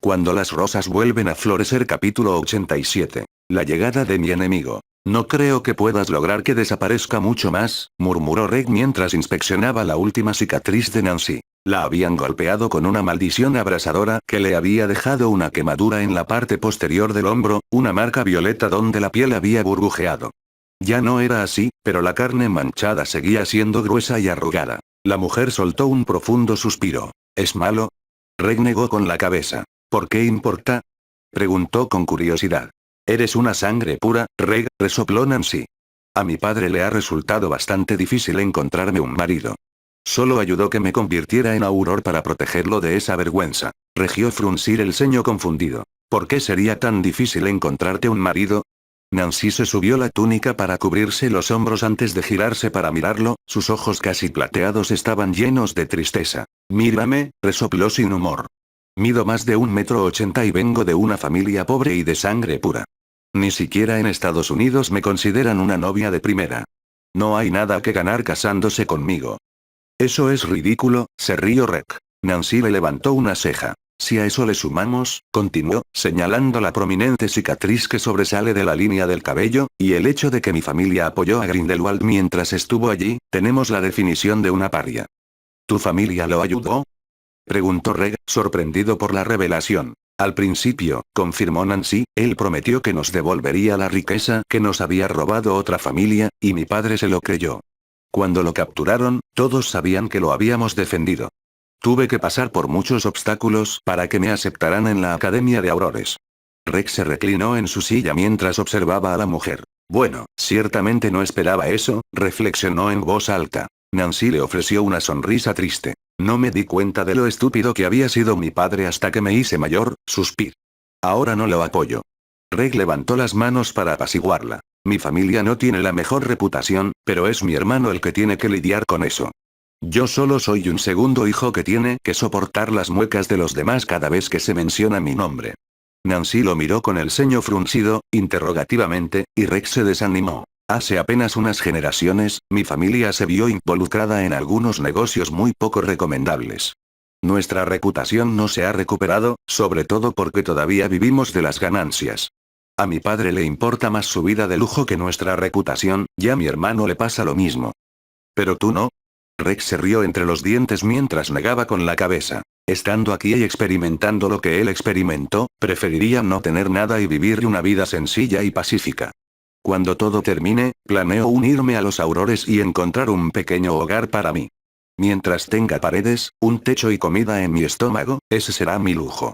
Cuando las rosas vuelven a florecer capítulo 87. La llegada de mi enemigo. No creo que puedas lograr que desaparezca mucho más, murmuró Reg mientras inspeccionaba la última cicatriz de Nancy. La habían golpeado con una maldición abrasadora que le había dejado una quemadura en la parte posterior del hombro, una marca violeta donde la piel había burbujeado. Ya no era así, pero la carne manchada seguía siendo gruesa y arrugada. La mujer soltó un profundo suspiro. ¿Es malo? Reg negó con la cabeza. ¿Por qué importa? Preguntó con curiosidad. Eres una sangre pura, Reg, resopló Nancy. A mi padre le ha resultado bastante difícil encontrarme un marido. Solo ayudó que me convirtiera en Auror para protegerlo de esa vergüenza. Regió fruncir el ceño confundido. ¿Por qué sería tan difícil encontrarte un marido? Nancy se subió la túnica para cubrirse los hombros antes de girarse para mirarlo, sus ojos casi plateados estaban llenos de tristeza. Mírame, resopló sin humor. Mido más de 1,80 m y vengo de una familia pobre y de sangre pura. Ni siquiera en Estados Unidos me consideran una novia de primera. No hay nada que ganar casándose conmigo. Eso es ridículo, se rió Reg. Nancy le levantó una ceja. Si a eso le sumamos, continuó, señalando la prominente cicatriz que sobresale de la línea del cabello, y el hecho de que mi familia apoyó a Grindelwald mientras estuvo allí, tenemos la definición de una paria. ¿Tu familia lo ayudó? Preguntó Reg, sorprendido por la revelación. Al principio, confirmó Nancy, él prometió que nos devolvería la riqueza que nos había robado otra familia, y mi padre se lo creyó. Cuando lo capturaron, todos sabían que lo habíamos defendido. Tuve que pasar por muchos obstáculos para que me aceptaran en la Academia de Aurores. Reg se reclinó en su silla mientras observaba a la mujer. Bueno, ciertamente no esperaba eso, reflexionó en voz alta. Nancy le ofreció una sonrisa triste. No me di cuenta de lo estúpido que había sido mi padre hasta que me hice mayor, suspiró. Ahora no lo apoyo. Reg levantó las manos para apaciguarla. Mi familia no tiene la mejor reputación, pero es mi hermano el que tiene que lidiar con eso. Yo solo soy un segundo hijo que tiene que soportar las muecas de los demás cada vez que se menciona mi nombre. Nancy lo miró con el ceño fruncido, interrogativamente, y Reg se desanimó. Hace apenas unas generaciones, mi familia se vio involucrada en algunos negocios muy poco recomendables. Nuestra reputación no se ha recuperado, sobre todo porque todavía vivimos de las ganancias. A mi padre le importa más su vida de lujo que nuestra reputación, y a mi hermano le pasa lo mismo. ¿Pero tú no? Rex se rió entre los dientes mientras negaba con la cabeza. Estando aquí y experimentando lo que él experimentó, preferiría no tener nada y vivir una vida sencilla y pacífica. Cuando todo termine, planeo unirme a los Aurores y encontrar un pequeño hogar para mí. Mientras tenga paredes, un techo y comida en mi estómago, ese será mi lujo.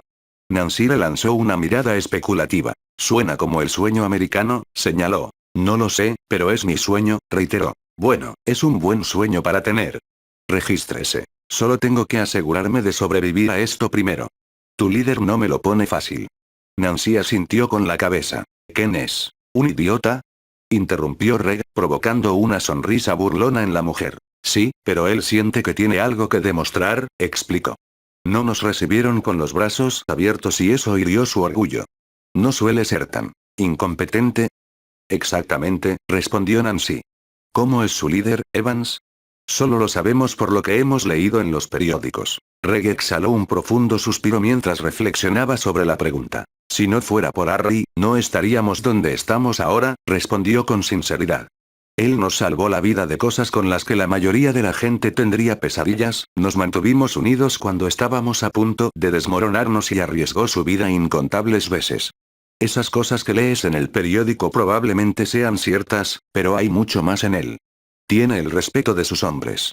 Nancy le lanzó una mirada especulativa. Suena como el sueño americano, señaló. No lo sé, pero es mi sueño, reiteró. Bueno, es un buen sueño para tener. Regístrese. Solo tengo que asegurarme de sobrevivir a esto primero. Tu líder no me lo pone fácil. Nancy asintió con la cabeza. ¿Quién es? ¿Un idiota? Interrumpió Reg, provocando una sonrisa burlona en la mujer. Sí, pero él siente que tiene algo que demostrar, explicó. No nos recibieron con los brazos abiertos y eso hirió su orgullo. No suele ser tan incompetente. Exactamente, respondió Nancy. ¿Cómo es su líder, Evans? Solo lo sabemos por lo que hemos leído en los periódicos. Reg exhaló un profundo suspiro mientras reflexionaba sobre la pregunta. Si no fuera por Harry, no estaríamos donde estamos ahora, respondió con sinceridad. Él nos salvó la vida de cosas con las que la mayoría de la gente tendría pesadillas, nos mantuvimos unidos cuando estábamos a punto de desmoronarnos y arriesgó su vida incontables veces. Esas cosas que lees en el periódico probablemente sean ciertas, pero hay mucho más en él. Tiene el respeto de sus hombres.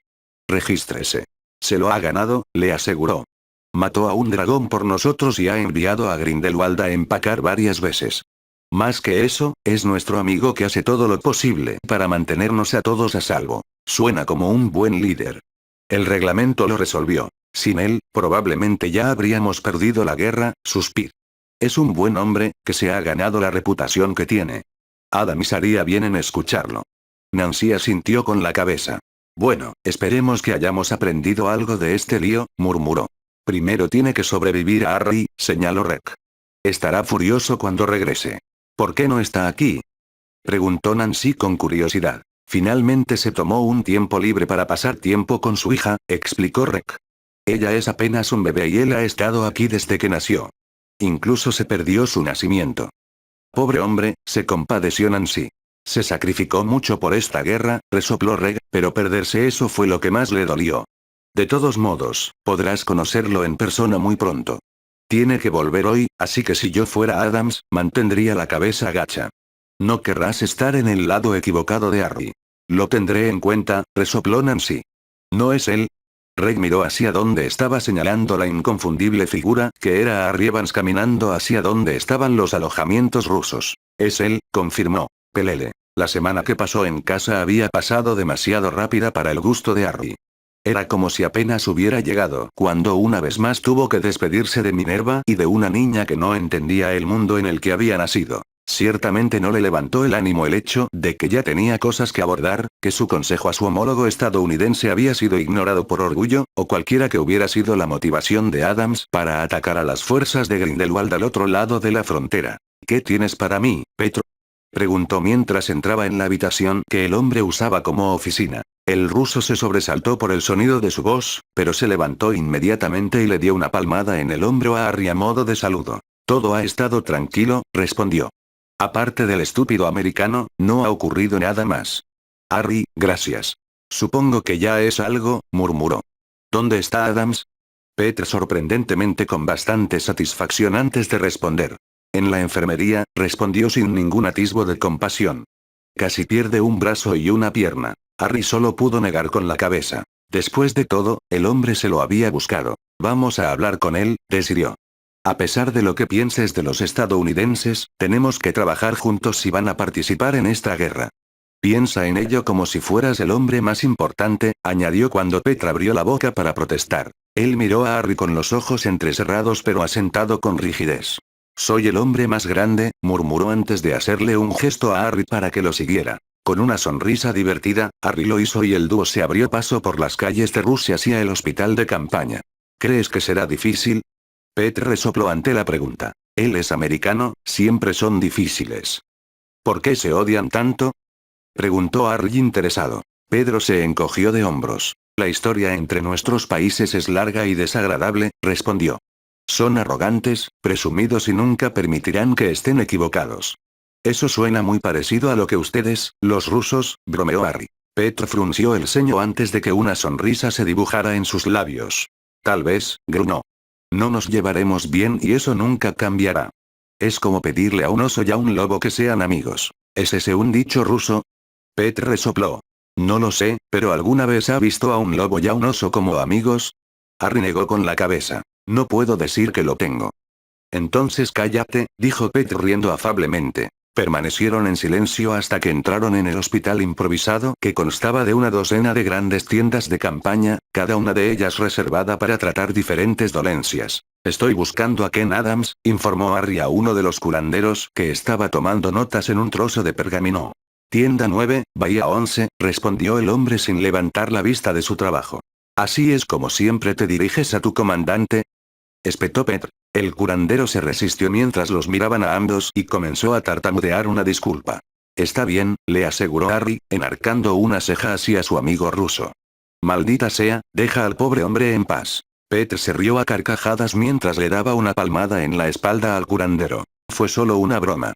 Regístrese. Se lo ha ganado, le aseguró. Mató a un dragón por nosotros y ha enviado a Grindelwald a empacar varias veces. Más que eso, es nuestro amigo que hace todo lo posible para mantenernos a todos a salvo. Suena como un buen líder. El reglamento lo resolvió. Sin él, probablemente ya habríamos perdido la guerra, suspiró. Es un buen hombre, que se ha ganado la reputación que tiene. Adams haría bien en escucharlo. Nancy asintió con la cabeza. Bueno, esperemos que hayamos aprendido algo de este lío, murmuró. Primero tiene que sobrevivir a Harry, señaló Reg. Estará furioso cuando regrese. ¿Por qué no está aquí? Preguntó Nancy con curiosidad. Finalmente se tomó un tiempo libre para pasar tiempo con su hija, explicó Reg. Ella es apenas un bebé y él ha estado aquí desde que nació. Incluso se perdió su nacimiento. Pobre hombre, se compadeció Nancy. Se sacrificó mucho por esta guerra, resopló Reg, pero perderse eso fue lo que más le dolió. De todos modos, podrás conocerlo en persona muy pronto. Tiene que volver hoy, así que si yo fuera Adams, mantendría la cabeza gacha. No querrás estar en el lado equivocado de Harry. Lo tendré en cuenta, resopló Nancy. ¿No es él? Reg miró hacia donde estaba señalando la inconfundible figura, que era Harry Evans caminando hacia donde estaban los alojamientos rusos. Es él, confirmó. Pelele. La semana que pasó en casa había pasado demasiado rápida para el gusto de Harry. Era como si apenas hubiera llegado cuando una vez más tuvo que despedirse de Minerva y de una niña que no entendía el mundo en el que había nacido. Ciertamente no le levantó el ánimo el hecho de que ya tenía cosas que abordar, que su consejo a su homólogo estadounidense había sido ignorado por orgullo, o cualquiera que hubiera sido la motivación de Adams para atacar a las fuerzas de Grindelwald al otro lado de la frontera. ¿Qué tienes para mí, Petro? Preguntó mientras entraba en la habitación que el hombre usaba como oficina. El ruso se sobresaltó por el sonido de su voz, pero se levantó inmediatamente y le dio una palmada en el hombro a Harry a modo de saludo. Todo ha estado tranquilo, respondió. Aparte del estúpido americano, no ha ocurrido nada más. Harry, gracias. Supongo que ya es algo, murmuró. ¿Dónde está Adams? Peter sorprendentemente con bastante satisfacción antes de responder. En la enfermería, respondió sin ningún atisbo de compasión. Casi pierde un brazo y una pierna. Harry solo pudo negar con la cabeza. Después de todo, el hombre se lo había buscado. Vamos a hablar con él, decidió. A pesar de lo que pienses de los estadounidenses, tenemos que trabajar juntos si van a participar en esta guerra. Piensa en ello como si fueras el hombre más importante, añadió cuando Petra abrió la boca para protestar. Él miró a Harry con los ojos entrecerrados pero asentado con rigidez. Soy el hombre más grande, murmuró antes de hacerle un gesto a Harry para que lo siguiera. Con una sonrisa divertida, Harry lo hizo y el dúo se abrió paso por las calles de Rusia hacia el hospital de campaña. ¿Crees que será difícil? Peter resopló ante la pregunta. Él es americano, siempre son difíciles. ¿Por qué se odian tanto? Preguntó Harry interesado. Pedro se encogió de hombros. La historia entre nuestros países es larga y desagradable, respondió. Son arrogantes, presumidos y nunca permitirán que estén equivocados. Eso suena muy parecido a lo que ustedes, los rusos, bromeó Harry. Peter frunció el ceño antes de que una sonrisa se dibujara en sus labios. Tal vez, gruñó. No nos llevaremos bien y eso nunca cambiará. Es como pedirle a un oso y a un lobo que sean amigos. ¿Es ese un dicho ruso? Peter resopló. No lo sé, pero ¿alguna vez ha visto a un lobo y a un oso como amigos? Harry negó con la cabeza. No puedo decir que lo tengo. Entonces cállate, dijo Peter riendo afablemente. Permanecieron en silencio hasta que entraron en el hospital improvisado que constaba de una docena de grandes tiendas de campaña, cada una de ellas reservada para tratar diferentes dolencias. Estoy buscando a Ken Adams, informó Harry a uno de los curanderos que estaba tomando notas en un trozo de pergamino. Tienda 9, Bahía 11, respondió el hombre sin levantar la vista de su trabajo. ¿Así es como siempre te diriges a tu comandante? Espetó Peter. El curandero se resistió mientras los miraban a ambos y comenzó a tartamudear una disculpa. Está bien, le aseguró Harry, enarcando una ceja hacia su amigo ruso. Maldita sea, deja al pobre hombre en paz. Peter se rió a carcajadas mientras le daba una palmada en la espalda al curandero. Fue solo una broma.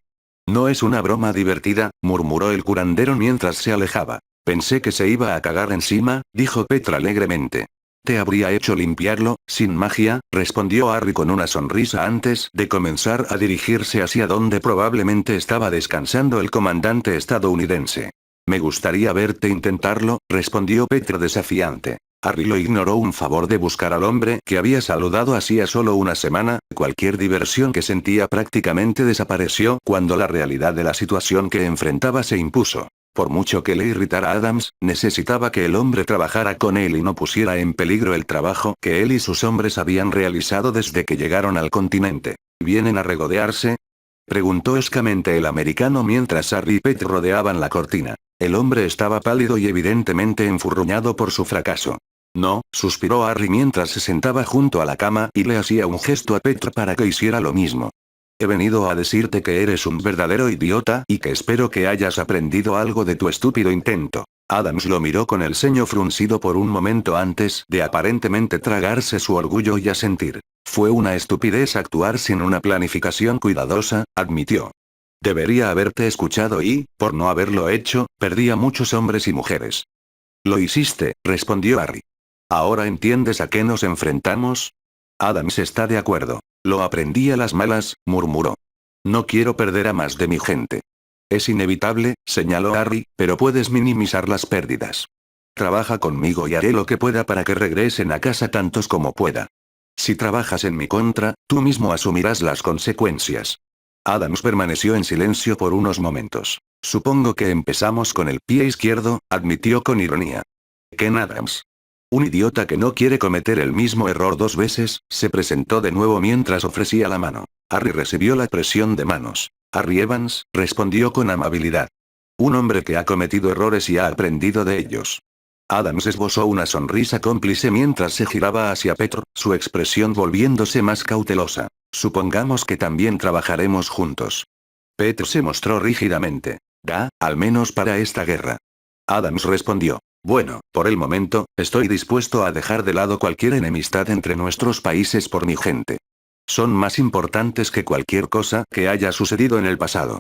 No es una broma divertida, murmuró el curandero mientras se alejaba. Pensé que se iba a cagar encima, dijo Peter alegremente. Te habría hecho limpiarlo, sin magia, respondió Harry con una sonrisa antes de comenzar a dirigirse hacia donde probablemente estaba descansando el comandante estadounidense. Me gustaría verte intentarlo, respondió Peter desafiante. Harry lo ignoró un favor de buscar al hombre que había saludado hacía solo una semana, cualquier diversión que sentía prácticamente desapareció cuando la realidad de la situación que enfrentaba se impuso. Por mucho que le irritara a Adams, necesitaba que el hombre trabajara con él y no pusiera en peligro el trabajo que él y sus hombres habían realizado desde que llegaron al continente. ¿Vienen a regodearse? Preguntó escamente el americano mientras Harry y Peter rodeaban la cortina. El hombre estaba pálido y evidentemente enfurruñado por su fracaso. No, suspiró Harry mientras se sentaba junto a la cama y le hacía un gesto a Peter para que hiciera lo mismo. He venido a decirte que eres un verdadero idiota y que espero que hayas aprendido algo de tu estúpido intento. Adams lo miró con el ceño fruncido por un momento antes de aparentemente tragarse su orgullo y asentir. Fue una estupidez actuar sin una planificación cuidadosa, admitió. Debería haberte escuchado y, por no haberlo hecho, perdí a muchos hombres y mujeres. Lo hiciste, respondió Harry. ¿Ahora entiendes a qué nos enfrentamos? Adams está de acuerdo. Lo aprendí a las malas, murmuró. No quiero perder a más de mi gente. Es inevitable, señaló Harry, pero puedes minimizar las pérdidas. Trabaja conmigo y haré lo que pueda para que regresen a casa tantos como pueda. Si trabajas en mi contra, tú mismo asumirás las consecuencias. Adams permaneció en silencio por unos momentos. Supongo que empezamos con el pie izquierdo, admitió con ironía. Ken Adams. Un idiota que no quiere cometer el mismo error 2 veces, se presentó de nuevo mientras ofrecía la mano. Harry recibió la presión de manos. Harry Evans, respondió con amabilidad. Un hombre que ha cometido errores y ha aprendido de ellos. Adams esbozó una sonrisa cómplice mientras se giraba hacia Petr, su expresión volviéndose más cautelosa. Supongamos que también trabajaremos juntos. Petr se mostró rígidamente. Al menos para esta guerra. Adams respondió. Bueno, por el momento, estoy dispuesto a dejar de lado cualquier enemistad entre nuestros países por mi gente. Son más importantes que cualquier cosa que haya sucedido en el pasado.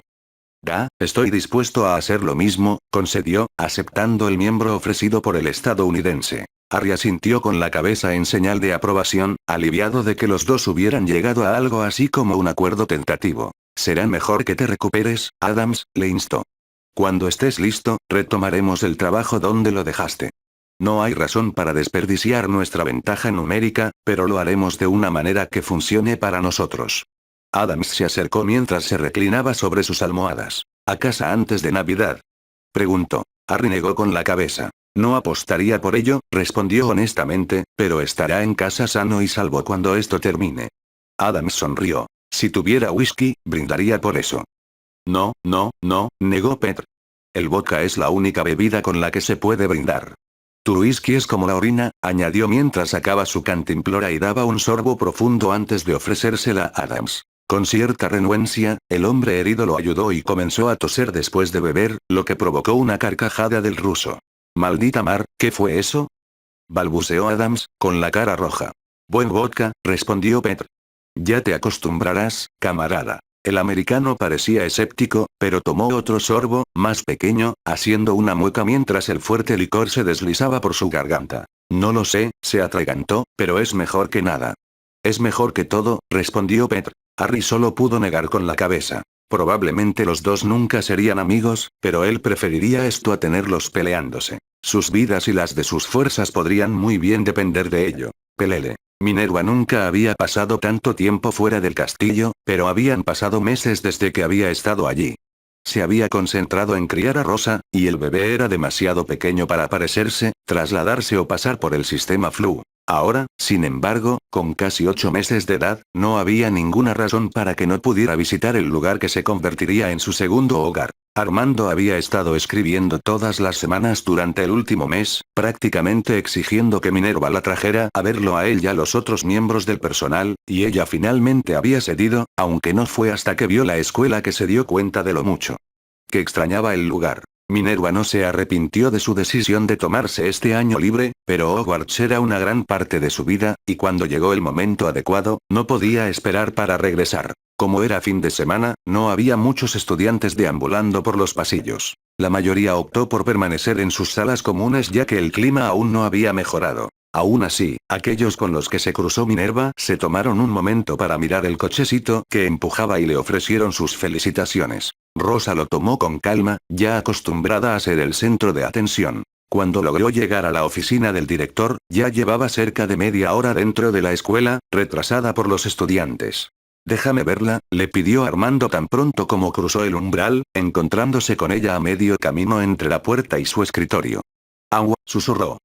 Estoy dispuesto a hacer lo mismo, concedió, aceptando el miembro ofrecido por el estadounidense. Harry asintió con la cabeza en señal de aprobación, aliviado de que los dos hubieran llegado a algo así como un acuerdo tentativo. Será mejor que te recuperes, Adams, le instó. Cuando estés listo, retomaremos el trabajo donde lo dejaste. No hay razón para desperdiciar nuestra ventaja numérica, pero lo haremos de una manera que funcione para nosotros. Adams se acercó mientras se reclinaba sobre sus almohadas. ¿A casa antes de Navidad? Preguntó. Harry negó con la cabeza. No apostaría por ello, respondió honestamente, pero estará en casa sano y salvo cuando esto termine. Adams sonrió. Si tuviera whisky, brindaría por eso. No, negó Petr. El vodka es la única bebida con la que se puede brindar. Tu whisky es como la orina, añadió mientras sacaba su cantimplora y daba un sorbo profundo antes de ofrecérsela a Adams. Con cierta renuencia, el hombre herido lo ayudó y comenzó a toser después de beber, lo que provocó una carcajada del ruso. Maldita mar, ¿qué fue eso? Balbuceó Adams, con la cara roja. Buen vodka, respondió Petr. Ya te acostumbrarás, camarada. El americano parecía escéptico, pero tomó otro sorbo, más pequeño, haciendo una mueca mientras el fuerte licor se deslizaba por su garganta. No lo sé, se atragantó, pero es mejor que nada. Es mejor que todo, respondió Petr. Harry solo pudo negar con la cabeza. Probablemente los dos nunca serían amigos, pero él preferiría esto a tenerlos peleándose. Sus vidas y las de sus fuerzas podrían muy bien depender de ello. Pelele. Minerva nunca había pasado tanto tiempo fuera del castillo, pero habían pasado meses desde que había estado allí. Se había concentrado en criar a Rosa, y el bebé era demasiado pequeño para parecerse, trasladarse o pasar por el sistema Flu. Ahora, sin embargo, con casi 8 meses de edad, no había ninguna razón para que no pudiera visitar el lugar que se convertiría en su segundo hogar. Armando había estado escribiendo todas las semanas durante el último mes, prácticamente exigiendo que Minerva la trajera a verlo a él y a los otros miembros del personal, y ella finalmente había cedido, aunque no fue hasta que vio la escuela que se dio cuenta de lo mucho que extrañaba el lugar. Minerva no se arrepintió de su decisión de tomarse este año libre, pero Hogwarts era una gran parte de su vida, y cuando llegó el momento adecuado, no podía esperar para regresar. Como era fin de semana, no había muchos estudiantes deambulando por los pasillos. La mayoría optó por permanecer en sus salas comunes ya que el clima aún no había mejorado. Aún así, aquellos con los que se cruzó Minerva se tomaron un momento para mirar el cochecito que empujaba y le ofrecieron sus felicitaciones. Rosa lo tomó con calma, ya acostumbrada a ser el centro de atención. Cuando logró llegar a la oficina del director, ya llevaba cerca de media hora dentro de la escuela, retrasada por los estudiantes. Déjame verla, le pidió Armando tan pronto como cruzó el umbral, encontrándose con ella a medio camino entre la puerta y su escritorio. Agua, susurró.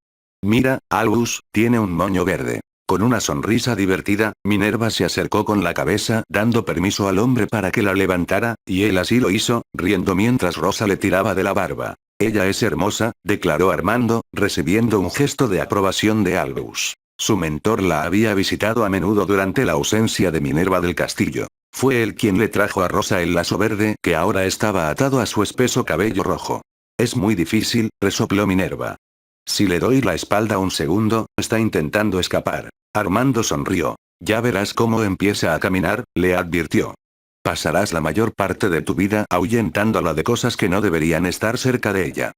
Mira, Albus, tiene un moño verde. Con una sonrisa divertida, Minerva se acercó con la cabeza dando permiso al hombre para que la levantara, y él así lo hizo, riendo mientras Rosa le tiraba de la barba. Ella es hermosa, declaró Armando, recibiendo un gesto de aprobación de Albus. Su mentor la había visitado a menudo durante la ausencia de Minerva del castillo. Fue él quien le trajo a Rosa el lazo verde que ahora estaba atado a su espeso cabello rojo. Es muy difícil, resopló Minerva. Si le doy la espalda un segundo, está intentando escapar. Armando sonrió. Ya verás cómo empieza a caminar, le advirtió. Pasarás la mayor parte de tu vida ahuyentándola de cosas que no deberían estar cerca de ella.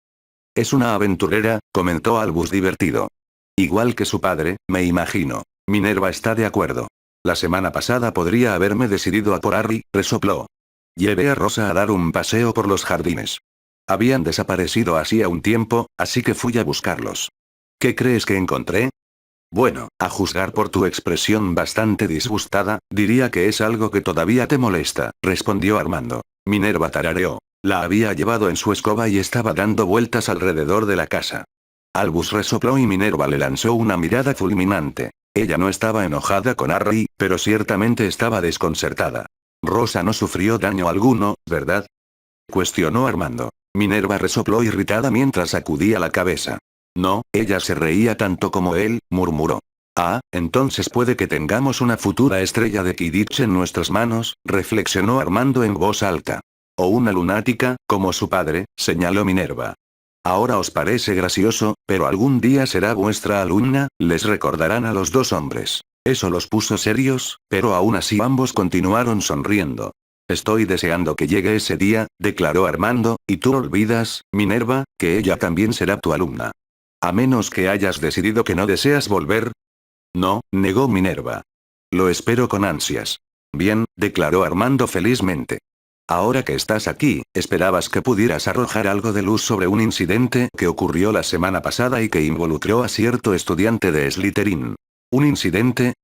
Es una aventurera, comentó Albus divertido. Igual que su padre, me imagino. Minerva está de acuerdo. La semana pasada podría haberme decidido a por Harry, resopló. Llevé a Rosa a dar un paseo por los jardines. Habían desaparecido hacía un tiempo, así que fui a buscarlos. ¿Qué crees que encontré? Bueno, a juzgar por tu expresión bastante disgustada, diría que es algo que todavía te molesta, respondió Armando. Minerva tarareó. La había llevado en su escoba y estaba dando vueltas alrededor de la casa. Albus resopló y Minerva le lanzó una mirada fulminante. Ella no estaba enojada con Harry, pero ciertamente estaba desconcertada. Rosa no sufrió daño alguno, ¿verdad? Cuestionó Armando. Minerva resopló irritada mientras sacudía la cabeza. No, ella se reía tanto como él, murmuró. Ah, entonces puede que tengamos una futura estrella de Quidditch en nuestras manos, reflexionó Armando en voz alta. O una lunática, como su padre, señaló Minerva. Ahora os parece gracioso, pero algún día será vuestra alumna, les recordarán a los dos hombres. Eso los puso serios, pero aún así ambos continuaron sonriendo. Estoy deseando que llegue ese día, declaró Armando, y tú olvidas, Minerva, que ella también será tu alumna. A menos que hayas decidido que no deseas volver. No, negó Minerva. Lo espero con ansias. Bien, declaró Armando felizmente. Ahora que estás aquí, esperabas que pudieras arrojar algo de luz sobre un incidente que ocurrió la semana pasada y que involucró a cierto estudiante de Slytherin. ¿Un incidente?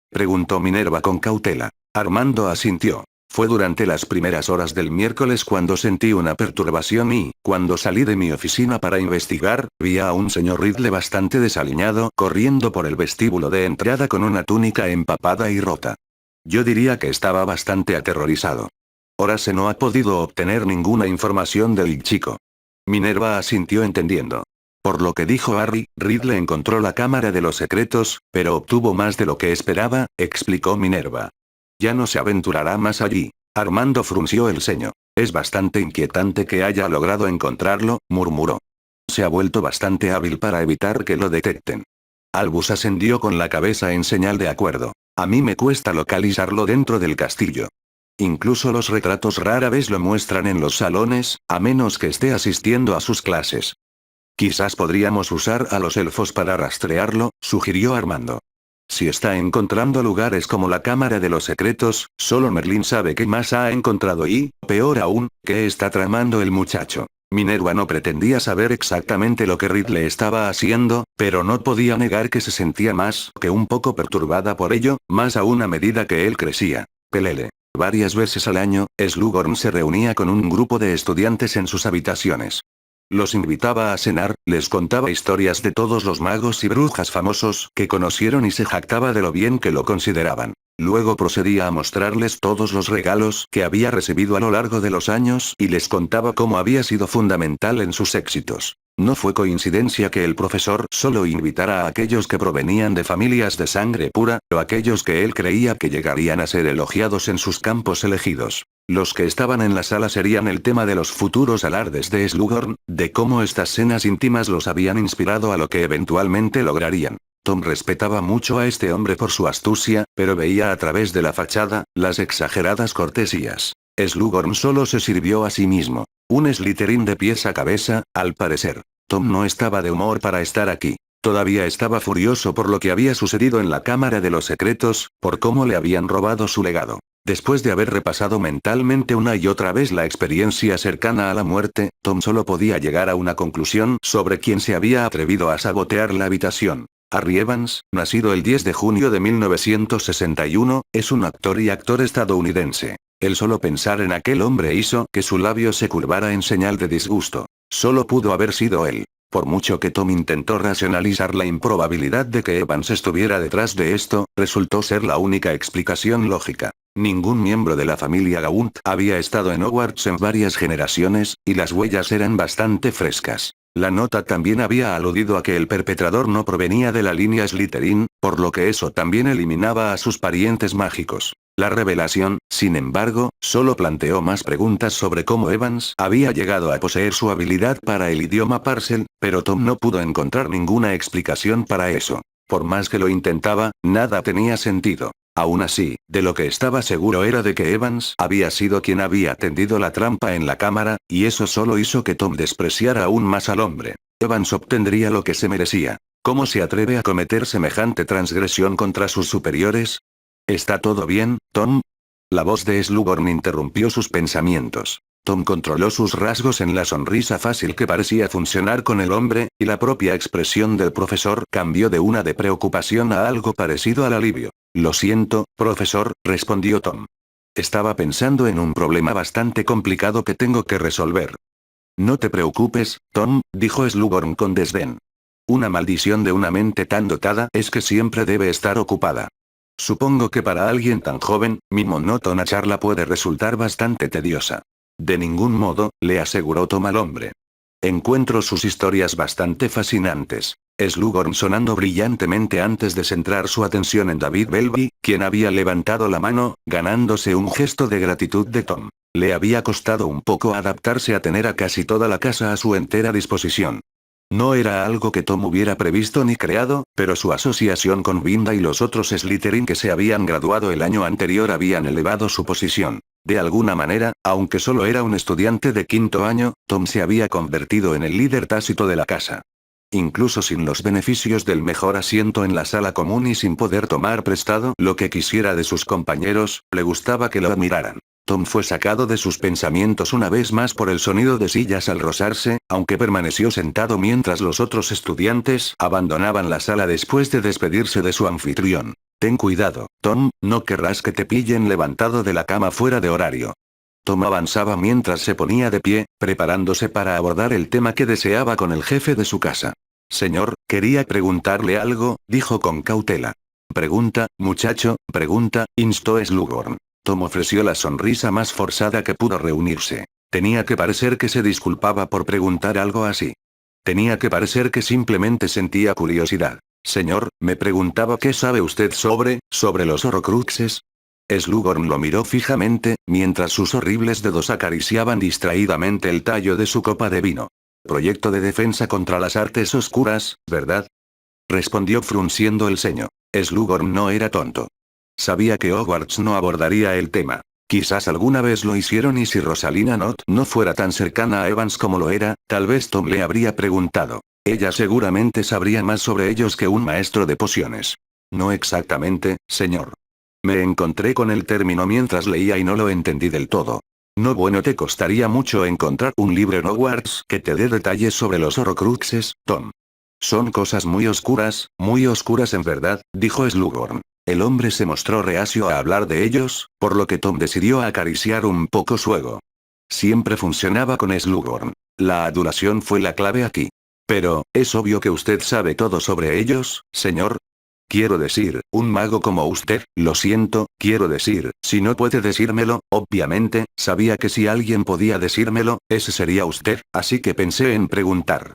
Preguntó Minerva con cautela. Armando asintió. Fue durante las primeras horas del miércoles cuando sentí una perturbación y, cuando salí de mi oficina para investigar, vi a un señor Ridley bastante desaliñado corriendo por el vestíbulo de entrada con una túnica empapada y rota. Yo diría que estaba bastante aterrorizado. Horace no ha podido obtener ninguna información del chico. Minerva asintió entendiendo. Por lo que dijo Harry, Ridley encontró la cámara de los secretos, pero obtuvo más de lo que esperaba, explicó Minerva. Ya no se aventurará más allí. Armando frunció el ceño. Es bastante inquietante que haya logrado encontrarlo, murmuró. Se ha vuelto bastante hábil para evitar que lo detecten. Albus ascendió con la cabeza en señal de acuerdo. A mí me cuesta localizarlo dentro del castillo. Incluso los retratos rara vez lo muestran en los salones, a menos que esté asistiendo a sus clases. Quizás podríamos usar a los elfos para rastrearlo, sugirió Armando. Si está encontrando lugares como la Cámara de los Secretos, solo Merlín sabe qué más ha encontrado y, peor aún, qué está tramando el muchacho. Minerva no pretendía saber exactamente lo que Ridley estaba haciendo, pero no podía negar que se sentía más que un poco perturbada por ello, más aún a medida que él crecía. Pelele. Varias veces al año, Slughorn se reunía con un grupo de estudiantes en sus habitaciones. Los invitaba a cenar, les contaba historias de todos los magos y brujas famosos que conocieron y se jactaba de lo bien que lo consideraban. Luego procedía a mostrarles todos los regalos que había recibido a lo largo de los años y les contaba cómo había sido fundamental en sus éxitos. No fue coincidencia que el profesor solo invitara a aquellos que provenían de familias de sangre pura, o aquellos que él creía que llegarían a ser elogiados en sus campos elegidos. Los que estaban en la sala serían el tema de los futuros alardes de Slughorn, de cómo estas cenas íntimas los habían inspirado a lo que eventualmente lograrían. Tom respetaba mucho a este hombre por su astucia, pero veía a través de la fachada, las exageradas cortesías. Slughorn solo se sirvió a sí mismo. Un Slytherin de pies a cabeza, al parecer. Tom no estaba de humor para estar aquí. Todavía estaba furioso por lo que había sucedido en la Cámara de los Secretos, por cómo le habían robado su legado. Después de haber repasado mentalmente una y otra vez la experiencia cercana a la muerte, Tom solo podía llegar a una conclusión sobre quién se había atrevido a sabotear la habitación. Harry Evans, nacido el 10 de junio de 1961, es un actor y actor estadounidense. El solo pensar en aquel hombre hizo que su labio se curvara en señal de disgusto. Solo pudo haber sido él. Por mucho que Tom intentó racionalizar la improbabilidad de que Evans estuviera detrás de esto, resultó ser la única explicación lógica. Ningún miembro de la familia Gaunt había estado en Hogwarts en varias generaciones, y las huellas eran bastante frescas. La nota también había aludido a que el perpetrador no provenía de la línea Slytherin, por lo que eso también eliminaba a sus parientes mágicos. La revelación, sin embargo, solo planteó más preguntas sobre cómo Evans había llegado a poseer su habilidad para el idioma Parcel, pero Tom no pudo encontrar ninguna explicación para eso. Por más que lo intentaba, nada tenía sentido. Aún así, de lo que estaba seguro era de que Evans había sido quien había tendido la trampa en la cámara, y eso solo hizo que Tom despreciara aún más al hombre. Evans obtendría lo que se merecía. ¿Cómo se atreve a cometer semejante transgresión contra sus superiores? ¿Está todo bien, Tom? La voz de Slughorn interrumpió sus pensamientos. Tom controló sus rasgos en la sonrisa fácil que parecía funcionar con el hombre, y la propia expresión del profesor cambió de una de preocupación a algo parecido al alivio. Lo siento, profesor, respondió Tom. Estaba pensando en un problema bastante complicado que tengo que resolver. No te preocupes, Tom, dijo Slughorn con desdén. Una maldición de una mente tan dotada es que siempre debe estar ocupada. Supongo que para alguien tan joven, mi monótona charla puede resultar bastante tediosa. De ningún modo, le aseguró Tom al hombre. Encuentro sus historias bastante fascinantes. Slughorn sonando brillantemente antes de centrar su atención en David Belby, quien había levantado la mano, ganándose un gesto de gratitud de Tom. Le había costado un poco adaptarse a tener a casi toda la casa a su entera disposición. No era algo que Tom hubiera previsto ni creado, pero su asociación con Vinda y los otros Slytherin que se habían graduado el año anterior habían elevado su posición. De alguna manera, aunque solo era un estudiante de quinto año, Tom se había convertido en el líder tácito de la casa. Incluso sin los beneficios del mejor asiento en la sala común y sin poder tomar prestado lo que quisiera de sus compañeros, le gustaba que lo admiraran. Tom fue sacado de sus pensamientos una vez más por el sonido de sillas al rozarse, aunque permaneció sentado mientras los otros estudiantes abandonaban la sala después de despedirse de su anfitrión. Ten cuidado, Tom, no querrás que te pillen levantado de la cama fuera de horario. Tom avanzaba mientras se ponía de pie, preparándose para abordar el tema que deseaba con el jefe de su casa. Señor, quería preguntarle algo, dijo con cautela. Pregunta, muchacho, pregunta, instó Slughorn. Tom ofreció la sonrisa más forzada que pudo reunirse. Tenía que parecer que se disculpaba por preguntar algo así. Tenía que parecer que simplemente sentía curiosidad. Señor, me preguntaba qué sabe usted sobre los Horrocruxes. Slughorn lo miró fijamente, mientras sus horribles dedos acariciaban distraídamente el tallo de su copa de vino. Proyecto de defensa contra las artes oscuras, ¿verdad? Respondió frunciendo el ceño. Slughorn no era tonto. Sabía que Hogwarts no abordaría el tema. Quizás alguna vez lo hicieron y si Rosalina Knott no fuera tan cercana a Evans como lo era, tal vez Tom le habría preguntado. Ella seguramente sabría más sobre ellos que un maestro de pociones. No exactamente, señor. Me encontré con el término mientras leía y no lo entendí del todo. No bueno, te costaría mucho encontrar un libro en Hogwarts que te dé detalles sobre los Horrocruxes, Tom. Son cosas muy oscuras en verdad, dijo Slughorn. El hombre se mostró reacio a hablar de ellos, por lo que Tom decidió acariciar un poco su ego. Siempre funcionaba con Slughorn. La adulación fue la clave aquí. Pero, es obvio que usted sabe todo sobre ellos, señor. Quiero decir, un mago como usted, lo siento, quiero decir, si no puede decírmelo, obviamente, sabía que si alguien podía decírmelo, ese sería usted, así que pensé en preguntar.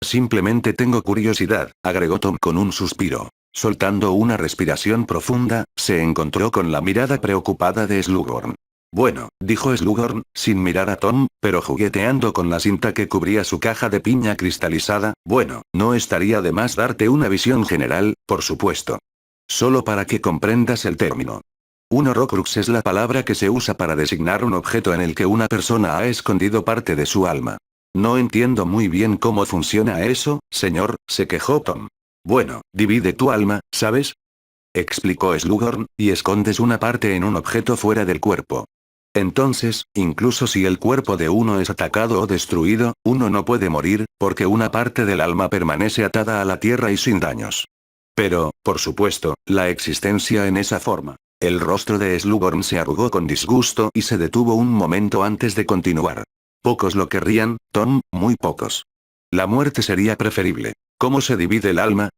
Simplemente tengo curiosidad, agregó Tom con un suspiro. Soltando una respiración profunda, se encontró con la mirada preocupada de Slughorn. Bueno, dijo Slughorn, sin mirar a Tom, pero jugueteando con la cinta que cubría su caja de piña cristalizada, bueno, no estaría de más darte una visión general, por supuesto. Solo para que comprendas el término. Un Horrocrux es la palabra que se usa para designar un objeto en el que una persona ha escondido parte de su alma. No entiendo muy bien cómo funciona eso, señor, se quejó Tom. Bueno, divide tu alma, ¿sabes? Explicó Slughorn, y escondes una parte en un objeto fuera del cuerpo. Entonces, incluso si el cuerpo de uno es atacado o destruido, uno no puede morir, porque una parte del alma permanece atada a la tierra y sin daños. Pero, por supuesto, la existencia en esa forma. El rostro de Slughorn se arrugó con disgusto y se detuvo un momento antes de continuar. Pocos lo querrían, Tom, muy pocos. La muerte sería preferible. ¿Cómo se divide el alma?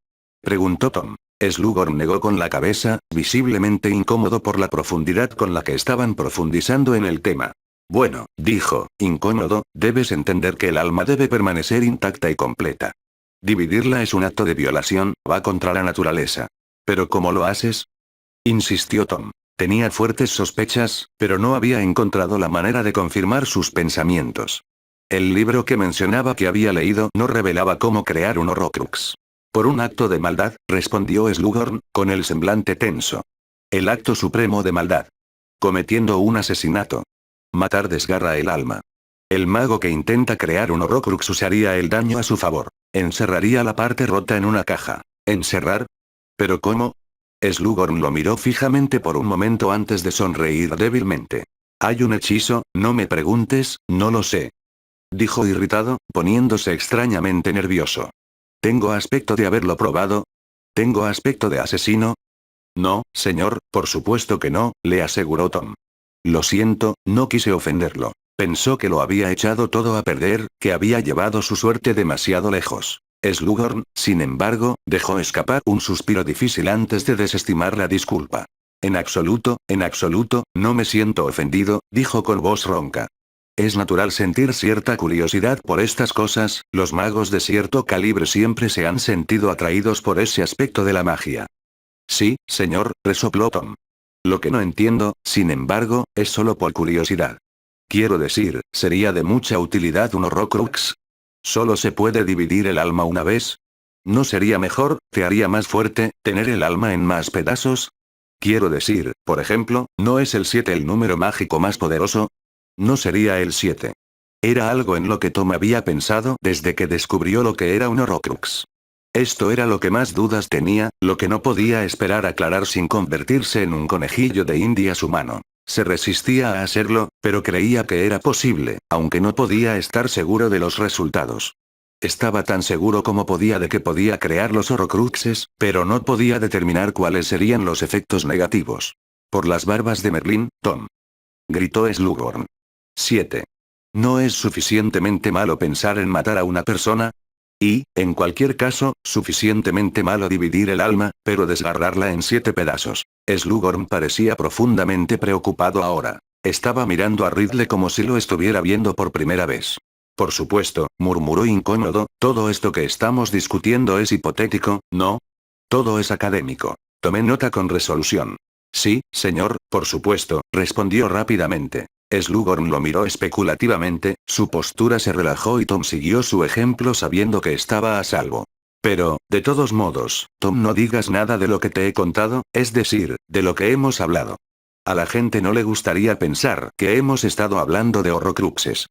Preguntó Tom. Slughorn negó con la cabeza, visiblemente incómodo por la profundidad con la que estaban profundizando en el tema. Bueno, dijo, incómodo, debes entender que el alma debe permanecer intacta y completa. Dividirla es un acto de violación, va contra la naturaleza. ¿Pero cómo lo haces? Insistió Tom. Tenía fuertes sospechas, pero no había encontrado la manera de confirmar sus pensamientos. El libro que mencionaba que había leído no revelaba cómo crear un Horrocrux. Por un acto de maldad, respondió Slughorn, con el semblante tenso. El acto supremo de maldad. Cometiendo un asesinato. Matar desgarra el alma. El mago que intenta crear un Horrocrux usaría el daño a su favor. Encerraría la parte rota en una caja. ¿Encerrar? ¿Pero cómo? Slughorn lo miró fijamente por un momento antes de sonreír débilmente. Hay un hechizo, no me preguntes, no lo sé. Dijo irritado, poniéndose extrañamente nervioso. ¿Tengo aspecto de haberlo probado? ¿Tengo aspecto de asesino? No, señor, por supuesto que no, le aseguró Tom. Lo siento, no quise ofenderlo. Pensó que lo había echado todo a perder, que había llevado su suerte demasiado lejos. Slughorn, sin embargo, dejó escapar un suspiro difícil antes de desestimar la disculpa. En absoluto, no me siento ofendido, dijo con voz ronca. Es natural sentir cierta curiosidad por estas cosas, los magos de cierto calibre siempre se han sentido atraídos por ese aspecto de la magia. Sí, señor, resopló Tom. Lo que no entiendo, sin embargo, es solo por curiosidad. Quiero decir, ¿sería de mucha utilidad un Horrocrux? ¿Solo se puede dividir el alma una vez? ¿No sería mejor, te haría más fuerte, tener el alma en más pedazos? Quiero decir, por ejemplo, ¿no es el 7 el número mágico más poderoso? No sería el 7. Era algo en lo que Tom había pensado desde que descubrió lo que era un Horrocrux. Esto era lo que más dudas tenía, lo que no podía esperar aclarar sin convertirse en un conejillo de indias humano. Se resistía a hacerlo, pero creía que era posible, aunque no podía estar seguro de los resultados. Estaba tan seguro como podía de que podía crear los Horrocruxes, pero no podía determinar cuáles serían los efectos negativos. Por las barbas de Merlín, Tom. Gritó Slughorn. 7. ¿No es suficientemente malo pensar en matar a una persona? Y, en cualquier caso, suficientemente malo dividir el alma, pero desgarrarla en 7 pedazos. Slughorn parecía profundamente preocupado ahora. Estaba mirando a Ridley como si lo estuviera viendo por primera vez. Por supuesto, murmuró incómodo, todo esto que estamos discutiendo es hipotético, ¿no? Todo es académico. Tomé nota con resolución. Sí, señor, por supuesto, respondió rápidamente. Slughorn lo miró especulativamente, su postura se relajó y Tom siguió su ejemplo sabiendo que estaba a salvo. Pero, de todos modos, Tom, no digas nada de lo que te he contado, es decir, de lo que hemos hablado. A la gente no le gustaría pensar que hemos estado hablando de Horrocruxes.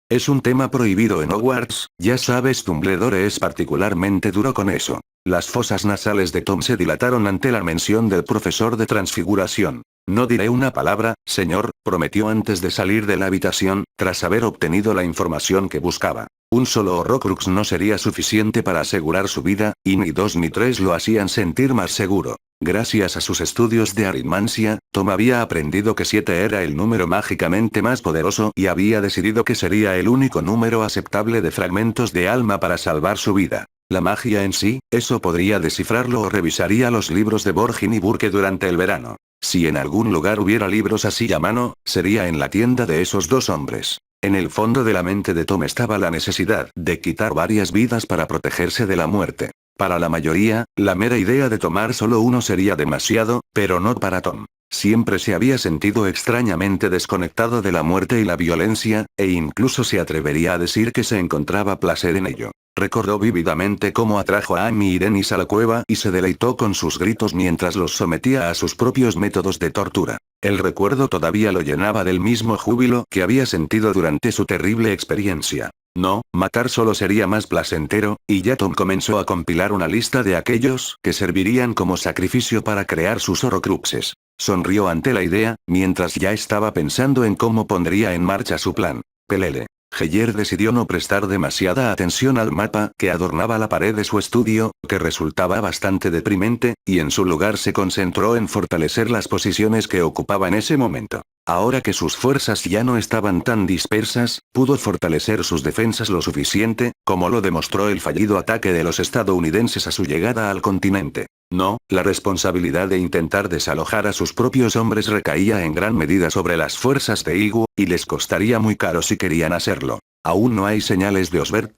Es un tema prohibido en Hogwarts, ya sabes, Dumbledore es particularmente duro con eso. Las fosas nasales de Tom se dilataron ante la mención del profesor de transfiguración. No diré una palabra, señor, prometió antes de salir de la habitación, tras haber obtenido la información que buscaba. Un solo Horrocrux no sería suficiente para asegurar su vida, y ni 2 ni 3 lo hacían sentir más seguro. Gracias a sus estudios de aritmancia, Tom había aprendido que 7 era el número mágicamente más poderoso y había decidido que sería el único número aceptable de fragmentos de alma para salvar su vida. La magia en sí, eso podría descifrarlo o revisaría los libros de Borgin y Burke durante el verano. Si en algún lugar hubiera libros así a mano, sería en la tienda de esos 2 hombres. En el fondo de la mente de Tom estaba la necesidad de quitar varias vidas para protegerse de la muerte. Para la mayoría, la mera idea de tomar solo uno sería demasiado, pero no para Tom. Siempre se había sentido extrañamente desconectado de la muerte y la violencia, e incluso se atrevería a decir que se encontraba placer en ello. Recordó vívidamente cómo atrajo a Amy y Dennis a la cueva y se deleitó con sus gritos mientras los sometía a sus propios métodos de tortura. El recuerdo todavía lo llenaba del mismo júbilo que había sentido durante su terrible experiencia. No, matar solo sería más placentero, y ya Tom comenzó a compilar una lista de aquellos que servirían como sacrificio para crear sus Horrocruxes. Sonrió ante la idea, mientras ya estaba pensando en cómo pondría en marcha su plan. Pelele. Heyer decidió no prestar demasiada atención al mapa que adornaba la pared de su estudio, que resultaba bastante deprimente, y en su lugar se concentró en fortalecer las posiciones que ocupaba en ese momento. Ahora que sus fuerzas ya no estaban tan dispersas, pudo fortalecer sus defensas lo suficiente, como lo demostró el fallido ataque de los estadounidenses a su llegada al continente. No, la responsabilidad de intentar desalojar a sus propios hombres recaía en gran medida sobre las fuerzas de Igu, y les costaría muy caro si querían hacerlo. ¿Aún no hay señales de Osbert?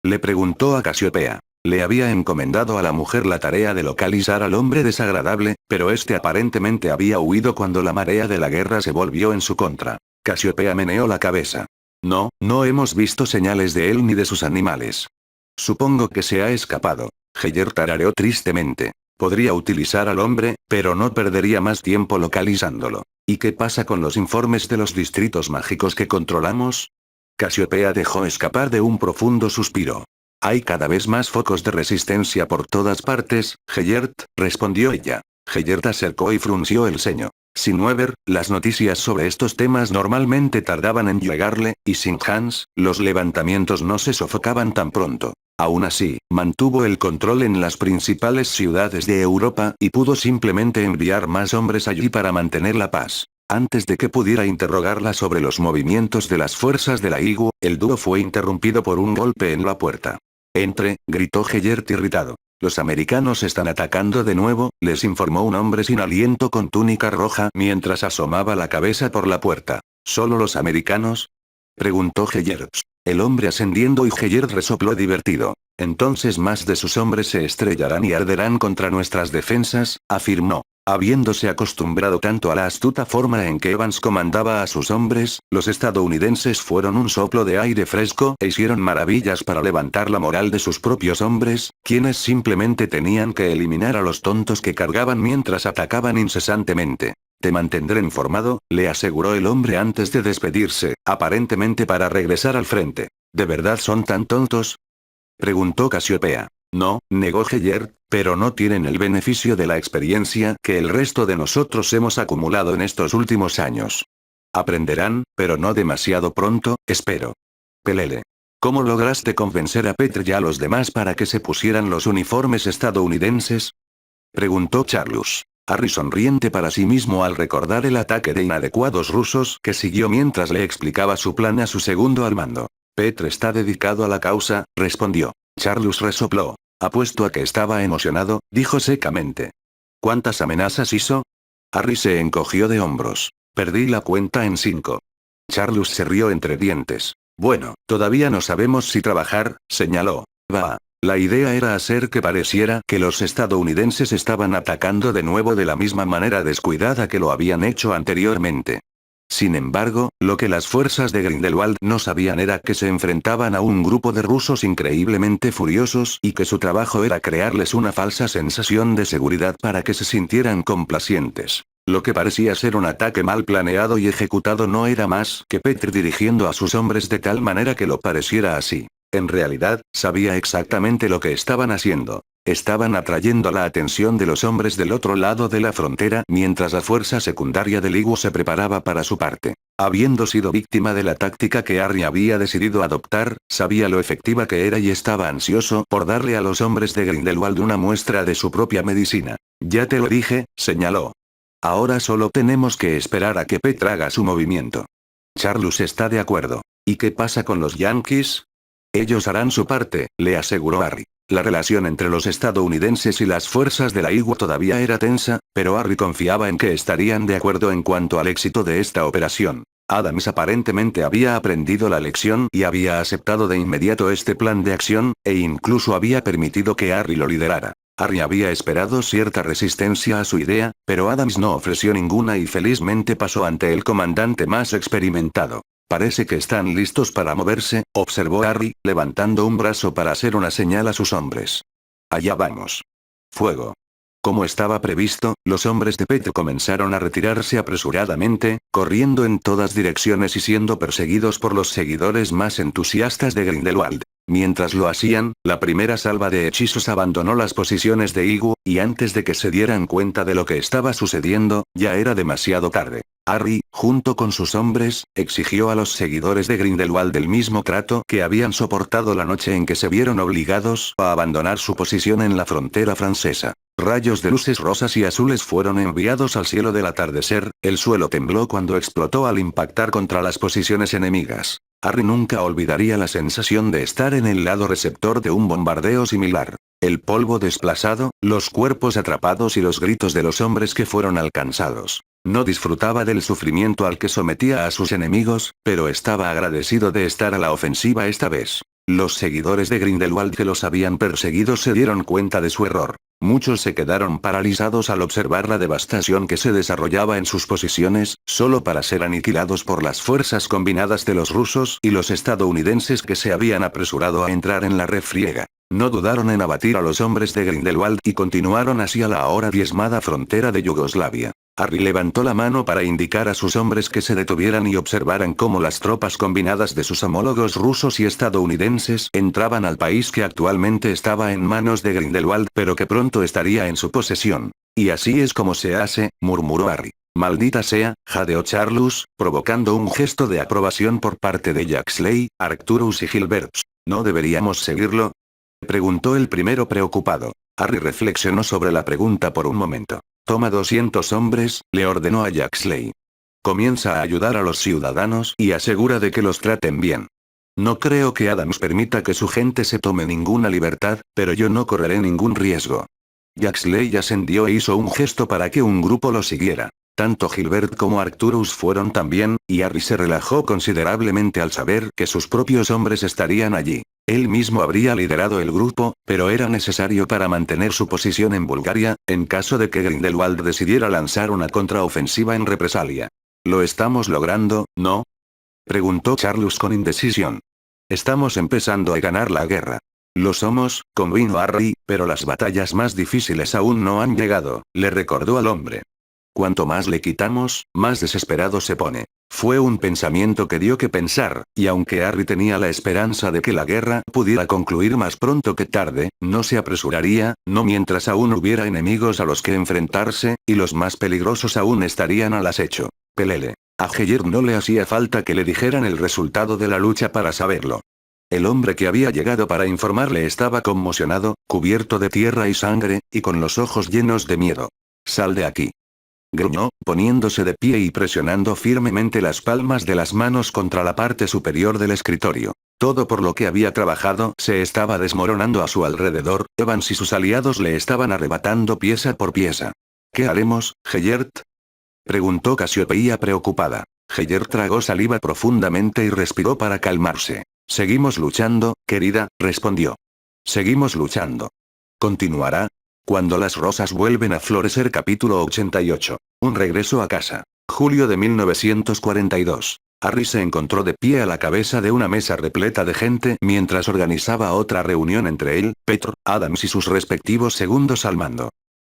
Le preguntó a Casiopea. Le había encomendado a la mujer la tarea de localizar al hombre desagradable, pero este aparentemente había huido cuando la marea de la guerra se volvió en su contra. Casiopea meneó la cabeza. No, no hemos visto señales de él ni de sus animales. Supongo que se ha escapado. Heyer tarareó tristemente. Podría utilizar al hombre, pero no perdería más tiempo localizándolo. ¿Y qué pasa con los informes de los distritos mágicos que controlamos? Casiopea dejó escapar de un profundo suspiro. Hay cada vez más focos de resistencia por todas partes, Heyert, respondió ella. Heyert acercó y frunció el ceño. Sin Weber, las noticias sobre estos temas normalmente tardaban en llegarle, y sin Hans, los levantamientos no se sofocaban tan pronto. Aún así, mantuvo el control en las principales ciudades de Europa y pudo simplemente enviar más hombres allí para mantener la paz. Antes de que pudiera interrogarla sobre los movimientos de las fuerzas de la Igu, el dúo fue interrumpido por un golpe en la puerta. Entre, gritó Heyert irritado. Los americanos están atacando de nuevo, les informó un hombre sin aliento con túnica roja mientras asomaba la cabeza por la puerta. ¿Solo los americanos? Preguntó Heyert. El hombre ascendiendo y Heyert resopló divertido. Entonces más de sus hombres se estrellarán y arderán contra nuestras defensas, afirmó. Habiéndose acostumbrado tanto a la astuta forma en que Evans comandaba a sus hombres, los estadounidenses fueron un soplo de aire fresco e hicieron maravillas para levantar la moral de sus propios hombres, quienes simplemente tenían que eliminar a los tontos que cargaban mientras atacaban incesantemente. Te mantendré informado, le aseguró el hombre antes de despedirse, aparentemente para regresar al frente. ¿De verdad son tan tontos? Preguntó Casiopea. No, negó Heyert, pero no tienen el beneficio de la experiencia que el resto de nosotros hemos acumulado en estos últimos años. Aprenderán, pero no demasiado pronto, espero. Pelele. ¿Cómo lograste convencer a Petr y a los demás para que se pusieran los uniformes estadounidenses? Preguntó Charlus. Harry sonriente para sí mismo al recordar el ataque de inadecuados rusos que siguió mientras le explicaba su plan a su segundo al mando. Petr está dedicado a la causa, respondió. Charlus resopló. Apuesto a que estaba emocionado, dijo secamente. ¿Cuántas amenazas hizo? Harry se encogió de hombros. Perdí la cuenta en 5. Charlus se rió entre dientes. Bueno, todavía no sabemos si trabajar, señaló. Va. La idea era hacer que pareciera que los estadounidenses estaban atacando de nuevo de la misma manera descuidada que lo habían hecho anteriormente. Sin embargo, lo que las fuerzas de Grindelwald no sabían era que se enfrentaban a un grupo de rusos increíblemente furiosos y que su trabajo era crearles una falsa sensación de seguridad para que se sintieran complacientes. Lo que parecía ser un ataque mal planeado y ejecutado no era más que Petr dirigiendo a sus hombres de tal manera que lo pareciera así. En realidad, sabía exactamente lo que estaban haciendo. Estaban atrayendo la atención de los hombres del otro lado de la frontera mientras la fuerza secundaria del Igu se preparaba para su parte. Habiendo sido víctima de la táctica que Harry había decidido adoptar, sabía lo efectiva que era y estaba ansioso por darle a los hombres de Grindelwald una muestra de su propia medicina. Ya te lo dije, señaló. Ahora solo tenemos que esperar a que Petr haga su movimiento. Charlus está de acuerdo. ¿Y qué pasa con los Yankees? Ellos harán su parte, le aseguró Harry. La relación entre los estadounidenses y las fuerzas de la Igu todavía era tensa, pero Harry confiaba en que estarían de acuerdo en cuanto al éxito de esta operación. Adams aparentemente había aprendido la lección y había aceptado de inmediato este plan de acción, e incluso había permitido que Harry lo liderara. Harry había esperado cierta resistencia a su idea, pero Adams no ofreció ninguna y felizmente pasó ante el comandante más experimentado. Parece que están listos para moverse, observó Harry, levantando un brazo para hacer una señal a sus hombres. Allá vamos. Fuego. Como estaba previsto, los hombres de Petr comenzaron a retirarse apresuradamente, corriendo en todas direcciones y siendo perseguidos por los seguidores más entusiastas de Grindelwald. Mientras lo hacían, la primera salva de hechizos abandonó las posiciones de Igu, y antes de que se dieran cuenta de lo que estaba sucediendo, ya era demasiado tarde. Harry, junto con sus hombres, exigió a los seguidores de Grindelwald el mismo trato que habían soportado la noche en que se vieron obligados a abandonar su posición en la frontera francesa. Rayos de luces rosas y azules fueron enviados al cielo del atardecer, el suelo tembló cuando explotó al impactar contra las posiciones enemigas. Harry nunca olvidaría la sensación de estar en el lado receptor de un bombardeo similar. El polvo desplazado, los cuerpos atrapados y los gritos de los hombres que fueron alcanzados. No disfrutaba del sufrimiento al que sometía a sus enemigos, pero estaba agradecido de estar a la ofensiva esta vez. Los seguidores de Grindelwald que los habían perseguido se dieron cuenta de su error. Muchos se quedaron paralizados al observar la devastación que se desarrollaba en sus posiciones, solo para ser aniquilados por las fuerzas combinadas de los rusos y los estadounidenses que se habían apresurado a entrar en la refriega. No dudaron en abatir a los hombres de Grindelwald y continuaron hacia la ahora diezmada frontera de Yugoslavia. Harry levantó la mano para indicar a sus hombres que se detuvieran y observaran cómo las tropas combinadas de sus homólogos rusos y estadounidenses entraban al país que actualmente estaba en manos de Grindelwald pero que pronto estaría en su posesión. Y así es como se hace, murmuró Harry. Maldita sea, jadeó Charles, provocando un gesto de aprobación por parte de Jaxley, Arcturus y Gilbert. ¿No deberíamos seguirlo?, preguntó el primero preocupado. Harry reflexionó sobre la pregunta por un momento. Toma 200 hombres, le ordenó a Jaxley. Comienza a ayudar a los ciudadanos y asegura de que los traten bien. No creo que Adams permita que su gente se tome ninguna libertad, pero yo no correré ningún riesgo. Jaxley ascendió e hizo un gesto para que un grupo lo siguiera. Tanto Gilbert como Arcturus fueron también, y Harry se relajó considerablemente al saber que sus propios hombres estarían allí. Él mismo habría liderado el grupo, pero era necesario para mantener su posición en Bulgaria, en caso de que Grindelwald decidiera lanzar una contraofensiva en represalia. ¿Lo estamos logrando, no?, preguntó Charles con indecisión. Estamos empezando a ganar la guerra. Lo somos, convino Harry, pero las batallas más difíciles aún no han llegado, le recordó al hombre. Cuanto más le quitamos, más desesperado se pone. Fue un pensamiento que dio que pensar, y aunque Harry tenía la esperanza de que la guerra pudiera concluir más pronto que tarde, no se apresuraría, no mientras aún hubiera enemigos a los que enfrentarse, y los más peligrosos aún estarían al acecho. Pelele. A Geyer no le hacía falta que le dijeran el resultado de la lucha para saberlo. El hombre que había llegado para informarle estaba conmocionado, cubierto de tierra y sangre, y con los ojos llenos de miedo. Sal de aquí, gruñó, poniéndose de pie y presionando firmemente las palmas de las manos contra la parte superior del escritorio. Todo por lo que había trabajado se estaba desmoronando a su alrededor, Evans y sus aliados le estaban arrebatando pieza por pieza. ¿Qué haremos, Gellert?, preguntó Casiopeia preocupada. Gellert tragó saliva profundamente y respiró para calmarse. Seguimos luchando, querida, respondió. Seguimos luchando. ¿Continuará? Cuando las rosas vuelven a florecer. Capítulo 88. Un regreso a casa. Julio de 1942. Harry se encontró de pie a la cabeza de una mesa repleta de gente mientras organizaba otra reunión entre él, Petr, Adams y sus respectivos segundos al mando.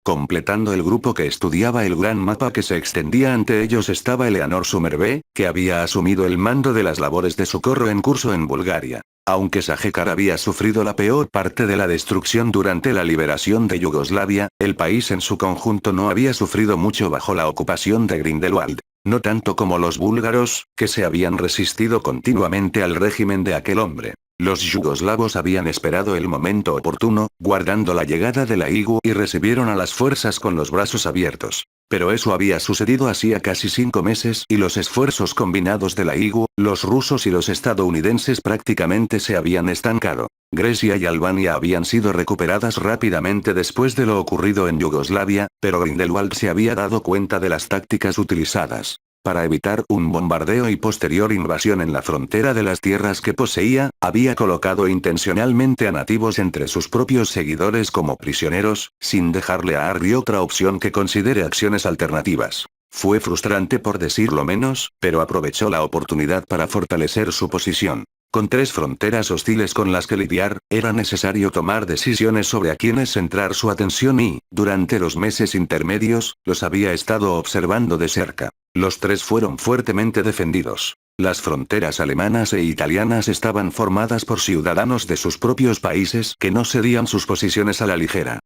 Completando el grupo que estudiaba el gran mapa que se extendía ante ellos estaba Eleanor Somerville, que había asumido el mando de las labores de socorro en curso en Bulgaria. Aunque Sajecar había sufrido la peor parte de la destrucción durante la liberación de Yugoslavia, el país en su conjunto no había sufrido mucho bajo la ocupación de Grindelwald. No tanto como los búlgaros, que se habían resistido continuamente al régimen de aquel hombre. Los yugoslavos habían esperado el momento oportuno, guardando la llegada de la IGU y recibieron a las fuerzas con los brazos abiertos. Pero eso había sucedido hacía casi 5 meses y los esfuerzos combinados de la IGU, los rusos y los estadounidenses prácticamente se habían estancado. Grecia y Albania habían sido recuperadas rápidamente después de lo ocurrido en Yugoslavia, pero Grindelwald se había dado cuenta de las tácticas utilizadas. Para evitar un bombardeo y posterior invasión en la frontera de las tierras que poseía, había colocado intencionalmente a nativos entre sus propios seguidores como prisioneros, sin dejarle a Harry otra opción que considere acciones alternativas. Fue frustrante por decirlo menos, pero aprovechó la oportunidad para fortalecer su posición. Con 3 fronteras hostiles con las que lidiar, era necesario tomar decisiones sobre a quiénes centrar su atención y, durante los meses intermedios, los había estado observando de cerca. Los 3 fueron fuertemente defendidos. Las fronteras alemanas e italianas estaban formadas por ciudadanos de sus propios países que no cedían sus posiciones a la ligera.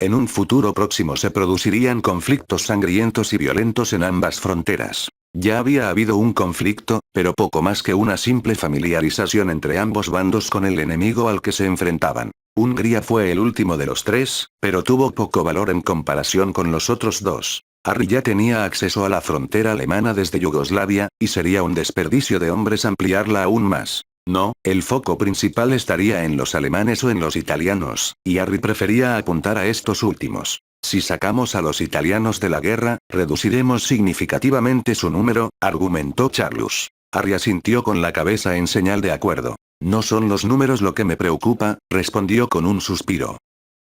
En un futuro próximo se producirían conflictos sangrientos y violentos en ambas fronteras. Ya había habido un conflicto, pero poco más que una simple familiarización entre ambos bandos con el enemigo al que se enfrentaban. Hungría fue el último de los 3, pero tuvo poco valor en comparación con los otros 2. Harry ya tenía acceso a la frontera alemana desde Yugoslavia, y sería un desperdicio de hombres ampliarla aún más. No, el foco principal estaría en los alemanes o en los italianos, y Harry prefería apuntar a estos últimos. Si sacamos a los italianos de la guerra, reduciremos significativamente su número, argumentó Charles. Harry asintió con la cabeza en señal de acuerdo. No son los números lo que me preocupa, respondió con un suspiro.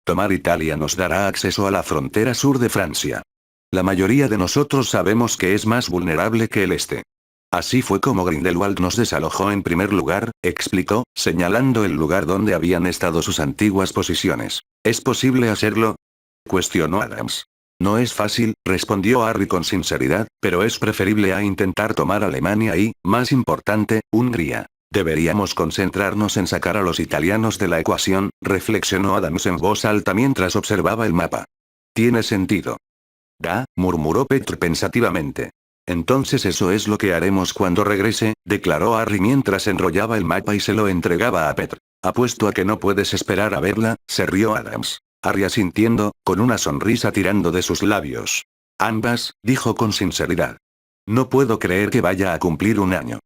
Tomar Italia nos dará acceso a la frontera sur de Francia. La mayoría de nosotros sabemos que es más vulnerable que el este. Así fue como Grindelwald nos desalojó en primer lugar, explicó, señalando el lugar donde habían estado sus antiguas posiciones. ¿Es posible hacerlo?, cuestionó Adams. No es fácil, respondió Harry con sinceridad, pero es preferible a intentar tomar Alemania y, más importante, Hungría. Deberíamos concentrarnos en sacar a los italianos de la ecuación, reflexionó Adams en voz alta mientras observaba el mapa. Tiene sentido. Murmuró Petr pensativamente. Entonces eso es lo que haremos cuando regrese, declaró Harry mientras enrollaba el mapa y se lo entregaba a Petr. Apuesto a que no puedes esperar a verla, se rió Adams. Harry asintiendo, con una sonrisa tirando de sus labios. Ambas, dijo con sinceridad. No puedo creer que vaya a cumplir un año.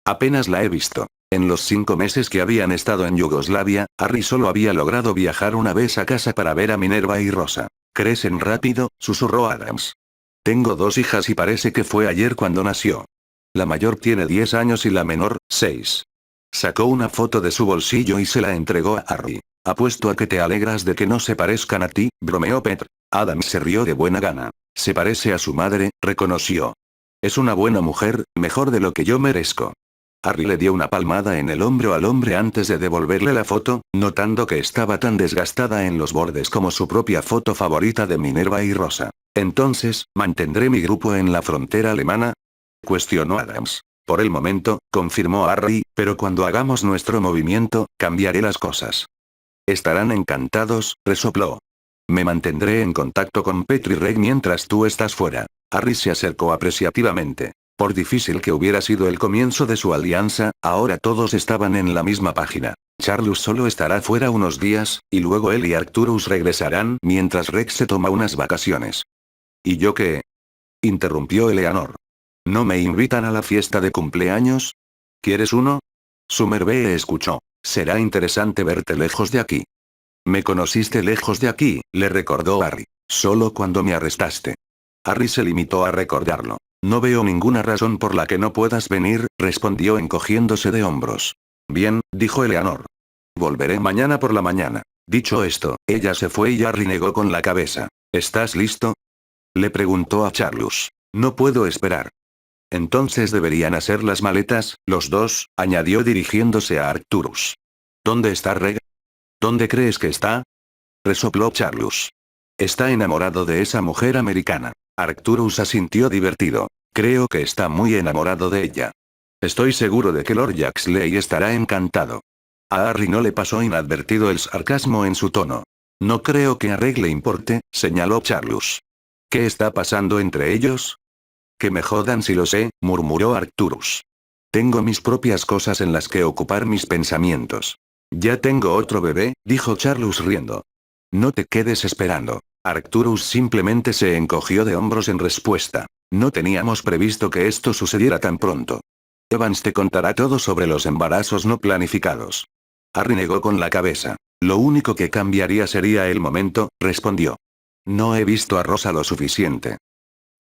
Apenas la he visto. En los 5 meses que habían estado en Yugoslavia, Harry solo había logrado viajar una vez a casa para ver a Minerva y Rosa. Crecen rápido, susurró Adams. Tengo 2 hijas y parece que fue ayer cuando nació. La mayor tiene 10 años y la menor, 6. Sacó una foto de su bolsillo y se la entregó a Harry. Apuesto a que te alegras de que no se parezcan a ti, bromeó Petr. Adams se rió de buena gana. Se parece a su madre, reconoció. Es una buena mujer, mejor de lo que yo merezco. Harry le dio una palmada en el hombro al hombre antes de devolverle la foto, notando que estaba tan desgastada en los bordes como su propia foto favorita de Minerva y Rosa. Entonces, ¿mantendré mi grupo en la frontera alemana?, cuestionó Adams. Por el momento, confirmó Harry, pero cuando hagamos nuestro movimiento, cambiaré las cosas. Estarán encantados, resopló. Me mantendré en contacto con Petr y Reg mientras tú estás fuera. Harry se acercó apreciativamente. Por difícil que hubiera sido el comienzo de su alianza, ahora todos estaban en la misma página. Charles solo estará fuera unos días, y luego él y Arcturus regresarán mientras Rex se toma unas vacaciones. ¿Y yo qué?, interrumpió Eleanor. ¿No me invitan a la fiesta de cumpleaños? ¿Quieres uno? Somerville escuchó. Será interesante verte lejos de aquí. Me conociste lejos de aquí, le recordó Harry. Solo cuando me arrestaste. Harry se limitó a recordarlo. No veo ninguna razón por la que no puedas venir, respondió encogiéndose de hombros. Bien, dijo Eleanor. Volveré mañana por la mañana. Dicho esto, ella se fue y Harry negó con la cabeza. ¿Estás listo?, le preguntó a Charles. No puedo esperar. Entonces deberían hacer las maletas, los dos, añadió dirigiéndose a Arcturus. ¿Dónde está Reg? ¿Dónde crees que está?, resopló Charles. Está enamorado de esa mujer americana. Arcturus asintió divertido. Creo que está muy enamorado de ella. Estoy seguro de que Lord Jaxley estará encantado. A Harry no le pasó inadvertido el sarcasmo en su tono. No creo que a Reg le importe, señaló Charles. ¿Qué está pasando entre ellos? Que me jodan si lo sé, murmuró Arcturus. Tengo mis propias cosas en las que ocupar mis pensamientos. Ya tengo otro bebé, dijo Charles riendo. No te quedes esperando. Arcturus simplemente se encogió de hombros en respuesta. No teníamos previsto que esto sucediera tan pronto. Evans te contará todo sobre los embarazos no planificados. Harry negó con la cabeza. Lo único que cambiaría sería el momento, respondió. No he visto a Rosa lo suficiente.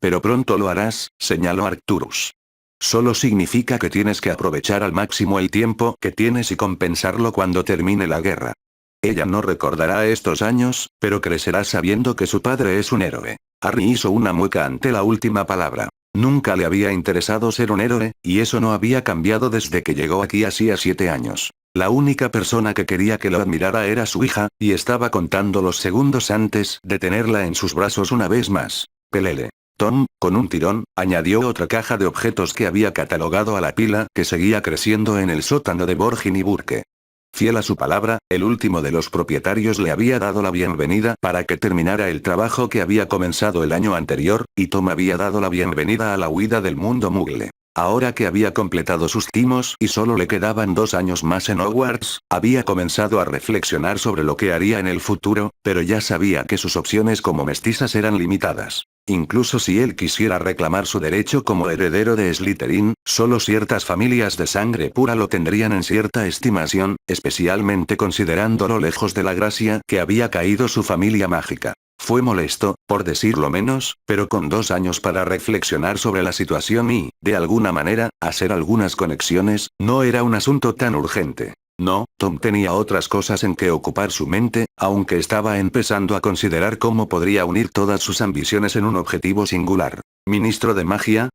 Pero pronto lo harás, señaló Arcturus. Solo significa que tienes que aprovechar al máximo el tiempo que tienes y compensarlo cuando termine la guerra. Ella no recordará estos años, pero crecerá sabiendo que su padre es un héroe. Harry hizo una mueca ante la última palabra. Nunca le había interesado ser un héroe, y eso no había cambiado desde que llegó aquí hacía 7 años. La única persona que quería que lo admirara era su hija, y estaba contando los segundos antes de tenerla en sus brazos una vez más. Pelele. Tom, con un tirón, añadió otra caja de objetos que había catalogado a la pila que seguía creciendo en el sótano de Borgin y Burke. Fiel a su palabra, el último de los propietarios le había dado la bienvenida para que terminara el trabajo que había comenzado el año anterior, y Tom había dado la bienvenida a la huida del mundo Muggle. Ahora que había completado sus timos y solo le quedaban 2 años más en Hogwarts, había comenzado a reflexionar sobre lo que haría en el futuro, pero ya sabía que sus opciones como mestizas eran limitadas. Incluso si él quisiera reclamar su derecho como heredero de Slytherin, solo ciertas familias de sangre pura lo tendrían en cierta estimación, especialmente considerando lo lejos de la gracia que había caído su familia mágica. Fue molesto, por decirlo menos, pero con 2 años para reflexionar sobre la situación y, de alguna manera, hacer algunas conexiones, no era un asunto tan urgente. No, Tom tenía otras cosas en que ocupar su mente, aunque estaba empezando a considerar cómo podría unir todas sus ambiciones en un objetivo singular. ¿Ministro de magia?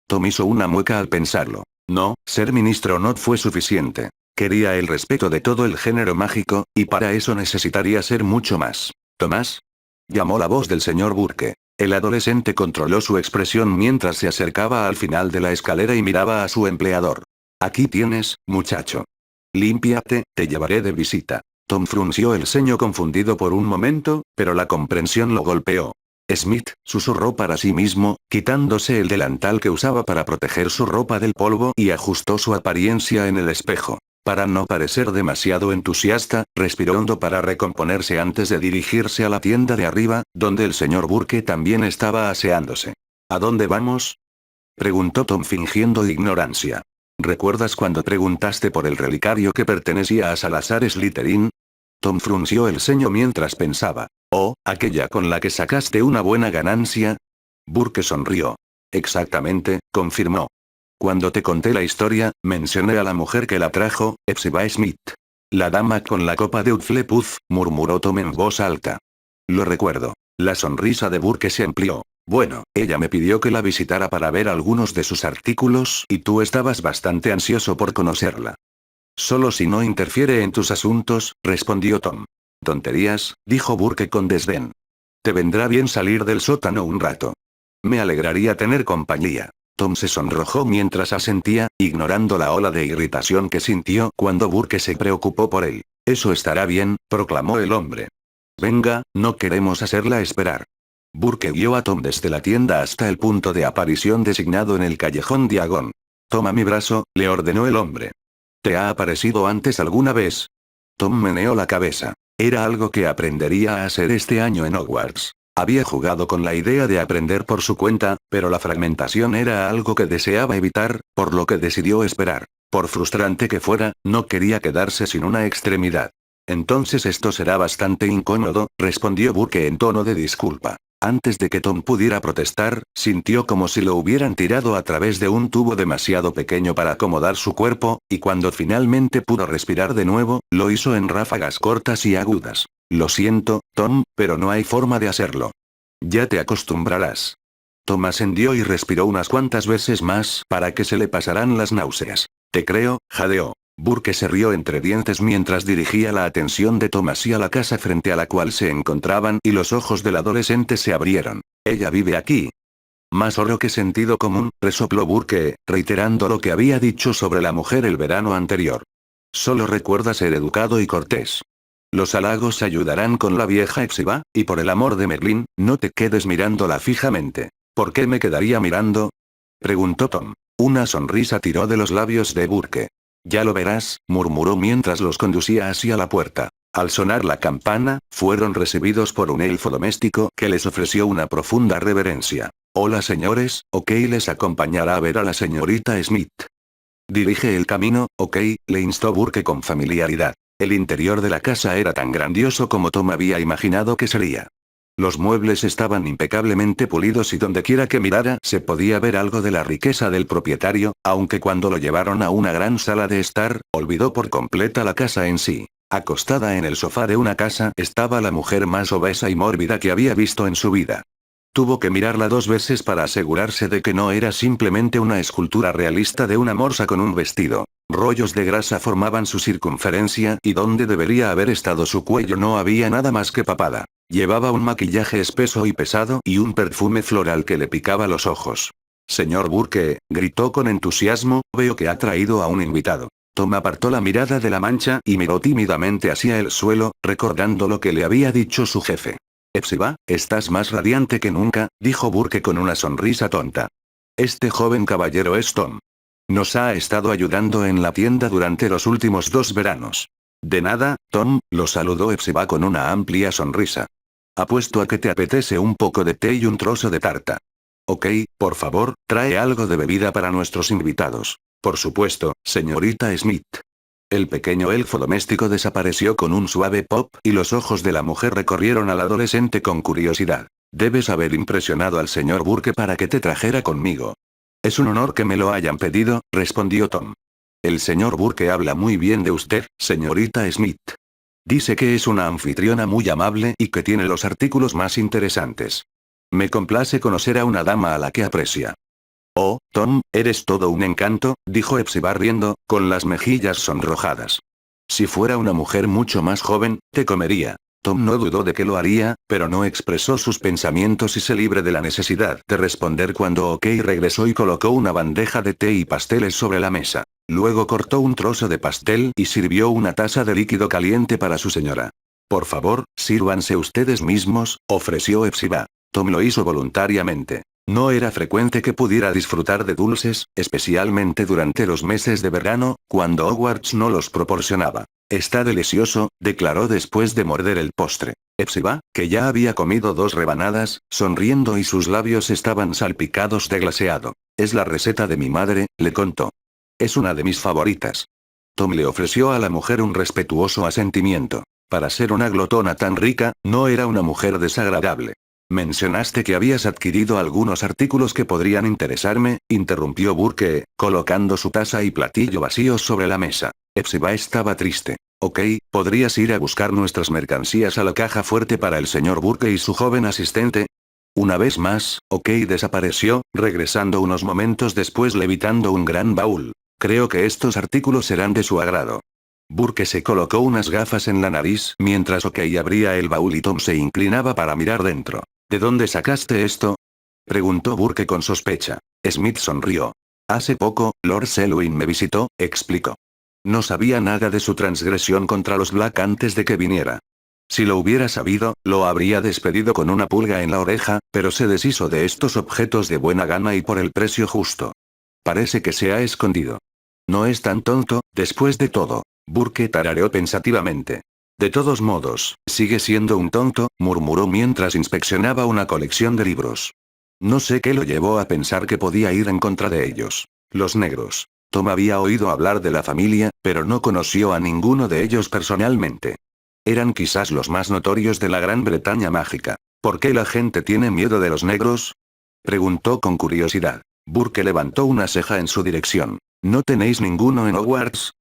Tom hizo una mueca al pensarlo. No, ser ministro no fue suficiente. Quería el respeto de todo el género mágico, y para eso necesitaría ser mucho más. ¿Tomás? Llamó la voz del señor Burke. El adolescente controló su expresión mientras se acercaba al final de la escalera y miraba a su empleador. Aquí tienes, muchacho. Límpiate, te llevaré de visita. Tom frunció el ceño confundido por un momento, pero la comprensión lo golpeó. Smith, susurró para sí mismo, quitándose el delantal que usaba para proteger su ropa del polvo y ajustó su apariencia en el espejo. Para no parecer demasiado entusiasta, respiró hondo para recomponerse antes de dirigirse a la tienda de arriba, donde el señor Burke también estaba aseándose. ¿A dónde vamos? Preguntó Tom fingiendo ignorancia. ¿Recuerdas cuando preguntaste por el relicario que pertenecía a Salazar Slytherin? Tom frunció el ceño mientras pensaba. ¿Oh, aquella con la que sacaste una buena ganancia? Burke sonrió. Exactamente, confirmó. Cuando te conté la historia, mencioné a la mujer que la trajo, Hepzibah Smith. La dama con la copa de Hufflepuff, murmuró Tom en voz alta. Lo recuerdo. La sonrisa de Burke se amplió. Bueno, ella me pidió que la visitara para ver algunos de sus artículos y tú estabas bastante ansioso por conocerla. Solo si no interfiere en tus asuntos, respondió Tom. Tonterías, dijo Burke con desdén. Te vendrá bien salir del sótano un rato. Me alegraría tener compañía. Tom se sonrojó mientras asentía, ignorando la ola de irritación que sintió cuando Burke se preocupó por él. Eso estará bien, proclamó el hombre. Venga, no queremos hacerla esperar. Burke guió a Tom desde la tienda hasta el punto de aparición designado en el callejón Diagon. Toma mi brazo, le ordenó el hombre. ¿Te ha aparecido antes alguna vez? Tom meneó la cabeza. Era algo que aprendería a hacer este año en Hogwarts. Había jugado con la idea de aprender por su cuenta, pero la fragmentación era algo que deseaba evitar, por lo que decidió esperar. Por frustrante que fuera, no quería quedarse sin una extremidad. Entonces esto será bastante incómodo, respondió Burke en tono de disculpa. Antes de que Tom pudiera protestar, sintió como si lo hubieran tirado a través de un tubo demasiado pequeño para acomodar su cuerpo, y cuando finalmente pudo respirar de nuevo, lo hizo en ráfagas cortas y agudas. Lo siento, Tom, pero no hay forma de hacerlo. Ya te acostumbrarás. Tom ascendió y respiró unas cuantas veces más para que se le pasaran las náuseas. Te creo, jadeó. Burke se rió entre dientes mientras dirigía la atención de Tom hacia la casa frente a la cual se encontraban y los ojos del adolescente se abrieron. Ella vive aquí. Más oro que sentido común, resopló Burke, reiterando lo que había dicho sobre la mujer el verano anterior. Solo recuerda ser educado y cortés. Los halagos ayudarán con la vieja Hepzibah, y por el amor de Merlín, no te quedes mirándola fijamente. ¿Por qué me quedaría mirando? Preguntó Tom. Una sonrisa tiró de los labios de Burke. Ya lo verás, murmuró mientras los conducía hacia la puerta. Al sonar la campana, fueron recibidos por un elfo doméstico que les ofreció una profunda reverencia. Hola señores, ok les acompañará a ver a la señorita Smith. Dirige el camino, ok, le instó Burke con familiaridad. El interior de la casa era tan grandioso como Tom había imaginado que sería. Los muebles estaban impecablemente pulidos y dondequiera que mirara se podía ver algo de la riqueza del propietario, aunque cuando lo llevaron a una gran sala de estar, olvidó por completa la casa en sí. Acostada en el sofá de una casa estaba la mujer más obesa y mórbida que había visto en su vida. Tuvo que mirarla 2 veces para asegurarse de que no era simplemente una escultura realista de una morsa con un vestido. Rollos de grasa formaban su circunferencia y donde debería haber estado su cuello no había nada más que papada. Llevaba un maquillaje espeso y pesado y un perfume floral que le picaba los ojos. Señor Burke, gritó con entusiasmo, veo que ha traído a un invitado. Tom apartó la mirada de la mancha y miró tímidamente hacia el suelo, recordando lo que le había dicho su jefe. Hepzibah, estás más radiante que nunca, dijo Burke con una sonrisa tonta. Este joven caballero es Tom. Nos ha estado ayudando en la tienda durante los últimos 2 veranos. De nada, Tom, lo saludó Hepzibah con una amplia sonrisa. Apuesto a que te apetece un poco de té y un trozo de tarta. Ok, por favor, trae algo de bebida para nuestros invitados. Por supuesto, señorita Smith. El pequeño elfo doméstico desapareció con un suave pop y los ojos de la mujer recorrieron al adolescente con curiosidad. Debes haber impresionado al señor Burke para que te trajera conmigo. Es un honor que me lo hayan pedido, respondió Tom. El señor Burke habla muy bien de usted, señorita Smith. Dice que es una anfitriona muy amable y que tiene los artículos más interesantes. Me complace conocer a una dama a la que aprecia. Oh, Tom, eres todo un encanto, dijo Epsiba riendo, con las mejillas sonrojadas. Si fuera una mujer mucho más joven, te comería. Tom no dudó de que lo haría, pero no expresó sus pensamientos y se libre de la necesidad de responder cuando OK regresó y colocó una bandeja de té y pasteles sobre la mesa. Luego cortó un trozo de pastel y sirvió una taza de líquido caliente para su señora. Por favor, sírvanse ustedes mismos, ofreció Epsiba. Tom lo hizo voluntariamente. No era frecuente que pudiera disfrutar de dulces, especialmente durante los meses de verano, cuando Hogwarts no los proporcionaba. Está delicioso, declaró después de morder el postre. Epsiba, que ya había comido 2 rebanadas, sonriendo y sus labios estaban salpicados de glaseado. Es la receta de mi madre, le contó. Es una de mis favoritas. Tom le ofreció a la mujer un respetuoso asentimiento. Para ser una glotona tan rica, no era una mujer desagradable. Mencionaste que habías adquirido algunos artículos que podrían interesarme, interrumpió Burke, colocando su taza y platillo vacíos sobre la mesa. Epsiba estaba triste. Ok, ¿podrías ir a buscar nuestras mercancías a la caja fuerte para el señor Burke y su joven asistente? Una vez más, OK desapareció, regresando unos momentos después levitando un gran baúl. Creo que estos artículos serán de su agrado. Burke se colocó unas gafas en la nariz mientras OK abría el baúl y Tom se inclinaba para mirar dentro. ¿De dónde sacaste esto? Preguntó Burke con sospecha. Smith sonrió. Hace poco, Lord Selwyn me visitó, explicó. No sabía nada de su transgresión contra los Black antes de que viniera. Si lo hubiera sabido, lo habría despedido con una pulga en la oreja, pero se deshizo de estos objetos de buena gana y por el precio justo. Parece que se ha escondido. No es tan tonto, después de todo. Burke tarareó pensativamente. De todos modos, sigue siendo un tonto, murmuró mientras inspeccionaba una colección de libros. No sé qué lo llevó a pensar que podía ir en contra de ellos. Los negros. Tom había oído hablar de la familia, pero no conoció a ninguno de ellos personalmente. Eran quizás los más notorios de la Gran Bretaña mágica. ¿Por qué la gente tiene miedo de los negros? Preguntó con curiosidad. Burke levantó una ceja en su dirección. ¿No tenéis ninguno en Hogwarts?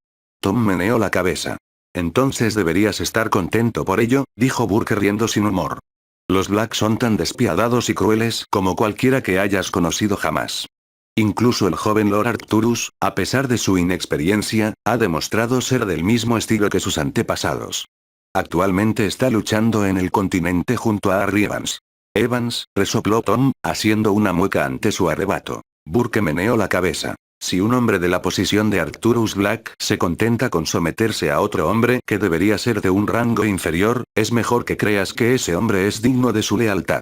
Tom meneó la cabeza. Entonces deberías estar contento por ello, dijo Burke riendo sin humor. Los Black son tan despiadados y crueles como cualquiera que hayas conocido jamás. Incluso el joven Lord Arcturus, a pesar de su inexperiencia, ha demostrado ser del mismo estilo que sus antepasados. Actualmente está luchando en el continente junto a Harry Evans. Evans, resopló Tom, haciendo una mueca ante su arrebato. Burke meneó la cabeza. Si un hombre de la posición de Arcturus Black se contenta con someterse a otro hombre que debería ser de un rango inferior, es mejor que creas que ese hombre es digno de su lealtad.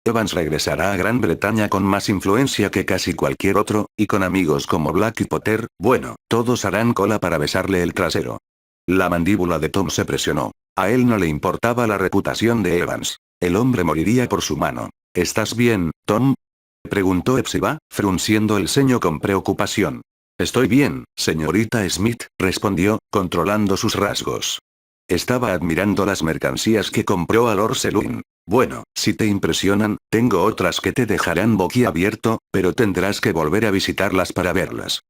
Evans regresará a Gran Bretaña con más influencia que casi cualquier otro, y con amigos como Black y Potter, bueno, todos harán cola para besarle el trasero. La mandíbula de Tom se presionó. A él no le importaba la reputación de Evans. El hombre moriría por su mano. ¿Estás bien, Tom? Preguntó Epsiba, frunciendo el ceño con preocupación. Estoy bien, señorita Smith, respondió, controlando sus rasgos. Estaba admirando las mercancías que compró a Lord Selwyn. Bueno, si te impresionan, tengo otras que te dejarán boquiabierto, pero tendrás que volver a visitarlas para verlas.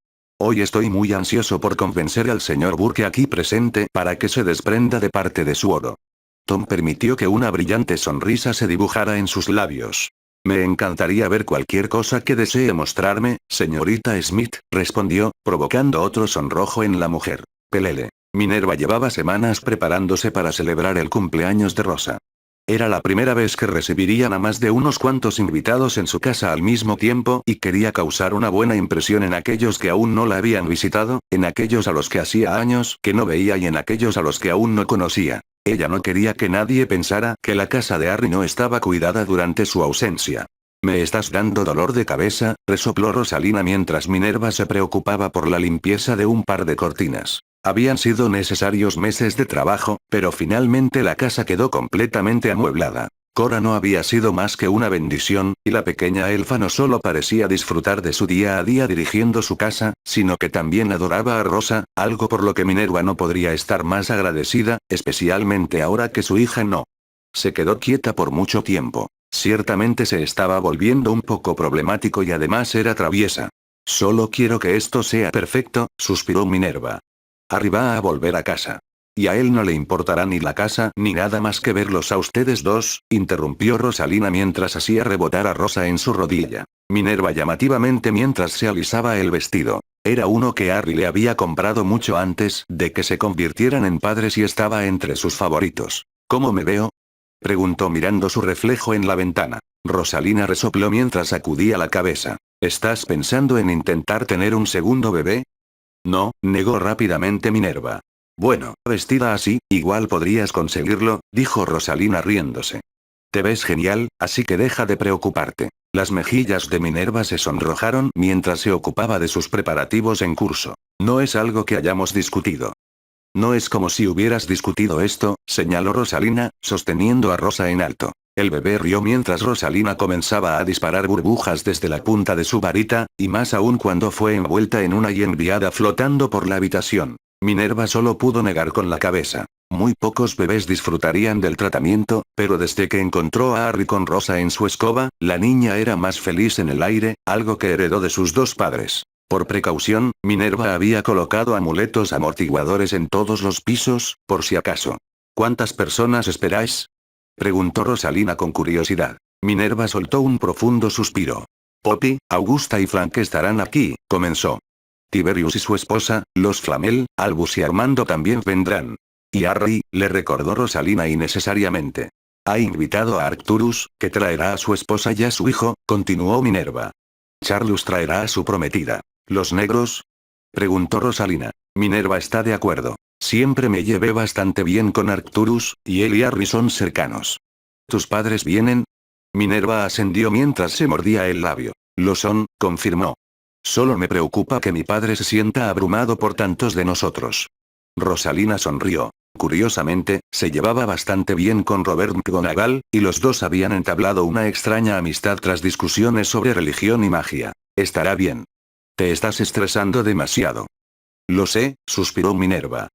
Hoy estoy muy ansioso por convencer al señor Burke aquí presente para que se desprenda de parte de su oro. Tom permitió que una brillante sonrisa se dibujara en sus labios. Me encantaría ver cualquier cosa que desee mostrarme, señorita Smith, respondió, provocando otro sonrojo en la mujer. Pelele. Minerva llevaba semanas preparándose para celebrar el cumpleaños de Rosa. Era la primera vez que recibirían a más de unos cuantos invitados en su casa al mismo tiempo y quería causar una buena impresión en aquellos que aún no la habían visitado, en aquellos a los que hacía años que no veía y en aquellos a los que aún no conocía. Ella no quería que nadie pensara que la casa de Harry no estaba cuidada durante su ausencia. Me estás dando dolor de cabeza, resopló Rosalina mientras Minerva se preocupaba por la limpieza de un par de cortinas. Habían sido necesarios meses de trabajo, pero finalmente la casa quedó completamente amueblada. Cora no había sido más que una bendición, y la pequeña elfa no solo parecía disfrutar de su día a día dirigiendo su casa, sino que también adoraba a Rosa, algo por lo que Minerva no podría estar más agradecida, especialmente ahora que su hija no. Se quedó quieta por mucho tiempo. Ciertamente se estaba volviendo un poco problemático y además era traviesa. Solo quiero que esto sea perfecto, suspiró Minerva. Harry va a volver a casa. Y a él no le importará ni la casa ni nada más que verlos a ustedes dos, interrumpió Rosalina mientras hacía rebotar a Rosa en su rodilla. Minerva llamativamente mientras se alisaba el vestido. Era uno que Harry le había comprado mucho antes de que se convirtieran en padres y estaba entre sus favoritos. ¿Cómo me veo? Preguntó mirando su reflejo en la ventana. Rosalina resopló mientras sacudía la cabeza. ¿Estás pensando en intentar tener un segundo bebé? No, negó rápidamente Minerva. Bueno, vestida así, igual podrías conseguirlo, dijo Rosalina riéndose. Te ves genial, así que deja de preocuparte. Las mejillas de Minerva se sonrojaron mientras se ocupaba de sus preparativos en curso. No es algo que hayamos discutido. No es como si hubieras discutido esto, señaló Rosalina, sosteniendo a Rosa en alto. El bebé rió mientras Rosalina comenzaba a disparar burbujas desde la punta de su varita, y más aún cuando fue envuelta en una y enviada flotando por la habitación. Minerva solo pudo negar con la cabeza. Muy pocos bebés disfrutarían del tratamiento, pero desde que encontró a Harry con Rosa en su escoba, la niña era más feliz en el aire, algo que heredó de sus dos padres. Por precaución, Minerva había colocado amuletos amortiguadores en todos los pisos, por si acaso. ¿Cuántas personas esperáis? Preguntó Rosalina con curiosidad. Minerva soltó un profundo suspiro. Poppy, Augusta y Frank estarán aquí, comenzó. Tiberius y su esposa, los Flamel, Albus y Armando también vendrán. Y Harry, le recordó Rosalina innecesariamente. Ha invitado a Arcturus, que traerá a su esposa y a su hijo, continuó Minerva. Charlus traerá a su prometida. ¿Los negros? Preguntó Rosalina. Minerva está de acuerdo. Siempre me llevé bastante bien con Arcturus, y él y Harry son cercanos. ¿Tus padres vienen? Minerva asendió mientras se mordía el labio. Lo son, confirmó. Solo me preocupa que mi padre se sienta abrumado por tantos de nosotros. Rosalina sonrió. Curiosamente, se llevaba bastante bien con Robert McGonagall, y los dos habían entablado una extraña amistad tras discusiones sobre religión y magia. Estará bien. Te estás estresando demasiado. Lo sé, suspiró Minerva.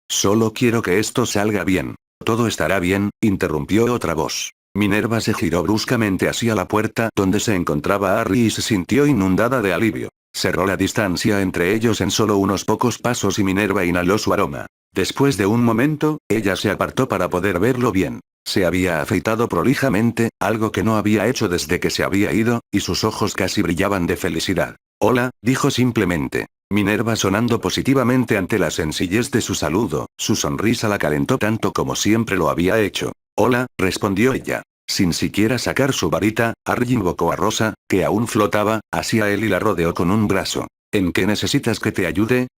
Solo quiero que esto salga bien. Todo estará bien, interrumpió otra voz. Minerva se giró bruscamente hacia la puerta donde se encontraba Harry y se sintió inundada de alivio. Cerró la distancia entre ellos en solo unos pocos pasos y Minerva inhaló su aroma. Después de un momento, ella se apartó para poder verlo bien. Se había afeitado prolijamente, algo que no había hecho desde que se había ido, y sus ojos casi brillaban de felicidad. Hola, dijo simplemente. Minerva sonando positivamente ante la sencillez de su saludo, su sonrisa la calentó tanto como siempre lo había hecho. Hola, respondió ella. Sin siquiera sacar su varita, Harry invocó a Rosa, que aún flotaba, hacia él y la rodeó con un brazo. ¿En qué necesitas que te ayude?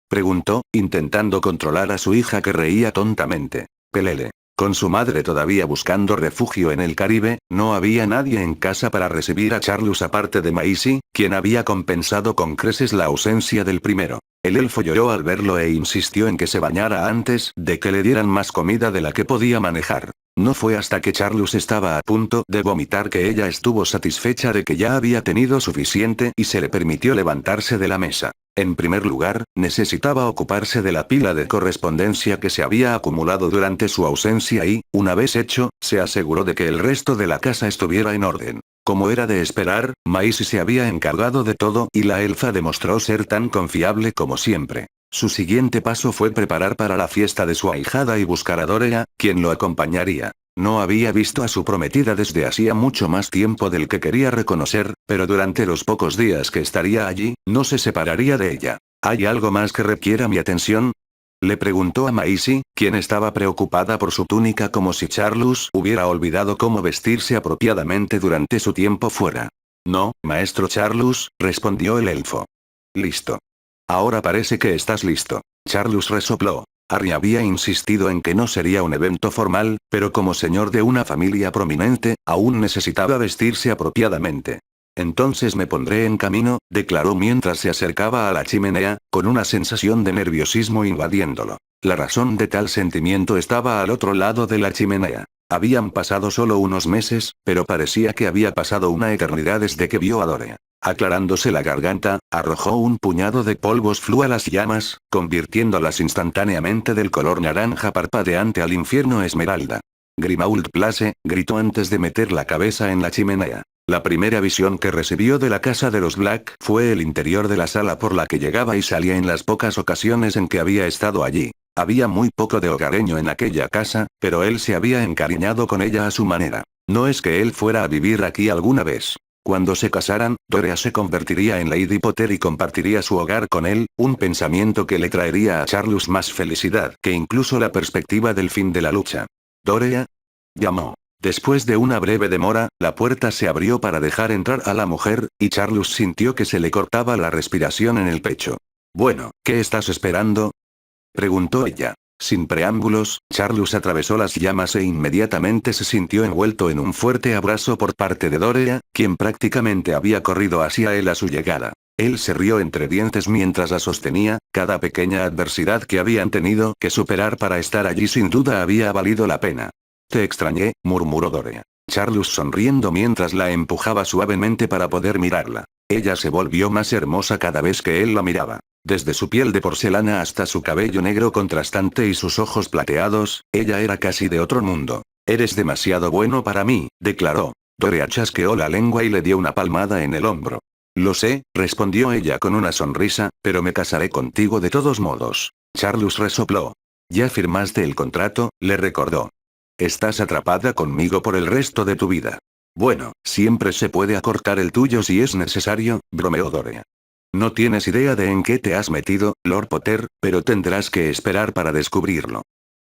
Preguntó, intentando controlar a su hija que reía tontamente. Pelele. Con su madre todavía buscando refugio en el Caribe, no había nadie en casa para recibir a Charlus aparte de Maisie, quien había compensado con creces la ausencia del primero. El elfo lloró al verlo e insistió en que se bañara antes de que le dieran más comida de la que podía manejar. No fue hasta que Charlus estaba a punto de vomitar que ella estuvo satisfecha de que ya había tenido suficiente y se le permitió levantarse de la mesa. En primer lugar, necesitaba ocuparse de la pila de correspondencia que se había acumulado durante su ausencia y, una vez hecho, se aseguró de que el resto de la casa estuviera en orden. Como era de esperar, Maisie se había encargado de todo y la elfa demostró ser tan confiable como siempre. Su siguiente paso fue preparar para la fiesta de su ahijada y buscar a Dorea, quien lo acompañaría. No había visto a su prometida desde hacía mucho más tiempo del que quería reconocer, pero durante los pocos días que estaría allí, no se separaría de ella. ¿Hay algo más que requiera mi atención? Le preguntó a Maisie, quien estaba preocupada por su túnica como si Charlus hubiera olvidado cómo vestirse apropiadamente durante su tiempo fuera. No, maestro Charlus, respondió el elfo. Listo. Ahora parece que estás listo. Charlus resopló. Harry había insistido en que no sería un evento formal, pero como señor de una familia prominente, aún necesitaba vestirse apropiadamente. Entonces me pondré en camino, declaró mientras se acercaba a la chimenea, con una sensación de nerviosismo invadiéndolo. La razón de tal sentimiento estaba al otro lado de la chimenea. Habían pasado solo unos meses, pero parecía que había pasado una eternidad desde que vio a Dorea. Aclarándose la garganta, arrojó un puñado de polvos flu a las llamas, convirtiéndolas instantáneamente del color naranja parpadeante al infierno esmeralda. Grimauld Place, gritó antes de meter la cabeza en la chimenea. La primera visión que recibió de la casa de los Black fue el interior de la sala por la que llegaba y salía en las pocas ocasiones en que había estado allí. Había muy poco de hogareño en aquella casa, pero él se había encariñado con ella a su manera. No es que él fuera a vivir aquí alguna vez. Cuando se casaran, Dorea se convertiría en Lady Potter y compartiría su hogar con él, un pensamiento que le traería a Charlus más felicidad que incluso la perspectiva del fin de la lucha. «Dorea», llamó. Después de una breve demora, la puerta se abrió para dejar entrar a la mujer, y Charlus sintió que se le cortaba la respiración en el pecho. «Bueno, ¿qué estás esperando?», preguntó ella. Sin preámbulos, Charlus atravesó las llamas e inmediatamente se sintió envuelto en un fuerte abrazo por parte de Dorea, quien prácticamente había corrido hacia él a su llegada. Él se rió entre dientes mientras la sostenía, cada pequeña adversidad que habían tenido que superar para estar allí sin duda había valido la pena. «Te extrañé», murmuró Dorea. Charlus sonriendo mientras la empujaba suavemente para poder mirarla. Ella se volvió más hermosa cada vez que él la miraba. Desde su piel de porcelana hasta su cabello negro contrastante y sus ojos plateados, ella era casi de otro mundo. «Eres demasiado bueno para mí», declaró. Dorea chasqueó la lengua y le dio una palmada en el hombro. «Lo sé», respondió ella con una sonrisa, «pero me casaré contigo de todos modos». Charlus resopló. «Ya firmaste el contrato», le recordó. «Estás atrapada conmigo por el resto de tu vida». «Bueno, siempre se puede acortar el tuyo si es necesario», bromeó Dorea. «No tienes idea de en qué te has metido, Lord Potter, pero tendrás que esperar para descubrirlo.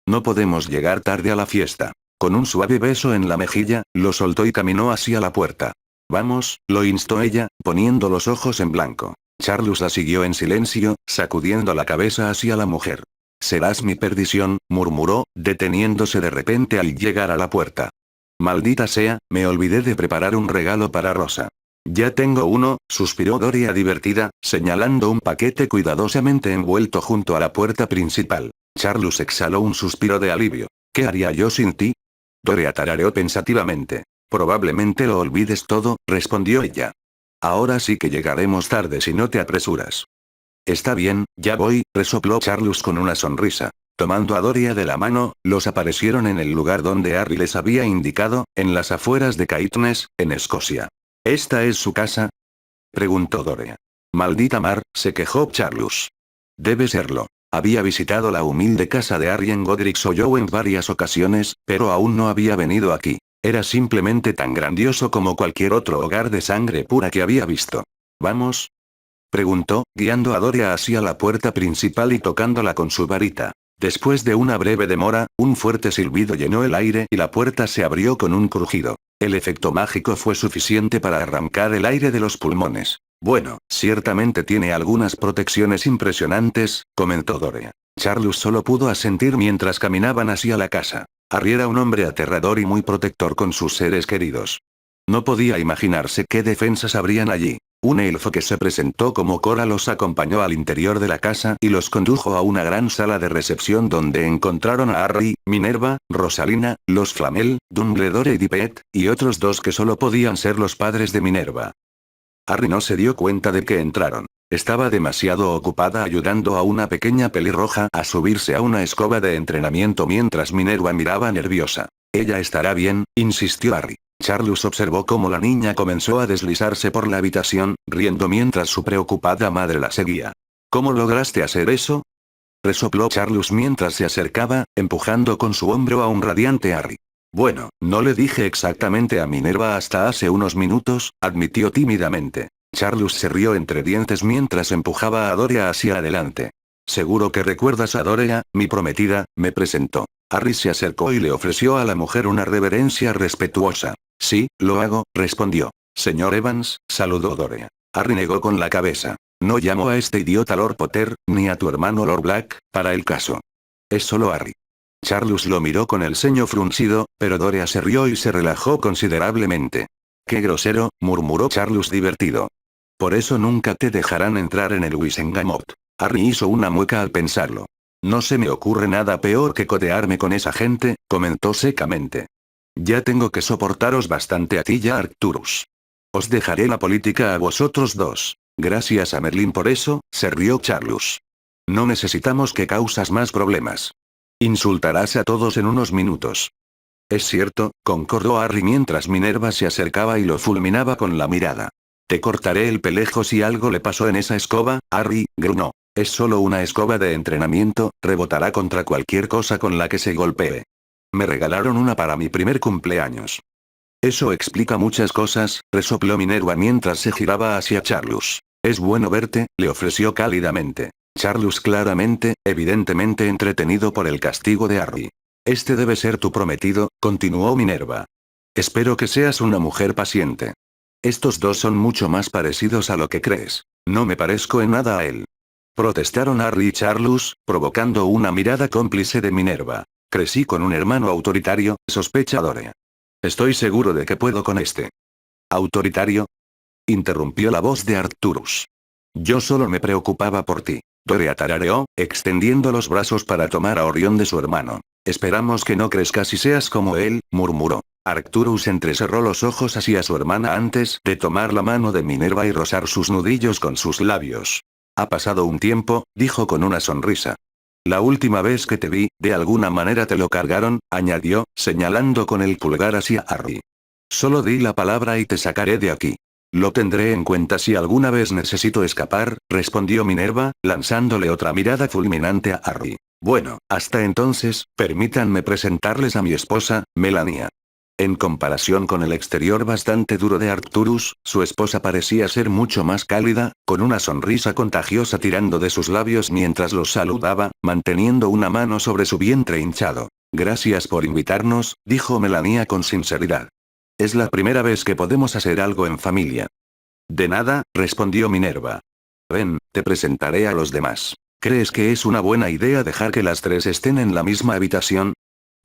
No podemos llegar tarde a la fiesta». Con un suave beso en la mejilla, lo soltó y caminó hacia la puerta. «Vamos», lo instó ella, poniendo los ojos en blanco. Charlus la siguió en silencio, sacudiendo la cabeza hacia la mujer. «Serás mi perdición», murmuró, deteniéndose de repente al llegar a la puerta. «Maldita sea, me olvidé de preparar un regalo para Rosa». «Ya tengo uno», suspiró Dorea divertida, señalando un paquete cuidadosamente envuelto junto a la puerta principal. Charlus exhaló un suspiro de alivio. «¿Qué haría yo sin ti?». Dorea tarareó pensativamente. «Probablemente lo olvides todo», respondió ella. «Ahora sí que llegaremos tarde si no te apresuras». «Está bien, ya voy», resopló Charlus con una sonrisa. Tomando a Dorea de la mano, los aparecieron en el lugar donde Harry les había indicado, en las afueras de Caithness, en Escocia. «¿Esta es su casa?», preguntó Dorea. «Maldita mar», se quejó Charlus. «Debe serlo. Había visitado la humilde casa de Harry en Godric's Hollow en varias ocasiones, pero aún no había venido aquí. Era simplemente tan grandioso como cualquier otro hogar de sangre pura que había visto». «¿Vamos?», preguntó, guiando a Dorea hacia la puerta principal y tocándola con su varita. Después de una breve demora, un fuerte silbido llenó el aire y la puerta se abrió con un crujido. El efecto mágico fue suficiente para arrancar el aire de los pulmones. «Bueno, ciertamente tiene algunas protecciones impresionantes», comentó Dorea. Charlus solo pudo asentir mientras caminaban hacia la casa. Harry era un hombre aterrador y muy protector con sus seres queridos. No podía imaginarse qué defensas habrían allí. Un elfo que se presentó como Cora los acompañó al interior de la casa y los condujo a una gran sala de recepción donde encontraron a Harry, Minerva, Rosalina, los Flamel, Dumbledore y Dippet, y otros dos que solo podían ser los padres de Minerva. Harry no se dio cuenta de que entraron. Estaba demasiado ocupada ayudando a una pequeña pelirroja a subirse a una escoba de entrenamiento mientras Minerva miraba nerviosa. «Ella estará bien», insistió Harry. Charlus observó cómo la niña comenzó a deslizarse por la habitación, riendo mientras su preocupada madre la seguía. «¿Cómo lograste hacer eso?», resopló Charlus mientras se acercaba, empujando con su hombro a un radiante Harry. «Bueno, no le dije exactamente a Minerva hasta hace unos minutos», admitió tímidamente. Charlus se rió entre dientes mientras empujaba a Dorea hacia adelante. «Seguro que recuerdas a Dorea, mi prometida», me presentó. Harry se acercó y le ofreció a la mujer una reverencia respetuosa. «Sí, lo hago», respondió. «Señor Evans», saludó Dorea. Harry negó con la cabeza. «No llamo a este idiota Lord Potter, ni a tu hermano Lord Black, para el caso. Es solo Harry». Charlus lo miró con el ceño fruncido, pero Dorea se rió y se relajó considerablemente. «Qué grosero», murmuró Charlus divertido. «Por eso nunca te dejarán entrar en el Wisengamot». Harry hizo una mueca al pensarlo. «No se me ocurre nada peor que codearme con esa gente», comentó secamente. Ya tengo que soportaros bastante a ti y a Arcturus. Os dejaré la política a vosotros dos. Gracias a Merlin por eso, se rió Charlus. No necesitamos que causas más problemas. Insultarás a todos en unos minutos. Es cierto, concordó Harry mientras Minerva se acercaba y lo fulminaba con la mirada. Te cortaré el pelejo si algo le pasó en esa escoba, Harry, gruñó. Es solo una escoba de entrenamiento, rebotará contra cualquier cosa con la que se golpee. Me regalaron una para mi primer cumpleaños. Eso explica muchas cosas, resopló Minerva mientras se giraba hacia Charlus. Es bueno verte, le ofreció cálidamente. Charlus claramente, evidentemente entretenido por el castigo de Harry. Este debe ser tu prometido, continuó Minerva. Espero que seas una mujer paciente. Estos dos son mucho más parecidos a lo que crees. No me parezco en nada a él. Protestaron Harry y Charlus, provocando una mirada cómplice de Minerva. Crecí con un hermano autoritario, sospecha Dore. Estoy seguro de que puedo con este. ¿Autoritario? Interrumpió la voz de Arcturus. Yo solo me preocupaba por ti. Dore tarareó, extendiendo los brazos para tomar a Orión de su hermano. Esperamos que no crezcas y seas como él, murmuró. Arcturus entrecerró los ojos hacia su hermana antes de tomar la mano de Minerva y rozar sus nudillos con sus labios. Ha pasado un tiempo, dijo con una sonrisa. La última vez que te vi, de alguna manera te lo cargaron, añadió, señalando con el pulgar hacia Harry. Solo di la palabra y te sacaré de aquí. Lo tendré en cuenta si alguna vez necesito escapar, respondió Minerva, lanzándole otra mirada fulminante a Harry. Bueno, hasta entonces, permítanme presentarles a mi esposa, Melania. En comparación con el exterior bastante duro de Arcturus, su esposa parecía ser mucho más cálida, con una sonrisa contagiosa tirando de sus labios mientras los saludaba, manteniendo una mano sobre su vientre hinchado. Gracias por invitarnos, dijo Melania con sinceridad. Es la primera vez que podemos hacer algo en familia. De nada, respondió Minerva. Ven, te presentaré a los demás. ¿Crees que es una buena idea dejar que las tres estén en la misma habitación?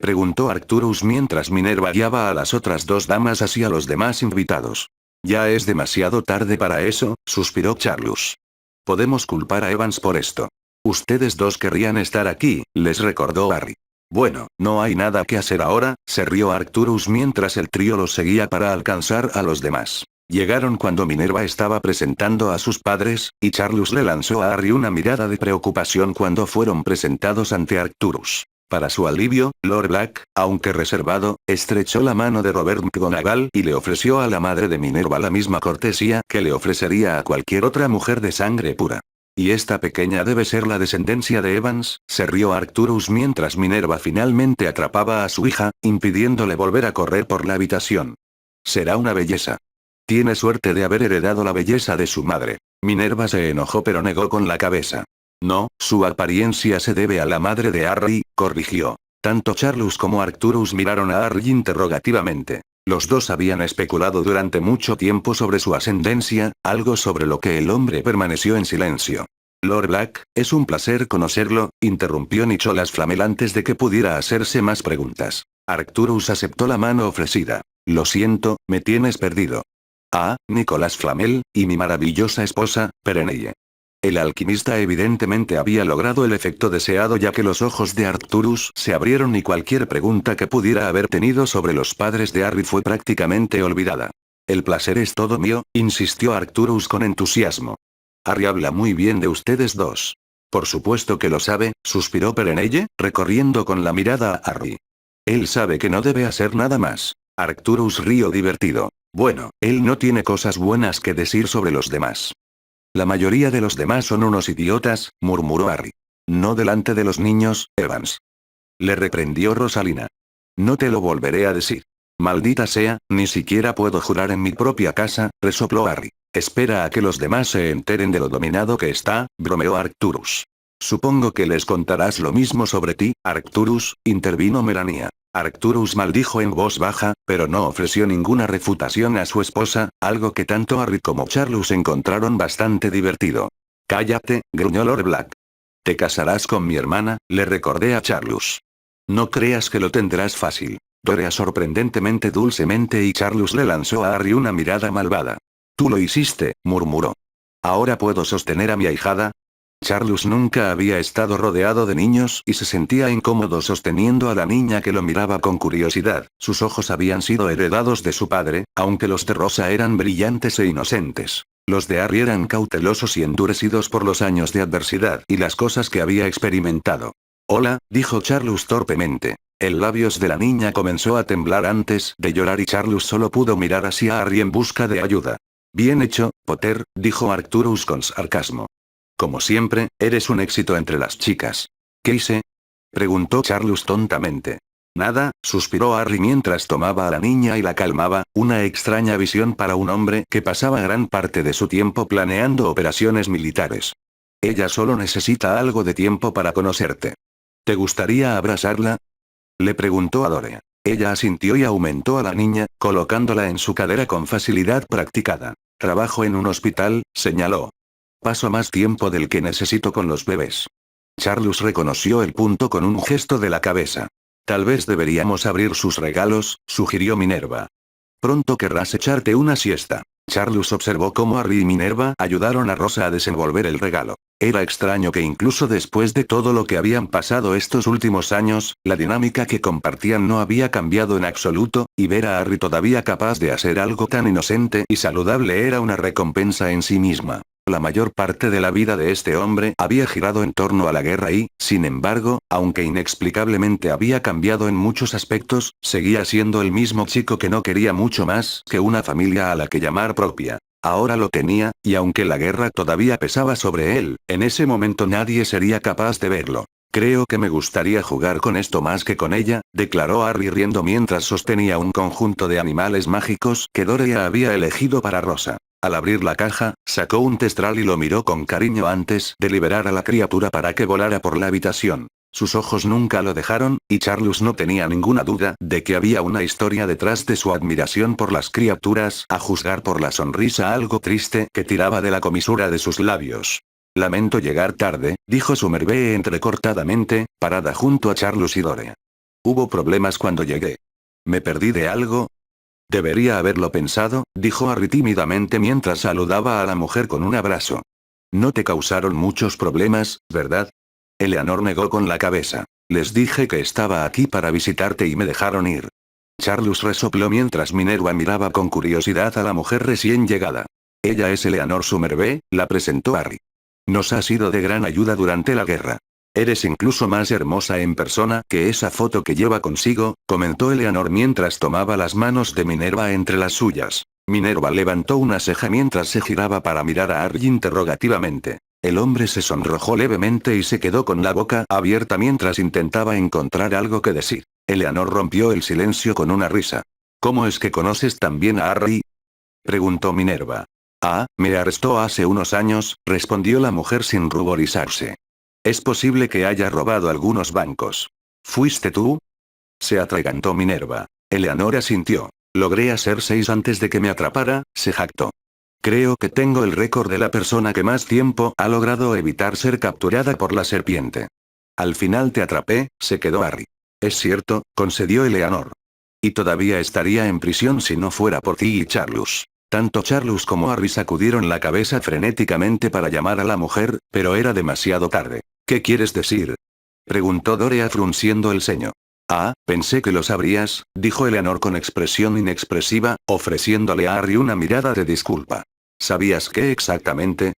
Preguntó Arcturus mientras Minerva guiaba a las otras dos damas hacia los demás invitados. Ya es demasiado tarde para eso, suspiró Charlus. Podemos culpar a Evans por esto. Ustedes dos querrían estar aquí, les recordó Harry. Bueno, no hay nada que hacer ahora, se rió Arcturus mientras el trío los seguía para alcanzar a los demás. Llegaron cuando Minerva estaba presentando a sus padres, y Charlus le lanzó a Harry una mirada de preocupación cuando fueron presentados ante Arcturus. Para su alivio, Lord Black, aunque reservado, estrechó la mano de Robert McGonagall y le ofreció a la madre de Minerva la misma cortesía que le ofrecería a cualquier otra mujer de sangre pura. ¿Y esta pequeña debe ser la descendencia de Evans?, se rió Arcturus mientras Minerva finalmente atrapaba a su hija, impidiéndole volver a correr por la habitación. Será una belleza. Tiene suerte de haber heredado la belleza de su madre. Minerva se enojó pero negó con la cabeza. No, su apariencia se debe a la madre de Harry, corrigió. Tanto Charlus como Arcturus miraron a Harry interrogativamente. Los dos habían especulado durante mucho tiempo sobre su ascendencia, algo sobre lo que el hombre permaneció en silencio. Lord Black, es un placer conocerlo, interrumpió Nicholas Flamel antes de que pudiera hacerse más preguntas. Arcturus aceptó la mano ofrecida. Lo siento, me tienes perdido. Ah, Nicholas Flamel, y mi maravillosa esposa, Perenelle. El alquimista evidentemente había logrado el efecto deseado ya que los ojos de Arcturus se abrieron y cualquier pregunta que pudiera haber tenido sobre los padres de Harry fue prácticamente olvidada. El placer es todo mío, insistió Arcturus con entusiasmo. Harry habla muy bien de ustedes dos. Por supuesto que lo sabe, suspiró Perenelle, recorriendo con la mirada a Harry. Él sabe que no debe hacer nada más. Arcturus rió divertido. Bueno, él no tiene cosas buenas que decir sobre los demás. La mayoría de los demás son unos idiotas, murmuró Harry. No delante de los niños, Evans. Le reprendió Rosalina. No te lo volveré a decir. Maldita sea, ni siquiera puedo jurar en mi propia casa, resopló Harry. Espera a que los demás se enteren de lo dominado que está, bromeó Arcturus. Supongo que les contarás lo mismo sobre ti, Arcturus, intervino Melania. Arcturus maldijo en voz baja, pero no ofreció ninguna refutación a su esposa, algo que tanto Harry como Charlus encontraron bastante divertido. Cállate, gruñó Lord Black. Te casarás con mi hermana, le recordé a Charlus. No creas que lo tendrás fácil. Dorea sorprendentemente dulcemente y Charlus le lanzó a Harry una mirada malvada. Tú lo hiciste, murmuró. ¿Ahora puedo sostener a mi ahijada? Charles nunca había estado rodeado de niños y se sentía incómodo sosteniendo a la niña que lo miraba con curiosidad. Sus ojos habían sido heredados de su padre, aunque los de Rosa eran brillantes e inocentes. Los de Harry eran cautelosos y endurecidos por los años de adversidad y las cosas que había experimentado. Hola, dijo Charles torpemente. El labios de la niña comenzó a temblar antes de llorar y Charles solo pudo mirar hacia Harry en busca de ayuda. Bien hecho, Potter, dijo Arcturus con sarcasmo. Como siempre, eres un éxito entre las chicas. ¿Qué hice? Preguntó Charles tontamente. Nada, suspiró Harry mientras tomaba a la niña y la calmaba, una extraña visión para un hombre que pasaba gran parte de su tiempo planeando operaciones militares. Ella solo necesita algo de tiempo para conocerte. ¿Te gustaría abrazarla? Le preguntó a Dore. Ella asintió y aumentó a la niña, colocándola en su cadera con facilidad practicada. Trabajo en un hospital, señaló. Paso más tiempo del que necesito con los bebés. Charles reconoció el punto con un gesto de la cabeza. Tal vez deberíamos abrir sus regalos, sugirió Minerva. Pronto querrás echarte una siesta. Charles observó cómo Harry y Minerva ayudaron a Rosa a desenvolver el regalo. Era extraño que incluso después de todo lo que habían pasado estos últimos años, la dinámica que compartían no había cambiado en absoluto, y ver a Harry todavía capaz de hacer algo tan inocente y saludable era una recompensa en sí misma. La mayor parte de la vida de este hombre había girado en torno a la guerra y, sin embargo, aunque inexplicablemente había cambiado en muchos aspectos, seguía siendo el mismo chico que no quería mucho más que una familia a la que llamar propia. Ahora lo tenía, y aunque la guerra todavía pesaba sobre él, en ese momento nadie sería capaz de verlo. Creo que me gustaría jugar con esto más que con ella, declaró Harry riendo mientras sostenía un conjunto de animales mágicos que Dorea había elegido para Rosa. Al abrir la caja, sacó un testral y lo miró con cariño antes de liberar a la criatura para que volara por la habitación. Sus ojos nunca lo dejaron, y Charles no tenía ninguna duda de que había una historia detrás de su admiración por las criaturas, a juzgar por la sonrisa algo triste que tiraba de la comisura de sus labios. Lamento llegar tarde, dijo Somerville entrecortadamente, parada junto a Charles y Dore. Hubo problemas cuando llegué. ¿Me perdí de algo? Debería haberlo pensado, dijo Harry tímidamente mientras saludaba a la mujer con un abrazo. No te causaron muchos problemas, ¿verdad? Eleanor negó con la cabeza. Les dije que estaba aquí para visitarte y me dejaron ir. Charles resopló mientras Minerva miraba con curiosidad a la mujer recién llegada. Ella es Eleanor Somerville, la presentó Harry. Nos ha sido de gran ayuda durante la guerra. Eres incluso más hermosa en persona que esa foto que lleva consigo, comentó Eleanor mientras tomaba las manos de Minerva entre las suyas. Minerva levantó una ceja mientras se giraba para mirar a Harry interrogativamente. El hombre se sonrojó levemente y se quedó con la boca abierta mientras intentaba encontrar algo que decir. Eleanor rompió el silencio con una risa. ¿Cómo es que conoces tan bien a Harry? Preguntó Minerva. Ah, me arrestó hace unos años, respondió la mujer sin ruborizarse. Es posible que haya robado algunos bancos. ¿Fuiste tú? Se atragantó Minerva. Eleanor asintió. Logré hacer 6 antes de que me atrapara, se jactó. Creo que tengo el récord de la persona que más tiempo ha logrado evitar ser capturada por la serpiente. Al final te atrapé, se quedó Harry. Es cierto, concedió Eleanor. Y todavía estaría en prisión si no fuera por ti y Charles. Tanto Charles como Harry sacudieron la cabeza frenéticamente para llamar a la mujer, pero era demasiado tarde. ¿Qué quieres decir? Preguntó Dorea frunciendo el ceño. Ah, pensé que lo sabrías, dijo Eleanor con expresión inexpresiva, ofreciéndole a Harry una mirada de disculpa. ¿Sabías qué exactamente?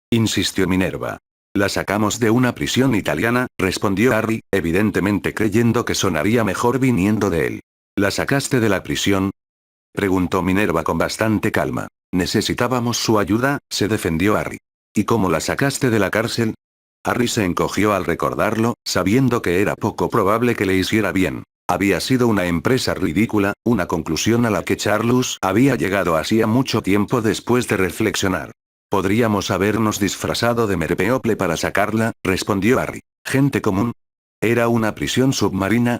Insistió Minerva. La sacamos de una prisión italiana, respondió Harry, evidentemente creyendo que sonaría mejor viniendo de él. ¿La sacaste de la prisión? Preguntó Minerva con bastante calma. Necesitábamos su ayuda, se defendió Harry. ¿Y cómo la sacaste de la cárcel? Harry se encogió al recordarlo, sabiendo que era poco probable que le hiciera bien. Había sido una empresa ridícula, una conclusión a la que Charles había llegado hacía mucho tiempo después de reflexionar. Podríamos habernos disfrazado de Merpeople para sacarla, respondió Harry. ¿Gente común? ¿Era una prisión submarina?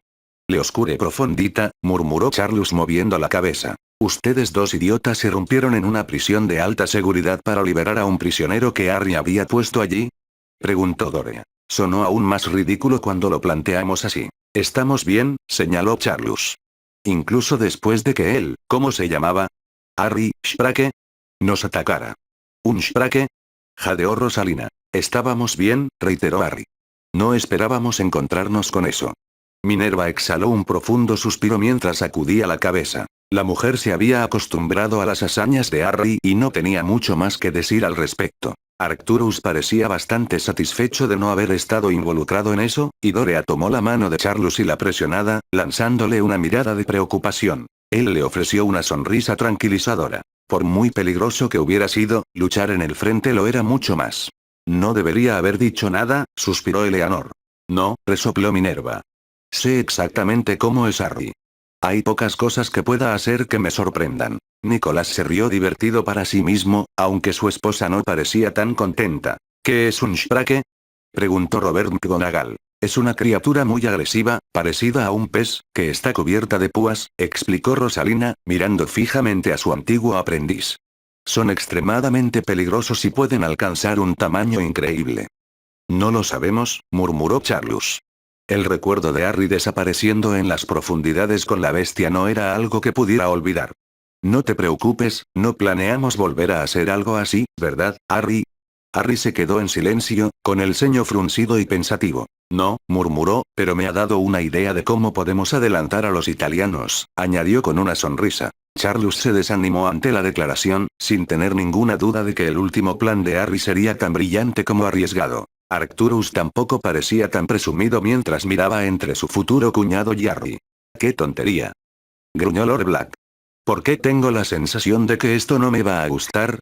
Le oscure profundita, murmuró Charles moviendo la cabeza. Ustedes dos idiotas irrumpieron en una prisión de alta seguridad para liberar a un prisionero que Harry había puesto allí. Preguntó Dorea. Sonó aún más ridículo cuando lo planteamos así. Estamos bien, señaló Charles. Incluso después de que él, ¿cómo se llamaba? Harry Sprake, nos atacara. ¿Un Sprake? Jadeó Rosalina. Estábamos bien, reiteró Harry. No esperábamos encontrarnos con eso. Minerva exhaló un profundo suspiro mientras sacudía la cabeza. La mujer se había acostumbrado a las hazañas de Harry y no tenía mucho más que decir al respecto. Arcturus parecía bastante satisfecho de no haber estado involucrado en eso, y Dorea tomó la mano de Charlus y la presionada, lanzándole una mirada de preocupación. Él le ofreció una sonrisa tranquilizadora. Por muy peligroso que hubiera sido, luchar en el frente lo era mucho más. No debería haber dicho nada, suspiró Eleanor. No, resopló Minerva. Sé exactamente cómo es Harry. Hay pocas cosas que pueda hacer que me sorprendan. Nicolás se rió divertido para sí mismo, aunque su esposa no parecía tan contenta. ¿Qué es un Shrake? Preguntó Robert McGonagall. Es una criatura muy agresiva, parecida a un pez, que está cubierta de púas, explicó Rosalina, mirando fijamente a su antiguo aprendiz. Son extremadamente peligrosos y pueden alcanzar un tamaño increíble. No lo sabemos, murmuró Charlus. El recuerdo de Harry desapareciendo en las profundidades con la bestia no era algo que pudiera olvidar. No te preocupes, no planeamos volver a hacer algo así, ¿verdad, Harry? Harry se quedó en silencio, con el ceño fruncido y pensativo. No, murmuró, pero me ha dado una idea de cómo podemos adelantar a los italianos, añadió con una sonrisa. Charlus se desanimó ante la declaración, sin tener ninguna duda de que el último plan de Harry sería tan brillante como arriesgado. Arcturus tampoco parecía tan presumido mientras miraba entre su futuro cuñado y Harry. ¡Qué tontería!, gruñó Lord Black. ¿Por qué tengo la sensación de que esto no me va a gustar?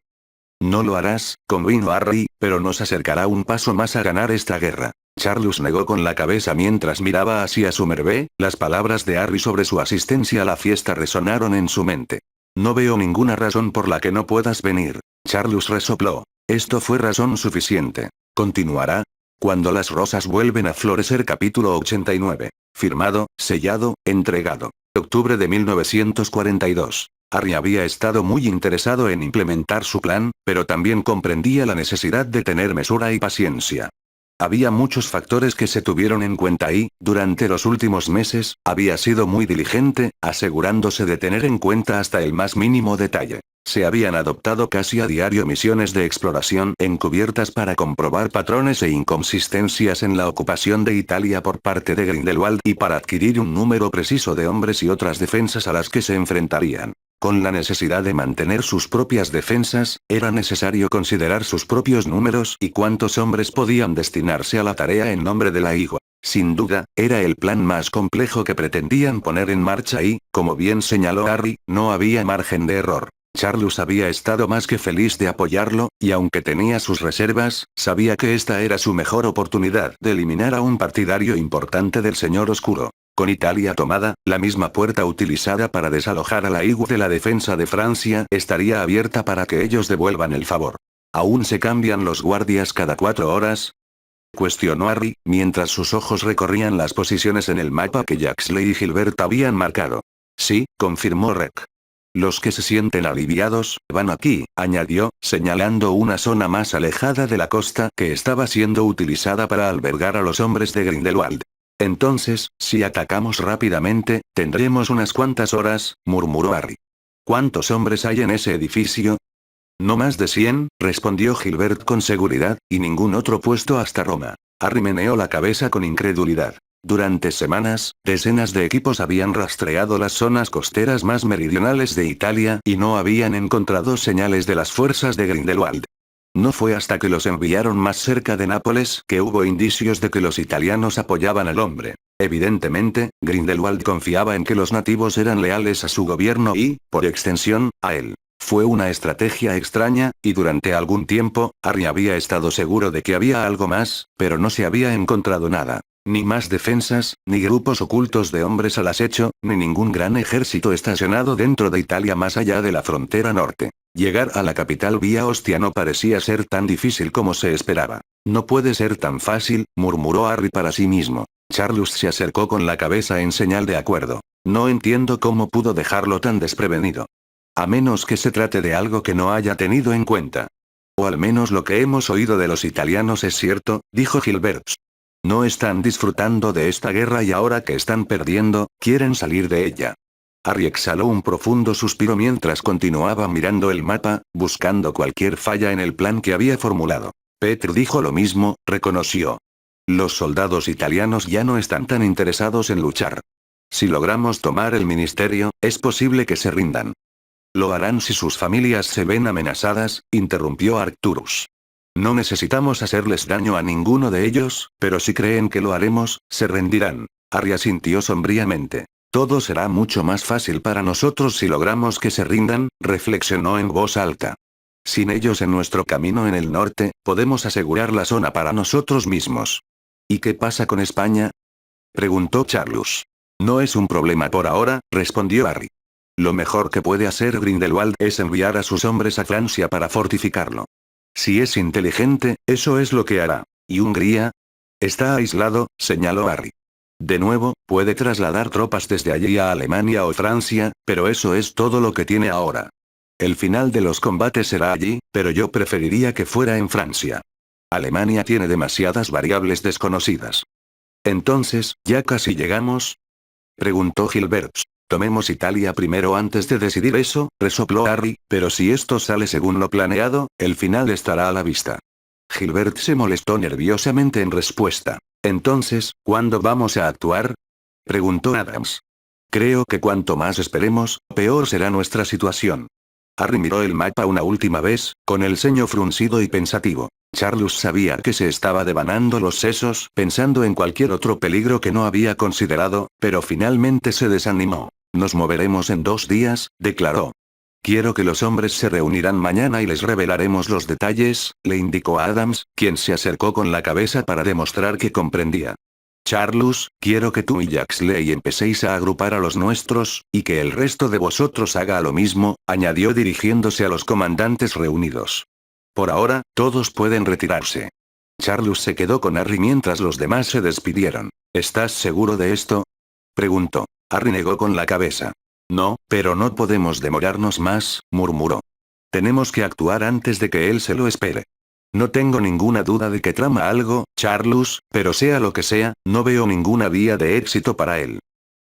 No lo harás, convino Harry, pero nos acercará un paso más a ganar esta guerra. Charlus negó con la cabeza mientras miraba hacia su mervé, las palabras de Harry sobre su asistencia a la fiesta resonaron en su mente. No veo ninguna razón por la que no puedas venir. Charlus resopló. Esto fue razón suficiente. Continuará. Cuando las rosas vuelven a florecer capítulo 89. Firmado, sellado, entregado. Octubre de 1942. Harry había estado muy interesado en implementar su plan, pero también comprendía la necesidad de tener mesura y paciencia. Había muchos factores que se tuvieron en cuenta y, durante los últimos meses, había sido muy diligente, asegurándose de tener en cuenta hasta el más mínimo detalle. Se habían adoptado casi a diario misiones de exploración encubiertas para comprobar patrones e inconsistencias en la ocupación de Italia por parte de Grindelwald y para adquirir un número preciso de hombres y otras defensas a las que se enfrentarían. Con la necesidad de mantener sus propias defensas, era necesario considerar sus propios números y cuántos hombres podían destinarse a la tarea en nombre de la Igua. Sin duda, era el plan más complejo que pretendían poner en marcha y, como bien señaló Harry, no había margen de error. Charlus había estado más que feliz de apoyarlo, y aunque tenía sus reservas, sabía que esta era su mejor oportunidad de eliminar a un partidario importante del Señor Oscuro. Con Italia tomada, la misma puerta utilizada para desalojar a la Igua de la defensa de Francia estaría abierta para que ellos devuelvan el favor. ¿Aún se cambian los guardias cada 4 horas? Cuestionó Harry, mientras sus ojos recorrían las posiciones en el mapa que Jaxley y Gilbert habían marcado. Sí, confirmó Rec. Los que se sienten aliviados, van aquí, añadió, señalando una zona más alejada de la costa que estaba siendo utilizada para albergar a los hombres de Grindelwald. Entonces, si atacamos rápidamente, tendremos unas cuantas horas, murmuró Harry. ¿Cuántos hombres hay en ese edificio? No más de 100, respondió Gilbert con seguridad, y ningún otro puesto hasta Roma. Harry meneó la cabeza con incredulidad. Durante semanas, decenas de equipos habían rastreado las zonas costeras más meridionales de Italia y no habían encontrado señales de las fuerzas de Grindelwald. No fue hasta que los enviaron más cerca de Nápoles que hubo indicios de que los italianos apoyaban al hombre. Evidentemente, Grindelwald confiaba en que los nativos eran leales a su gobierno y, por extensión, a él. Fue una estrategia extraña, y durante algún tiempo, Harry había estado seguro de que había algo más, pero no se había encontrado nada. Ni más defensas, ni grupos ocultos de hombres al acecho, ni ningún gran ejército estacionado dentro de Italia más allá de la frontera norte. Llegar a la capital vía Ostia no parecía ser tan difícil como se esperaba. No puede ser tan fácil, murmuró Harry para sí mismo. Charlus se acercó con la cabeza en señal de acuerdo. No entiendo cómo pudo dejarlo tan desprevenido. A menos que se trate de algo que no haya tenido en cuenta. O al menos lo que hemos oído de los italianos es cierto, dijo Gilbert. No están disfrutando de esta guerra y ahora que están perdiendo, quieren salir de ella. Harry exhaló un profundo suspiro mientras continuaba mirando el mapa, buscando cualquier falla en el plan que había formulado. Petr dijo lo mismo, reconoció. Los soldados italianos ya no están tan interesados en luchar. Si logramos tomar el ministerio, es posible que se rindan. Lo harán si sus familias se ven amenazadas, interrumpió Arcturus. No necesitamos hacerles daño a ninguno de ellos, pero si creen que lo haremos, se rendirán. Harry asintió sombríamente. Todo será mucho más fácil para nosotros si logramos que se rindan, reflexionó en voz alta. Sin ellos en nuestro camino en el norte, podemos asegurar la zona para nosotros mismos. ¿Y qué pasa con España?, preguntó Charlus. No es un problema por ahora, respondió Harry. Lo mejor que puede hacer Grindelwald es enviar a sus hombres a Francia para fortificarlo. Si es inteligente, eso es lo que hará. ¿Y Hungría? Está aislado, señaló Harry. De nuevo, puede trasladar tropas desde allí a Alemania o Francia, pero eso es todo lo que tiene ahora. El final de los combates será allí, pero yo preferiría que fuera en Francia. Alemania tiene demasiadas variables desconocidas. Entonces, ¿ya casi llegamos?, preguntó Gilbert. Tomemos Italia primero antes de decidir eso, resopló Harry, pero si esto sale según lo planeado, el final estará a la vista. Gilbert se molestó nerviosamente en respuesta. Entonces, ¿cuándo vamos a actuar?, preguntó Adams. Creo que cuanto más esperemos, peor será nuestra situación. Harry miró el mapa una última vez, con el ceño fruncido y pensativo. Charlus sabía que se estaba devanando los sesos pensando en cualquier otro peligro que no había considerado, pero finalmente se desanimó. Nos moveremos en 2 días, declaró. Quiero que los hombres se reunirán mañana y les revelaremos los detalles, le indicó a Adams, quien se acercó con la cabeza para demostrar que comprendía. Charlus, quiero que tú y Jaxley empecéis a agrupar a los nuestros, y que el resto de vosotros haga lo mismo, añadió dirigiéndose a los comandantes reunidos. Por ahora, todos pueden retirarse. Charlus se quedó con Harry mientras los demás se despidieron. ¿Estás seguro de esto?, preguntó. Harry negó con la cabeza. No, pero no podemos demorarnos más, murmuró. Tenemos que actuar antes de que él se lo espere. No tengo ninguna duda de que trama algo, Charlus, pero sea lo que sea, no veo ninguna vía de éxito para él.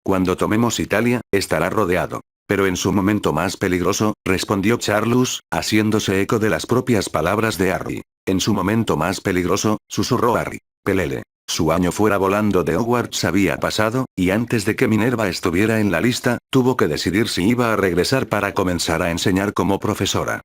Cuando tomemos Italia, estará rodeado. Pero en su momento más peligroso, respondió Charlus, haciéndose eco de las propias palabras de Harry. En su momento más peligroso, susurró Harry. Pelele. Su año fuera volando de Hogwarts había pasado, y antes de que Minerva estuviera en la lista, tuvo que decidir si iba a regresar para comenzar a enseñar como profesora.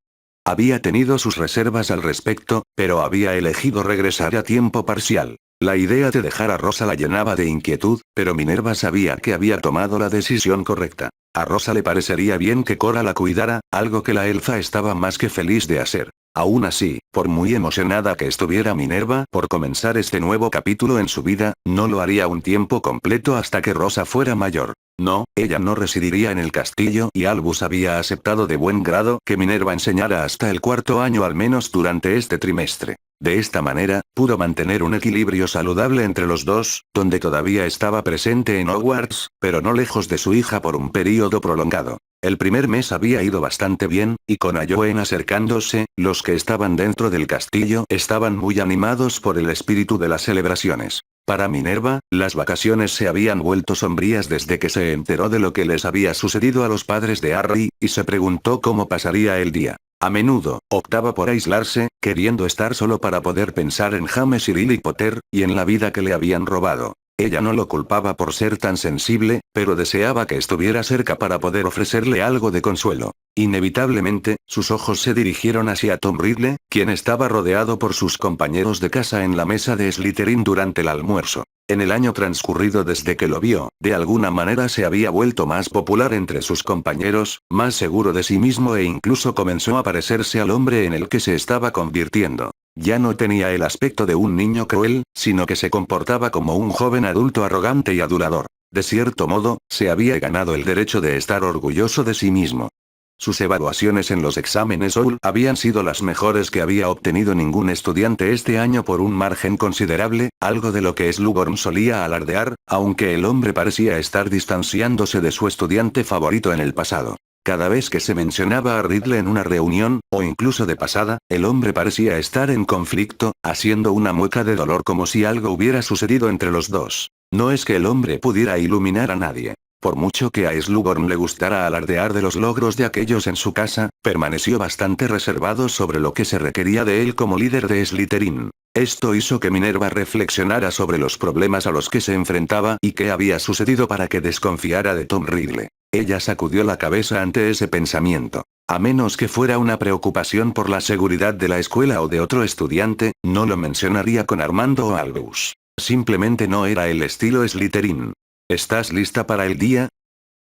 Había tenido sus reservas al respecto, pero había elegido regresar a tiempo parcial. La idea de dejar a Rosa la llenaba de inquietud, pero Minerva sabía que había tomado la decisión correcta. A Rosa le parecería bien que Cora la cuidara, algo que la elfa estaba más que feliz de hacer. Aún así, por muy emocionada que estuviera Minerva por comenzar este nuevo capítulo en su vida, no lo haría un tiempo completo hasta que Rosa fuera mayor. No, ella no residiría en el castillo y Albus había aceptado de buen grado que Minerva enseñara hasta el 4º año al menos durante este trimestre. De esta manera, pudo mantener un equilibrio saludable entre los dos, donde todavía estaba presente en Hogwarts, pero no lejos de su hija por un período prolongado. El primer mes había ido bastante bien, y con Iowen acercándose, los que estaban dentro del castillo estaban muy animados por el espíritu de las celebraciones. Para Minerva, las vacaciones se habían vuelto sombrías desde que se enteró de lo que les había sucedido a los padres de Harry, y se preguntó cómo pasaría el día. A menudo, optaba por aislarse, queriendo estar solo para poder pensar en James y Lily Potter, y en la vida que le habían robado. Ella no lo culpaba por ser tan sensible, pero deseaba que estuviera cerca para poder ofrecerle algo de consuelo. Inevitablemente, sus ojos se dirigieron hacia Tom Riddle, quien estaba rodeado por sus compañeros de casa en la mesa de Slytherin durante el almuerzo. En el año transcurrido desde que lo vio, de alguna manera se había vuelto más popular entre sus compañeros, más seguro de sí mismo e incluso comenzó a parecerse al hombre en el que se estaba convirtiendo. Ya no tenía el aspecto de un niño cruel, sino que se comportaba como un joven adulto arrogante y adulador. De cierto modo, se había ganado el derecho de estar orgulloso de sí mismo. Sus evaluaciones en los exámenes OUL habían sido las mejores que había obtenido ningún estudiante este año por un margen considerable, algo de lo que Slughorn solía alardear, aunque el hombre parecía estar distanciándose de su estudiante favorito en el pasado. Cada vez que se mencionaba a Riddle en una reunión, o incluso de pasada, el hombre parecía estar en conflicto, haciendo una mueca de dolor como si algo hubiera sucedido entre los dos. No es que el hombre pudiera iluminar a nadie. Por mucho que a Slughorn le gustara alardear de los logros de aquellos en su casa, permaneció bastante reservado sobre lo que se requería de él como líder de Slytherin. Esto hizo que Minerva reflexionara sobre los problemas a los que se enfrentaba y qué había sucedido para que desconfiara de Tom Riddle. Ella sacudió la cabeza ante ese pensamiento. A menos que fuera una preocupación por la seguridad de la escuela o de otro estudiante, no lo mencionaría con Armando o Albus. Simplemente no era el estilo Slytherin. ¿Estás lista para el día?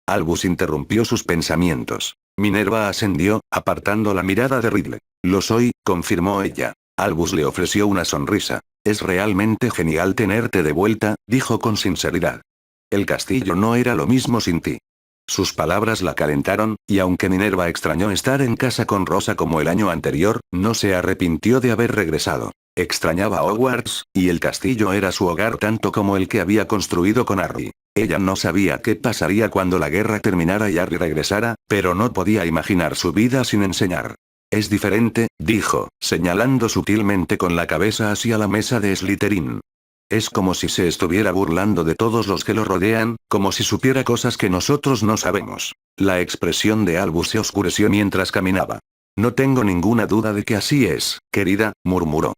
Albus interrumpió sus pensamientos. Minerva ascendió, apartando la mirada de Riddle. Lo soy, confirmó ella. Albus le ofreció una sonrisa. Es realmente genial tenerte de vuelta, dijo con sinceridad. El castillo no era lo mismo sin ti. Sus palabras la calentaron, y aunque Minerva extrañó estar en casa con Rosa como el año anterior, no se arrepintió de haber regresado. Extrañaba Hogwarts, y el castillo era su hogar tanto como el que había construido con Harry. Ella no sabía qué pasaría cuando la guerra terminara y Harry regresara, pero no podía imaginar su vida sin enseñar. Es diferente, dijo, señalando sutilmente con la cabeza hacia la mesa de Slytherin. Es como si se estuviera burlando de todos los que lo rodean, como si supiera cosas que nosotros no sabemos. La expresión de Albus se oscureció mientras caminaba. No tengo ninguna duda de que así es, querida, murmuró.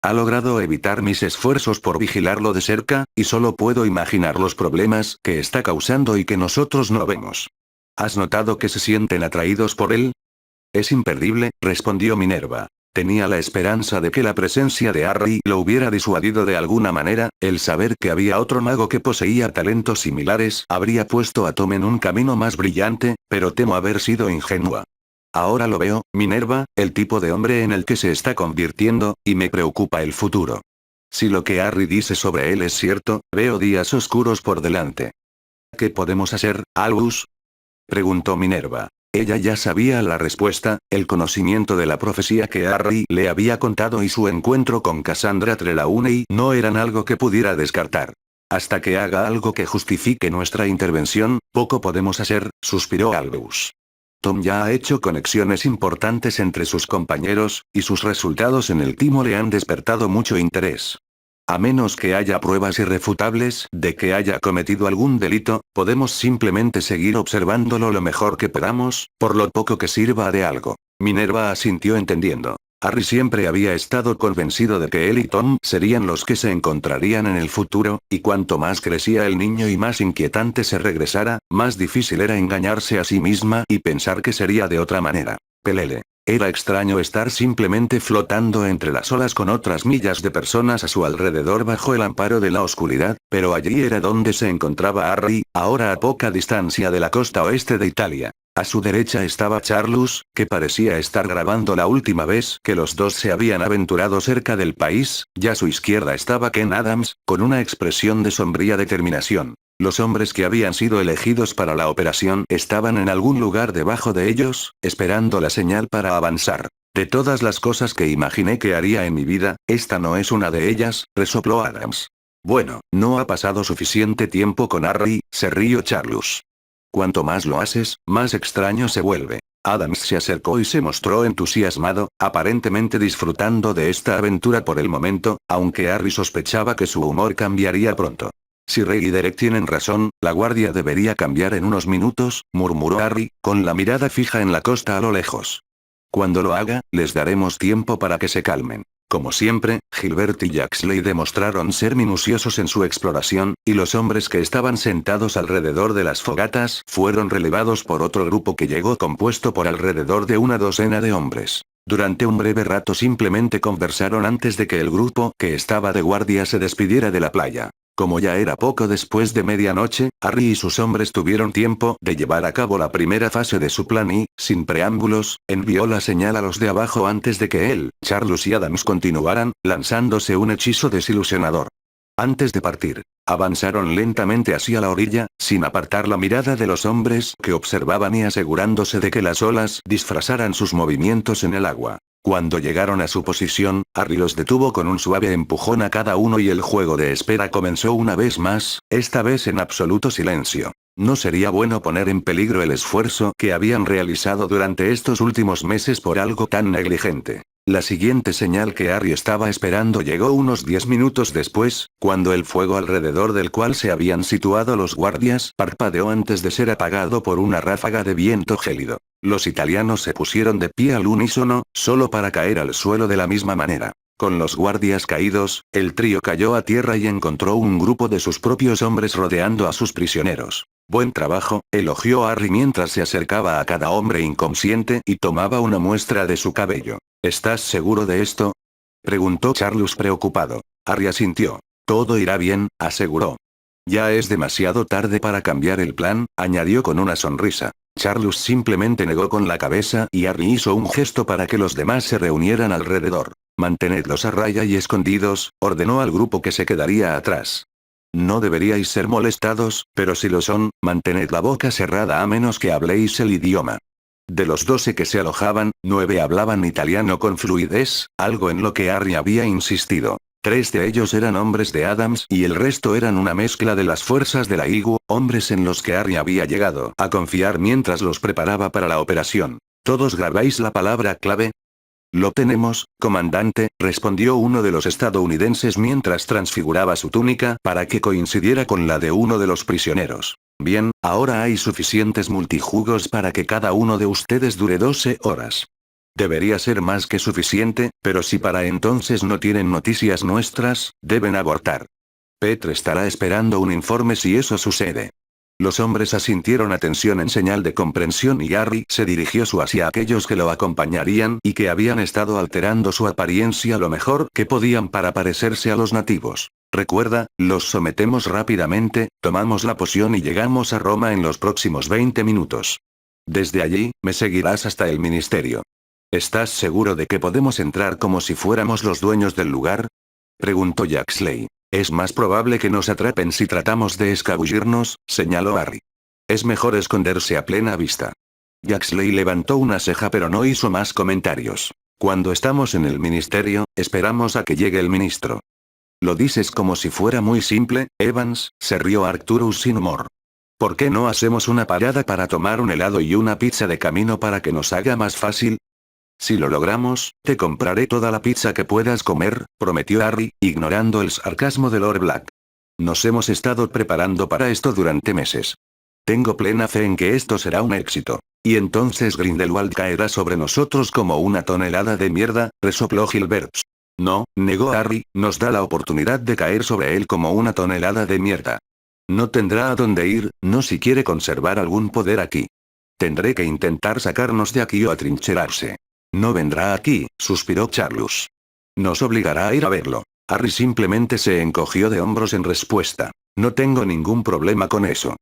Ha logrado evitar mis esfuerzos por vigilarlo de cerca, y solo puedo imaginar los problemas que está causando y que nosotros no vemos. ¿Has notado que se sienten atraídos por él? Es imperdible, respondió Minerva. Tenía la esperanza de que la presencia de Harry lo hubiera disuadido de alguna manera, el saber que había otro mago que poseía talentos similares habría puesto a Tom en un camino más brillante, pero temo haber sido ingenua. Ahora lo veo, Minerva, el tipo de hombre en el que se está convirtiendo, y me preocupa el futuro. Si lo que Harry dice sobre él es cierto, veo días oscuros por delante. ¿Qué podemos hacer, Albus? Preguntó Minerva. Ella ya sabía la respuesta, el conocimiento de la profecía que Harry le había contado y su encuentro con Cassandra Trelawney no eran algo que pudiera descartar. Hasta que haga algo que justifique nuestra intervención, poco podemos hacer, suspiró Albus. Tom ya ha hecho conexiones importantes entre sus compañeros, y sus resultados en el timo le han despertado mucho interés. A menos que haya pruebas irrefutables de que haya cometido algún delito, podemos simplemente seguir observándolo lo mejor que podamos, por lo poco que sirva de algo. Minerva asintió entendiendo. Harry siempre había estado convencido de que él y Tom serían los que se encontrarían en el futuro, y cuanto más crecía el niño y más inquietante se regresara, más difícil era engañarse a sí misma y pensar que sería de otra manera. Pelele. Era extraño estar simplemente flotando entre las olas con otras millas de personas a su alrededor bajo el amparo de la oscuridad, pero allí era donde se encontraba Harry, ahora a poca distancia de la costa oeste de Italia. A su derecha estaba Charlus, que parecía estar grabando la última vez que los dos se habían aventurado cerca del país, y a su izquierda estaba Ken Adams, con una expresión de sombría determinación. Los hombres que habían sido elegidos para la operación estaban en algún lugar debajo de ellos, esperando la señal para avanzar. De todas las cosas que imaginé que haría en mi vida, esta no es una de ellas, resopló Adams. Bueno, no ha pasado suficiente tiempo con Harry, se rió Charlus. Cuanto más lo haces, más extraño se vuelve. Adams se acercó y se mostró entusiasmado, aparentemente disfrutando de esta aventura por el momento, aunque Harry sospechaba que su humor cambiaría pronto. Si Rey y Derek tienen razón, la guardia debería cambiar en unos minutos, murmuró Harry, con la mirada fija en la costa a lo lejos. Cuando lo haga, les daremos tiempo para que se calmen. Como siempre, Gilbert y Jaxley demostraron ser minuciosos en su exploración, y los hombres que estaban sentados alrededor de las fogatas fueron relevados por otro grupo que llegó compuesto por alrededor de una docena de hombres. Durante un breve rato simplemente conversaron antes de que el grupo que estaba de guardia se despidiera de la playa. Como ya era poco después de medianoche, Harry y sus hombres tuvieron tiempo de llevar a cabo la primera fase de su plan y, sin preámbulos, envió la señal a los de abajo antes de que él, Charlus y Adams continuaran, lanzándose un hechizo desilusionador. Antes de partir, avanzaron lentamente hacia la orilla, sin apartar la mirada de los hombres que observaban y asegurándose de que las olas disfrazaran sus movimientos en el agua. Cuando llegaron a su posición, Harry los detuvo con un suave empujón a cada uno y el juego de espera comenzó una vez más, esta vez en absoluto silencio. No sería bueno poner en peligro el esfuerzo que habían realizado durante estos últimos meses por algo tan negligente. La siguiente señal que Harry estaba esperando llegó unos 10 minutos después, cuando el fuego alrededor del cual se habían situado los guardias parpadeó antes de ser apagado por una ráfaga de viento gélido. Los italianos se pusieron de pie al unísono, solo para caer al suelo de la misma manera. Con los guardias caídos, el trío cayó a tierra y encontró un grupo de sus propios hombres rodeando a sus prisioneros. Buen trabajo, elogió Harry mientras se acercaba a cada hombre inconsciente y tomaba una muestra de su cabello. ¿Estás seguro de esto? Preguntó Charles preocupado. Harry asintió. Todo irá bien, aseguró. Ya es demasiado tarde para cambiar el plan, añadió con una sonrisa. Charles simplemente negó con la cabeza y Harry hizo un gesto para que los demás se reunieran alrededor. Mantenedlos a raya y escondidos, ordenó al grupo que se quedaría atrás. No deberíais ser molestados, pero si lo son, mantened la boca cerrada a menos que habléis el idioma. De los 12 que se alojaban, 9 hablaban italiano con fluidez, algo en lo que Harry había insistido. 3 de ellos eran hombres de Adams y el resto eran una mezcla de las fuerzas de la IGU, hombres en los que Harry había llegado a confiar mientras los preparaba para la operación. ¿Todos grabáis la palabra clave? Lo tenemos, comandante, respondió uno de los estadounidenses mientras transfiguraba su túnica para que coincidiera con la de uno de los prisioneros. Bien, ahora hay suficientes multijugos para que cada uno de ustedes dure 12 horas. Debería ser más que suficiente, pero si para entonces no tienen noticias nuestras, deben abortar. Petre estará esperando un informe si eso sucede. Los hombres asintieron atención en señal de comprensión y Harry se dirigió hacia aquellos que lo acompañarían y que habían estado alterando su apariencia lo mejor que podían para parecerse a los nativos. Recuerda, los sometemos rápidamente, tomamos la poción y llegamos a Roma en los próximos 20 minutos. Desde allí, me seguirás hasta el ministerio. ¿Estás seguro de que podemos entrar como si fuéramos los dueños del lugar? Preguntó Jaxley. Es más probable que nos atrapen si tratamos de escabullirnos, señaló Harry. Es mejor esconderse a plena vista. Jaxley levantó una ceja pero no hizo más comentarios. Cuando estamos en el ministerio, esperamos a que llegue el ministro. Lo dices como si fuera muy simple, Evans, se rió Arcturus sin humor. ¿Por qué no hacemos una parada para tomar un helado y una pizza de camino para que nos haga más fácil? Si lo logramos, te compraré toda la pizza que puedas comer, prometió Harry, ignorando el sarcasmo de Lord Black. Nos hemos estado preparando para esto durante meses. Tengo plena fe en que esto será un éxito. Y entonces Grindelwald caerá sobre nosotros como una tonelada de mierda, resopló Gilbert. No, negó Harry, nos da la oportunidad de caer sobre él como una tonelada de mierda. No tendrá a dónde ir, no si quiere conservar algún poder aquí. Tendré que intentar sacarnos de aquí o atrincherarse. No vendrá aquí, suspiró Charles. Nos obligará a ir a verlo. Harry simplemente se encogió de hombros en respuesta. No tengo ningún problema con eso.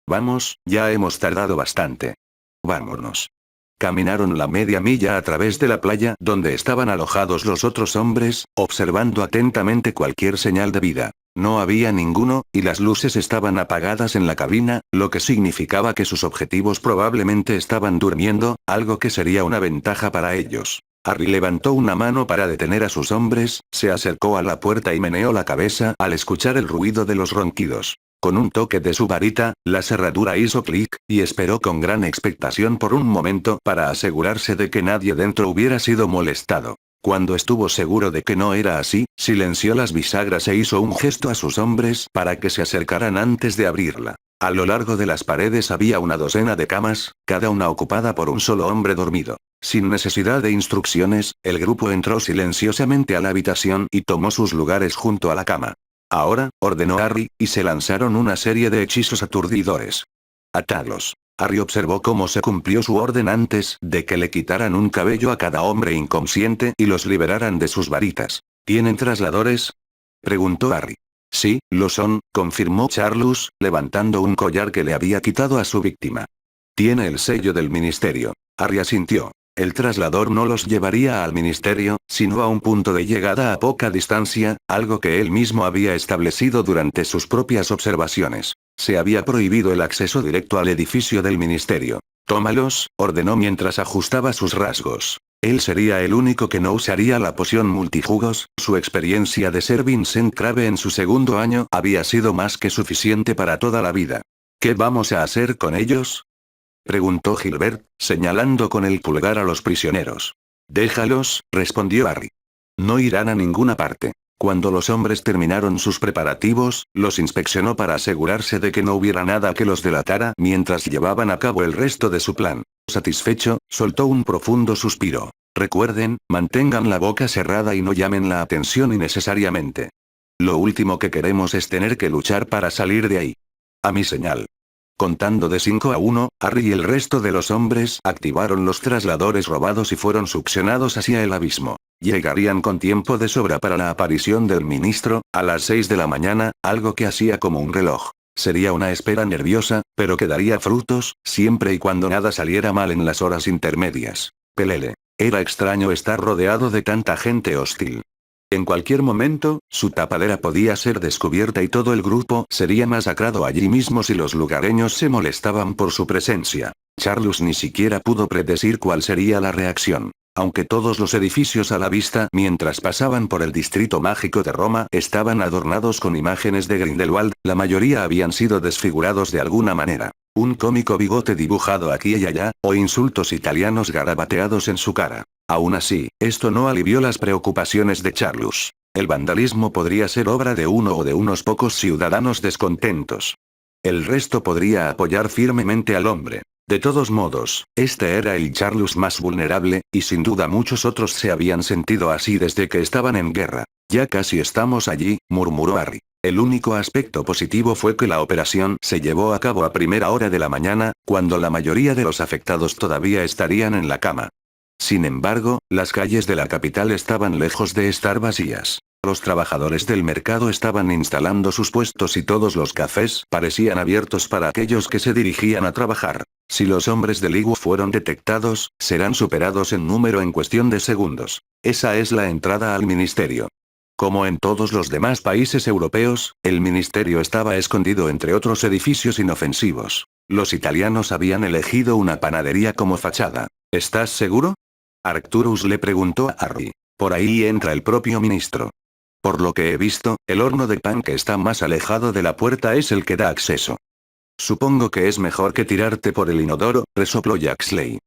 Vamos, ya hemos tardado bastante. Vámonos. Caminaron la media milla a través de la playa donde estaban alojados los otros hombres, observando atentamente cualquier señal de vida. No había ninguno, y las luces estaban apagadas en la cabina, lo que significaba que sus objetivos probablemente estaban durmiendo, algo que sería una ventaja para ellos. Harry levantó una mano para detener a sus hombres, se acercó a la puerta y meneó la cabeza al escuchar el ruido de los ronquidos. Con un toque de su varita, la cerradura hizo clic, y esperó con gran expectación por un momento para asegurarse de que nadie dentro hubiera sido molestado. Cuando estuvo seguro de que no era así, silenció las bisagras e hizo un gesto a sus hombres para que se acercaran antes de abrirla. A lo largo de las paredes había una docena de camas, cada una ocupada por un solo hombre dormido. Sin necesidad de instrucciones, el grupo entró silenciosamente a la habitación y tomó sus lugares junto a la cama. Ahora, ordenó Harry, y se lanzaron una serie de hechizos aturdidores. Atadlos. Harry observó cómo se cumplió su orden antes de que le quitaran un cabello a cada hombre inconsciente y los liberaran de sus varitas. ¿Tienen trasladores? Preguntó Harry. Sí, lo son, confirmó Charles, levantando un collar que le había quitado a su víctima. Tiene el sello del ministerio. Harry asintió. El traslador no los llevaría al ministerio, sino a un punto de llegada a poca distancia, algo que él mismo había establecido durante sus propias observaciones. Se había prohibido el acceso directo al edificio del ministerio. Tómalos, ordenó mientras ajustaba sus rasgos. Él sería el único que no usaría la poción multijugos, su experiencia de ser Vincent Crabbe en su segundo año había sido más que suficiente para toda la vida. ¿Qué vamos a hacer con ellos? Preguntó Gilbert, señalando con el pulgar a los prisioneros. Déjalos, respondió Harry. No irán a ninguna parte. Cuando los hombres terminaron sus preparativos, los inspeccionó para asegurarse de que no hubiera nada que los delatara mientras llevaban a cabo el resto de su plan. Satisfecho, soltó un profundo suspiro. Recuerden, mantengan la boca cerrada y no llamen la atención innecesariamente. Lo último que queremos es tener que luchar para salir de ahí. A mi señal. Contando de 5 a 1, Harry y el resto de los hombres activaron los trasladores robados y fueron succionados hacia el abismo. Llegarían con tiempo de sobra para la aparición del ministro, a las 6 de la mañana, algo que hacía como un reloj. Sería una espera nerviosa, pero que daría frutos, siempre y cuando nada saliera mal en las horas intermedias. Pelele. Era extraño estar rodeado de tanta gente hostil. En cualquier momento, su tapadera podía ser descubierta y todo el grupo sería masacrado allí mismo si los lugareños se molestaban por su presencia. Charles ni siquiera pudo predecir cuál sería la reacción. Aunque todos los edificios a la vista mientras pasaban por el distrito mágico de Roma estaban adornados con imágenes de Grindelwald, la mayoría habían sido desfigurados de alguna manera. Un cómico bigote dibujado aquí y allá, o insultos italianos garabateados en su cara. Aún así, esto no alivió las preocupaciones de Charles. El vandalismo podría ser obra de uno o de unos pocos ciudadanos descontentos. El resto podría apoyar firmemente al hombre. De todos modos, este era el Charles más vulnerable, y sin duda muchos otros se habían sentido así desde que estaban en guerra. Ya casi estamos allí, murmuró Harry. El único aspecto positivo fue que la operación se llevó a cabo a primera hora de la mañana, cuando la mayoría de los afectados todavía estarían en la cama. Sin embargo, las calles de la capital estaban lejos de estar vacías. Los trabajadores del mercado estaban instalando sus puestos y todos los cafés parecían abiertos para aquellos que se dirigían a trabajar. Si los hombres de Ligu fueron detectados, serán superados en número en cuestión de segundos. Esa es la entrada al ministerio. Como en todos los demás países europeos, el ministerio estaba escondido entre otros edificios inofensivos. Los italianos habían elegido una panadería como fachada. ¿Estás seguro? Arcturus le preguntó a Harry. Por ahí entra el propio ministro. Por lo que he visto, el horno de pan que está más alejado de la puerta es el que da acceso. Supongo que es mejor que tirarte por el inodoro, resopló Jaxley.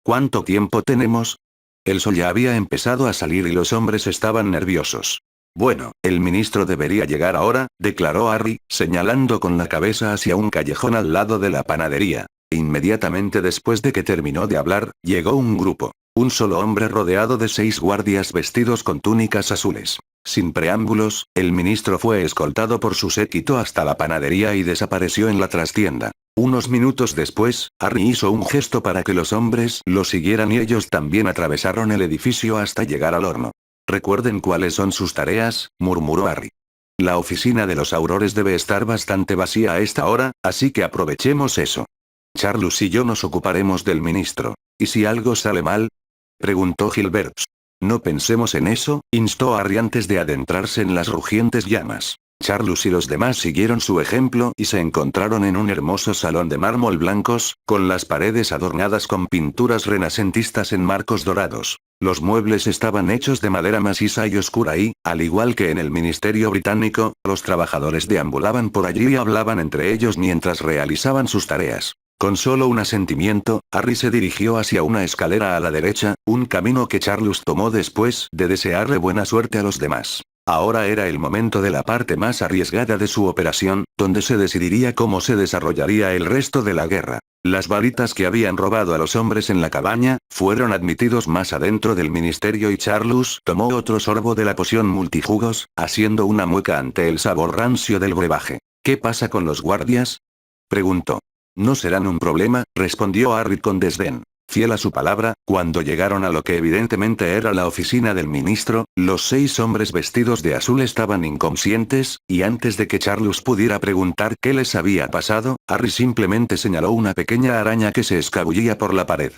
¿Cuánto tiempo tenemos? El sol ya había empezado a salir y los hombres estaban nerviosos. Bueno, el ministro debería llegar ahora, declaró Harry, señalando con la cabeza hacia un callejón al lado de la panadería. Inmediatamente después de que terminó de hablar, llegó un grupo. Un solo hombre rodeado de 6 guardias vestidos con túnicas azules. Sin preámbulos, el ministro fue escoltado por su séquito hasta la panadería y desapareció en la trastienda. Unos minutos después, Harry hizo un gesto para que los hombres lo siguieran y ellos también atravesaron el edificio hasta llegar al horno. Recuerden cuáles son sus tareas, murmuró Harry. La oficina de los aurores debe estar bastante vacía a esta hora, así que aprovechemos eso. Charles y yo nos ocuparemos del ministro. ¿Y si algo sale mal? Preguntó Gilbert. No pensemos en eso, instó Harry antes de adentrarse en las rugientes llamas. Charles y los demás siguieron su ejemplo y se encontraron en un hermoso salón de mármol blancos, con las paredes adornadas con pinturas renacentistas en marcos dorados. Los muebles estaban hechos de madera maciza y oscura y, al igual que en el Ministerio Británico, los trabajadores deambulaban por allí y hablaban entre ellos mientras realizaban sus tareas. Con solo un asentimiento, Harry se dirigió hacia una escalera a la derecha, un camino que Charles tomó después de desearle buena suerte a los demás. Ahora era el momento de la parte más arriesgada de su operación, donde se decidiría cómo se desarrollaría el resto de la guerra. Las varitas que habían robado a los hombres en la cabaña, fueron admitidos más adentro del ministerio y Charles tomó otro sorbo de la poción multijugos, haciendo una mueca ante el sabor rancio del brebaje. ¿Qué pasa con los guardias? Preguntó. No serán un problema, respondió Harry con desdén. Fiel a su palabra, cuando llegaron a lo que evidentemente era la oficina del ministro, los 6 hombres vestidos de azul estaban inconscientes, y antes de que Charles pudiera preguntar qué les había pasado, Harry simplemente señaló una pequeña araña que se escabullía por la pared.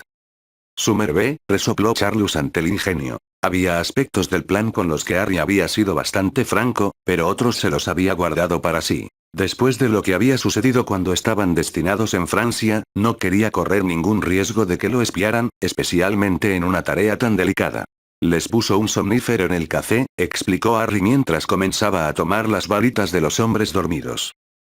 Sumervé, resopló Charles ante el ingenio. Había aspectos del plan con los que Harry había sido bastante franco, pero otros se los había guardado para sí. Después de lo que había sucedido cuando estaban destinados en Francia, no quería correr ningún riesgo de que lo espiaran, especialmente en una tarea tan delicada. Les puso un somnífero en el café, explicó Harry mientras comenzaba a tomar las varitas de los hombres dormidos.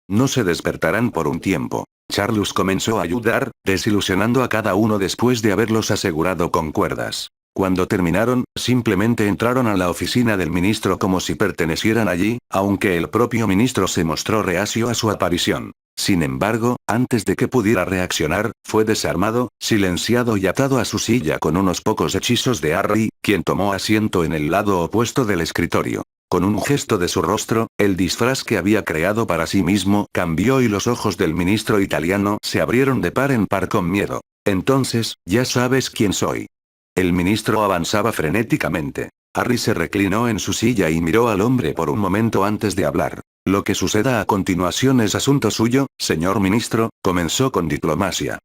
No se despertarán por un tiempo. Charles comenzó a ayudar, desilusionando a cada uno después de haberlos asegurado con cuerdas. Cuando terminaron, simplemente entraron a la oficina del ministro como si pertenecieran allí, aunque el propio ministro se mostró reacio a su aparición. Sin embargo, antes de que pudiera reaccionar, fue desarmado, silenciado y atado a su silla con unos pocos hechizos de Harry, quien tomó asiento en el lado opuesto del escritorio. Con un gesto de su rostro, el disfraz que había creado para sí mismo cambió y los ojos del ministro italiano se abrieron de par en par con miedo. Entonces, ya sabes quién soy. El ministro avanzaba frenéticamente. Harry se reclinó en su silla y miró al hombre por un momento antes de hablar. Lo que suceda a continuación es asunto suyo, señor ministro, comenzó con diplomacia.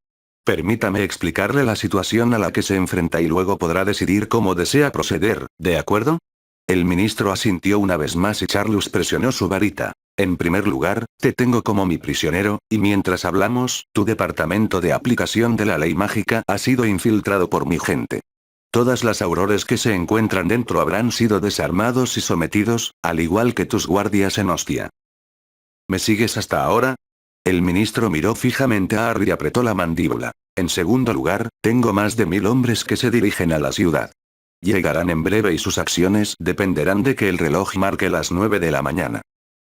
Permítame explicarle la situación a la que se enfrenta y luego podrá decidir cómo desea proceder, ¿de acuerdo? El ministro asintió una vez más y Charles presionó su varita. En primer lugar, te tengo como mi prisionero, y mientras hablamos, tu departamento de aplicación de la ley mágica ha sido infiltrado por mi gente. Todas las aurores que se encuentran dentro habrán sido desarmados y sometidos, al igual que tus guardias en Ostia. ¿Me sigues hasta ahora? El ministro miró fijamente a Harry y apretó la mandíbula. En segundo lugar, tengo más de 1000 hombres que se dirigen a la ciudad. Llegarán en breve y sus acciones dependerán de que el reloj marque las 9 de la mañana.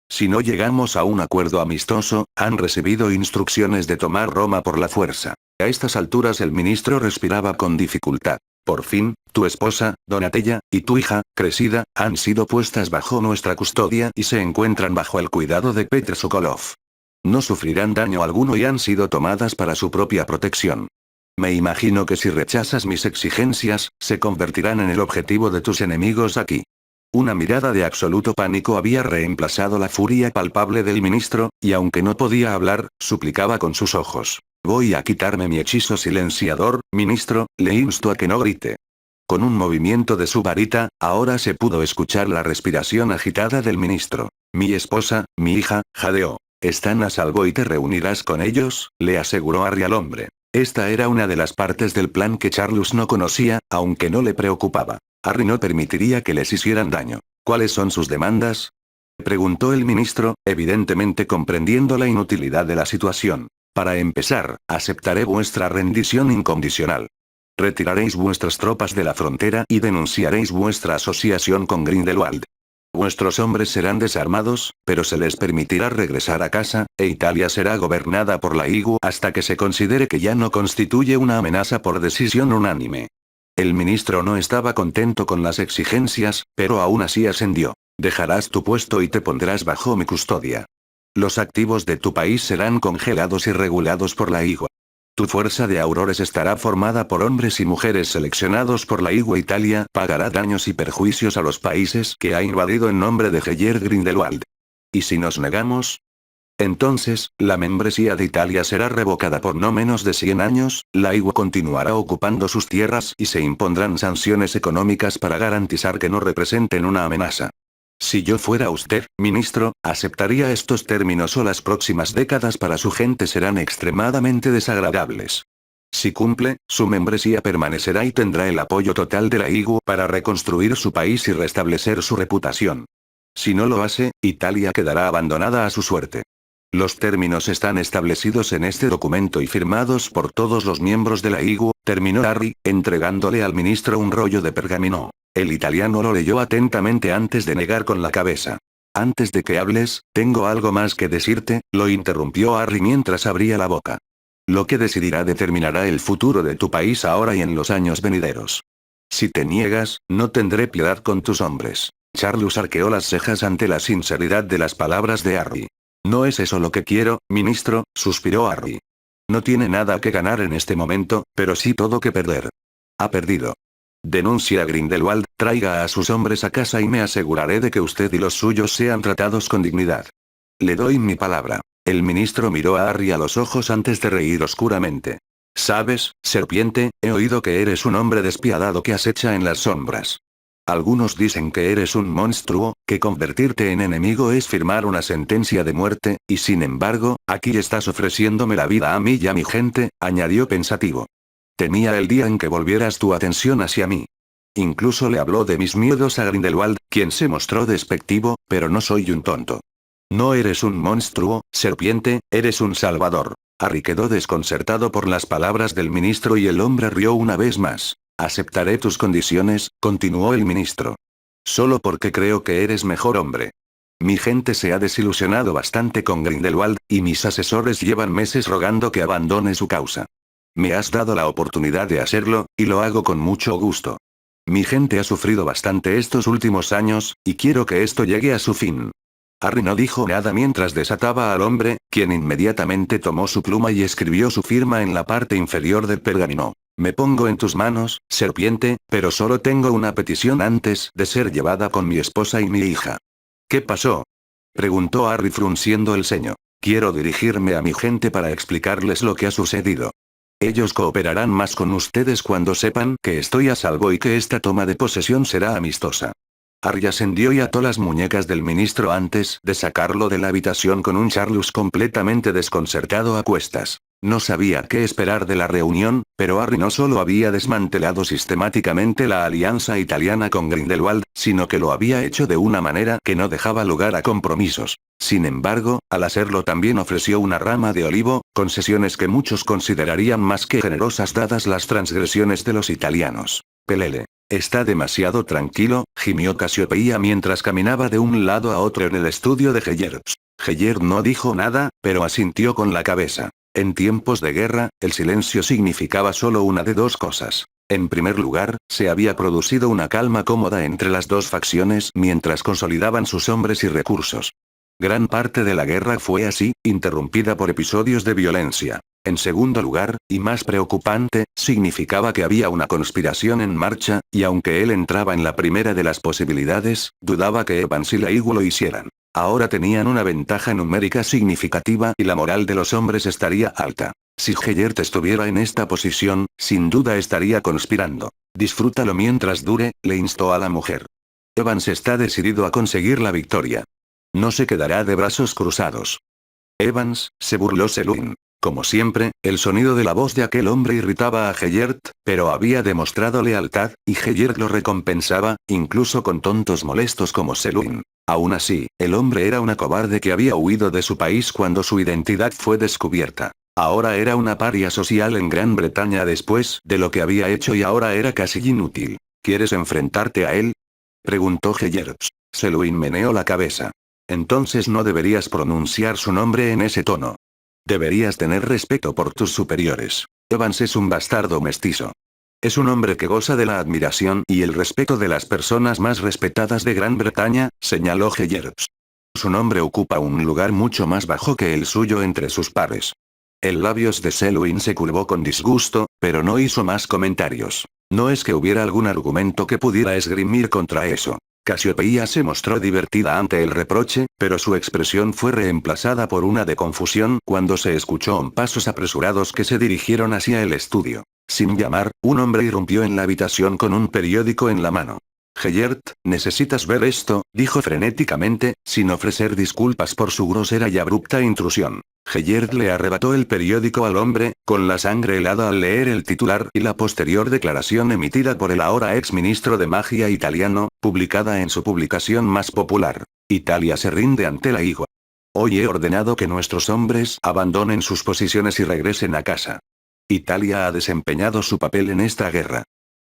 Si no llegamos a un acuerdo amistoso, han recibido instrucciones de tomar Roma por la fuerza. A estas alturas el ministro respiraba con dificultad. Por fin, tu esposa, Donatella, y tu hija, Cressida, han sido puestas bajo nuestra custodia y se encuentran bajo el cuidado de Petr Sokolov. No sufrirán daño alguno y han sido tomadas para su propia protección. Me imagino que si rechazas mis exigencias, se convertirán en el objetivo de tus enemigos aquí. Una mirada de absoluto pánico había reemplazado la furia palpable del ministro, y aunque no podía hablar, suplicaba con sus ojos. Voy a quitarme mi hechizo silenciador, ministro, le insto a que no grite. Con un movimiento de su varita, ahora se pudo escuchar la respiración agitada del ministro. Mi esposa, mi hija, jadeó. Están a salvo y te reunirás con ellos, le aseguró Harry al hombre. Esta era una de las partes del plan que Charles no conocía, aunque no le preocupaba. Harry no permitiría que les hicieran daño. ¿Cuáles son sus demandas? Preguntó el ministro, evidentemente comprendiendo la inutilidad de la situación. Para empezar, aceptaré vuestra rendición incondicional. Retiraréis vuestras tropas de la frontera y denunciaréis vuestra asociación con Grindelwald. Vuestros hombres serán desarmados, pero se les permitirá regresar a casa, e Italia será gobernada por la IGU hasta que se considere que ya no constituye una amenaza por decisión unánime. El ministro no estaba contento con las exigencias, pero aún así ascendió. Dejarás tu puesto y te pondrás bajo mi custodia. Los activos de tu país serán congelados y regulados por la IGU. Tu fuerza de aurores estará formada por hombres y mujeres seleccionados por la IGU. Italia pagará daños y perjuicios a los países que ha invadido en nombre de Geyer Grindelwald. ¿Y si nos negamos? Entonces, la membresía de Italia será revocada por no menos de 100 años, la IGU continuará ocupando sus tierras y se impondrán sanciones económicas para garantizar que no representen una amenaza. Si yo fuera usted, ministro, aceptaría estos términos o las próximas décadas para su gente serán extremadamente desagradables. Si cumple, su membresía permanecerá y tendrá el apoyo total de la IGU para reconstruir su país y restablecer su reputación. Si no lo hace, Italia quedará abandonada a su suerte. Los términos están establecidos en este documento y firmados por todos los miembros de la IGU, terminó Harry, entregándole al ministro un rollo de pergamino. El italiano lo leyó atentamente antes de negar con la cabeza. Antes de que hables, tengo algo más que decirte, lo interrumpió Harry mientras abría la boca. Lo que decidirá determinará el futuro de tu país ahora y en los años venideros. Si te niegas, no tendré piedad con tus hombres. Charles arqueó las cejas ante la sinceridad de las palabras de Harry. No es eso lo que quiero, ministro, suspiró Harry. No tiene nada que ganar en este momento, pero sí todo que perder. Ha perdido. Denuncie a Grindelwald, traiga a sus hombres a casa y me aseguraré de que usted y los suyos sean tratados con dignidad. Le doy mi palabra. El ministro miró a Harry a los ojos antes de reír oscuramente. Sabes, serpiente, he oído que eres un hombre despiadado que acecha en las sombras. Algunos dicen que eres un monstruo, que convertirte en enemigo es firmar una sentencia de muerte, y sin embargo, aquí estás ofreciéndome la vida a mí y a mi gente, añadió pensativo. Temía el día en que volvieras tu atención hacia mí. Incluso le habló de mis miedos a Grindelwald, quien se mostró despectivo, pero no soy un tonto. No eres un monstruo, serpiente, eres un salvador. Harry quedó desconcertado por las palabras del ministro y el hombre rió una vez más. Aceptaré tus condiciones, continuó el ministro. Solo porque creo que eres mejor hombre. Mi gente se ha desilusionado bastante con Grindelwald, y mis asesores llevan meses rogando que abandone su causa. Me has dado la oportunidad de hacerlo, y lo hago con mucho gusto. Mi gente ha sufrido bastante estos últimos años, y quiero que esto llegue a su fin. Harry no dijo nada mientras desataba al hombre, quien inmediatamente tomó su pluma y escribió su firma en la parte inferior del pergamino. Me pongo en tus manos, serpiente, pero solo tengo una petición antes de ser llevada con mi esposa y mi hija. ¿Qué pasó? Preguntó Harry frunciendo el ceño. Quiero dirigirme a mi gente para explicarles lo que ha sucedido. Ellos cooperarán más con ustedes cuando sepan que estoy a salvo y que esta toma de posesión será amistosa. Harry ascendió y ató las muñecas del ministro antes de sacarlo de la habitación con un Charlus completamente desconcertado a cuestas. No sabía qué esperar de la reunión, pero Harry no solo había desmantelado sistemáticamente la alianza italiana con Grindelwald, sino que lo había hecho de una manera que no dejaba lugar a compromisos. Sin embargo, al hacerlo también ofreció una rama de olivo, concesiones que muchos considerarían más que generosas dadas las transgresiones de los italianos. Pelele. Está demasiado tranquilo, gimió Casiopeia mientras caminaba de un lado a otro en el estudio de Heyert. Heyert no dijo nada, pero asintió con la cabeza. En tiempos de guerra, el silencio significaba solo una de dos cosas. En primer lugar, se había producido una calma cómoda entre las dos facciones mientras consolidaban sus hombres y recursos. Gran parte de la guerra fue así, interrumpida por episodios de violencia. En segundo lugar, y más preocupante, significaba que había una conspiración en marcha, y aunque él entraba en la primera de las posibilidades, dudaba que Evans y Laigu lo hicieran. Ahora tenían una ventaja numérica significativa y la moral de los hombres estaría alta. Si Heyert estuviera en esta posición, sin duda estaría conspirando. Disfrútalo mientras dure, le instó a la mujer. Evans está decidido a conseguir la victoria. No se quedará de brazos cruzados. Evans, se burló Selwyn. Como siempre, el sonido de la voz de aquel hombre irritaba a Heyert, pero había demostrado lealtad, y Heyert lo recompensaba, incluso con tontos molestos como Selwyn. Aún así, el hombre era una cobarde que había huido de su país cuando su identidad fue descubierta. Ahora era una paria social en Gran Bretaña después de lo que había hecho y ahora era casi inútil. ¿Quieres enfrentarte a él? Preguntó Heyert. Selwyn meneó la cabeza. Entonces no deberías pronunciar su nombre en ese tono. Deberías tener respeto por tus superiores. Evans es un bastardo mestizo. Es un hombre que goza de la admiración y el respeto de las personas más respetadas de Gran Bretaña, señaló Heyert. Su nombre ocupa un lugar mucho más bajo que el suyo entre sus pares. El labios de Selwyn se curvó con disgusto, pero no hizo más comentarios. No es que hubiera algún argumento que pudiera esgrimir contra eso. Casiopeia se mostró divertida ante el reproche, pero su expresión fue reemplazada por una de confusión cuando se escuchó pasos apresurados que se dirigieron hacia el estudio. Sin llamar, un hombre irrumpió en la habitación con un periódico en la mano. Heyert, necesitas ver esto, dijo frenéticamente, sin ofrecer disculpas por su grosera y abrupta intrusión. Heyert le arrebató el periódico al hombre, con la sangre helada al leer el titular y la posterior declaración emitida por el ahora ex ministro de magia italiano, publicada en su publicación más popular. Italia se rinde ante Laigu. Hoy he ordenado que nuestros hombres abandonen sus posiciones y regresen a casa. Italia ha desempeñado su papel en esta guerra.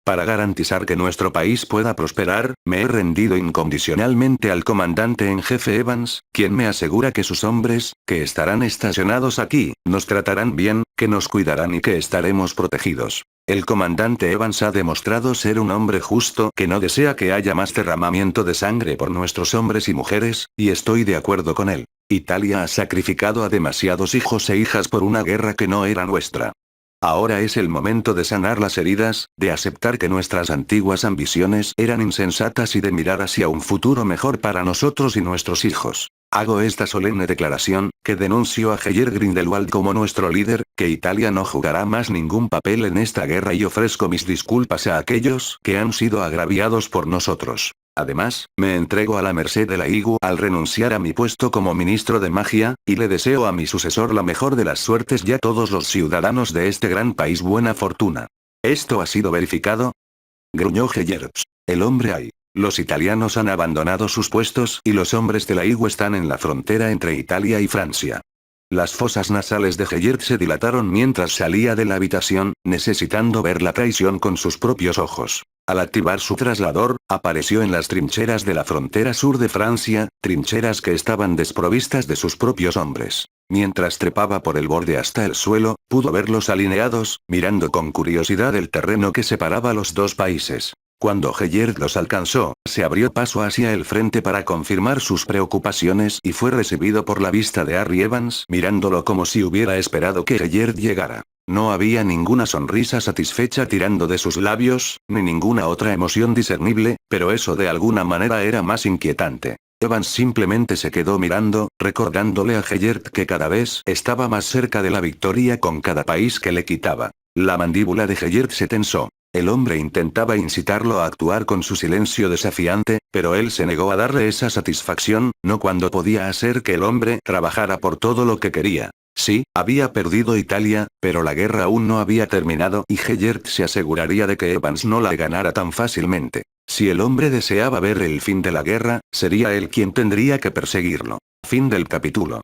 Para garantizar que nuestro país pueda prosperar, me he rendido incondicionalmente al comandante en jefe Evans, quien me asegura que sus hombres, que estarán estacionados aquí, nos tratarán bien, que nos cuidarán y que estaremos protegidos. El comandante Evans ha demostrado ser un hombre justo que no desea que haya más derramamiento de sangre por nuestros hombres y mujeres, y estoy de acuerdo con él. Italia ha sacrificado a demasiados hijos e hijas por una guerra que no era nuestra. Ahora es el momento de sanar las heridas, de aceptar que nuestras antiguas ambiciones eran insensatas y de mirar hacia un futuro mejor para nosotros y nuestros hijos. Hago esta solemne declaración, que denuncio a Heyert Grindelwald como nuestro líder, que Italia no jugará más ningún papel en esta guerra y ofrezco mis disculpas a aquellos que han sido agraviados por nosotros. Además, me entrego a la merced de Laigu al renunciar a mi puesto como ministro de magia, y le deseo a mi sucesor la mejor de las suertes y a todos los ciudadanos de este gran país buena fortuna. ¿Esto ha sido verificado? Gruñó Heyert. El hombre hay. Los italianos han abandonado sus puestos y los hombres de Laigu están en la frontera entre Italia y Francia. Las fosas nasales de Gellert se dilataron mientras salía de la habitación, necesitando ver la traición con sus propios ojos. Al activar su traslador, apareció en las trincheras de la frontera sur de Francia, trincheras que estaban desprovistas de sus propios hombres. Mientras trepaba por el borde hasta el suelo, pudo verlos alineados, mirando con curiosidad el terreno que separaba los dos países. Cuando Gellert los alcanzó, se abrió paso hacia el frente para confirmar sus preocupaciones y fue recibido por la vista de Harry Evans mirándolo como si hubiera esperado que Gellert llegara. No había ninguna sonrisa satisfecha tirando de sus labios, ni ninguna otra emoción discernible, pero eso de alguna manera era más inquietante. Evans simplemente se quedó mirando, recordándole a Gellert que cada vez estaba más cerca de la victoria con cada país que le quitaba. La mandíbula de Gellert se tensó. El hombre intentaba incitarlo a actuar con su silencio desafiante, pero él se negó a darle esa satisfacción, no cuando podía hacer que el hombre trabajara por todo lo que quería. Sí, había perdido Italia, pero la guerra aún no había terminado y Gellert se aseguraría de que Evans no la ganara tan fácilmente. Si el hombre deseaba ver el fin de la guerra, sería él quien tendría que perseguirlo. Fin del capítulo.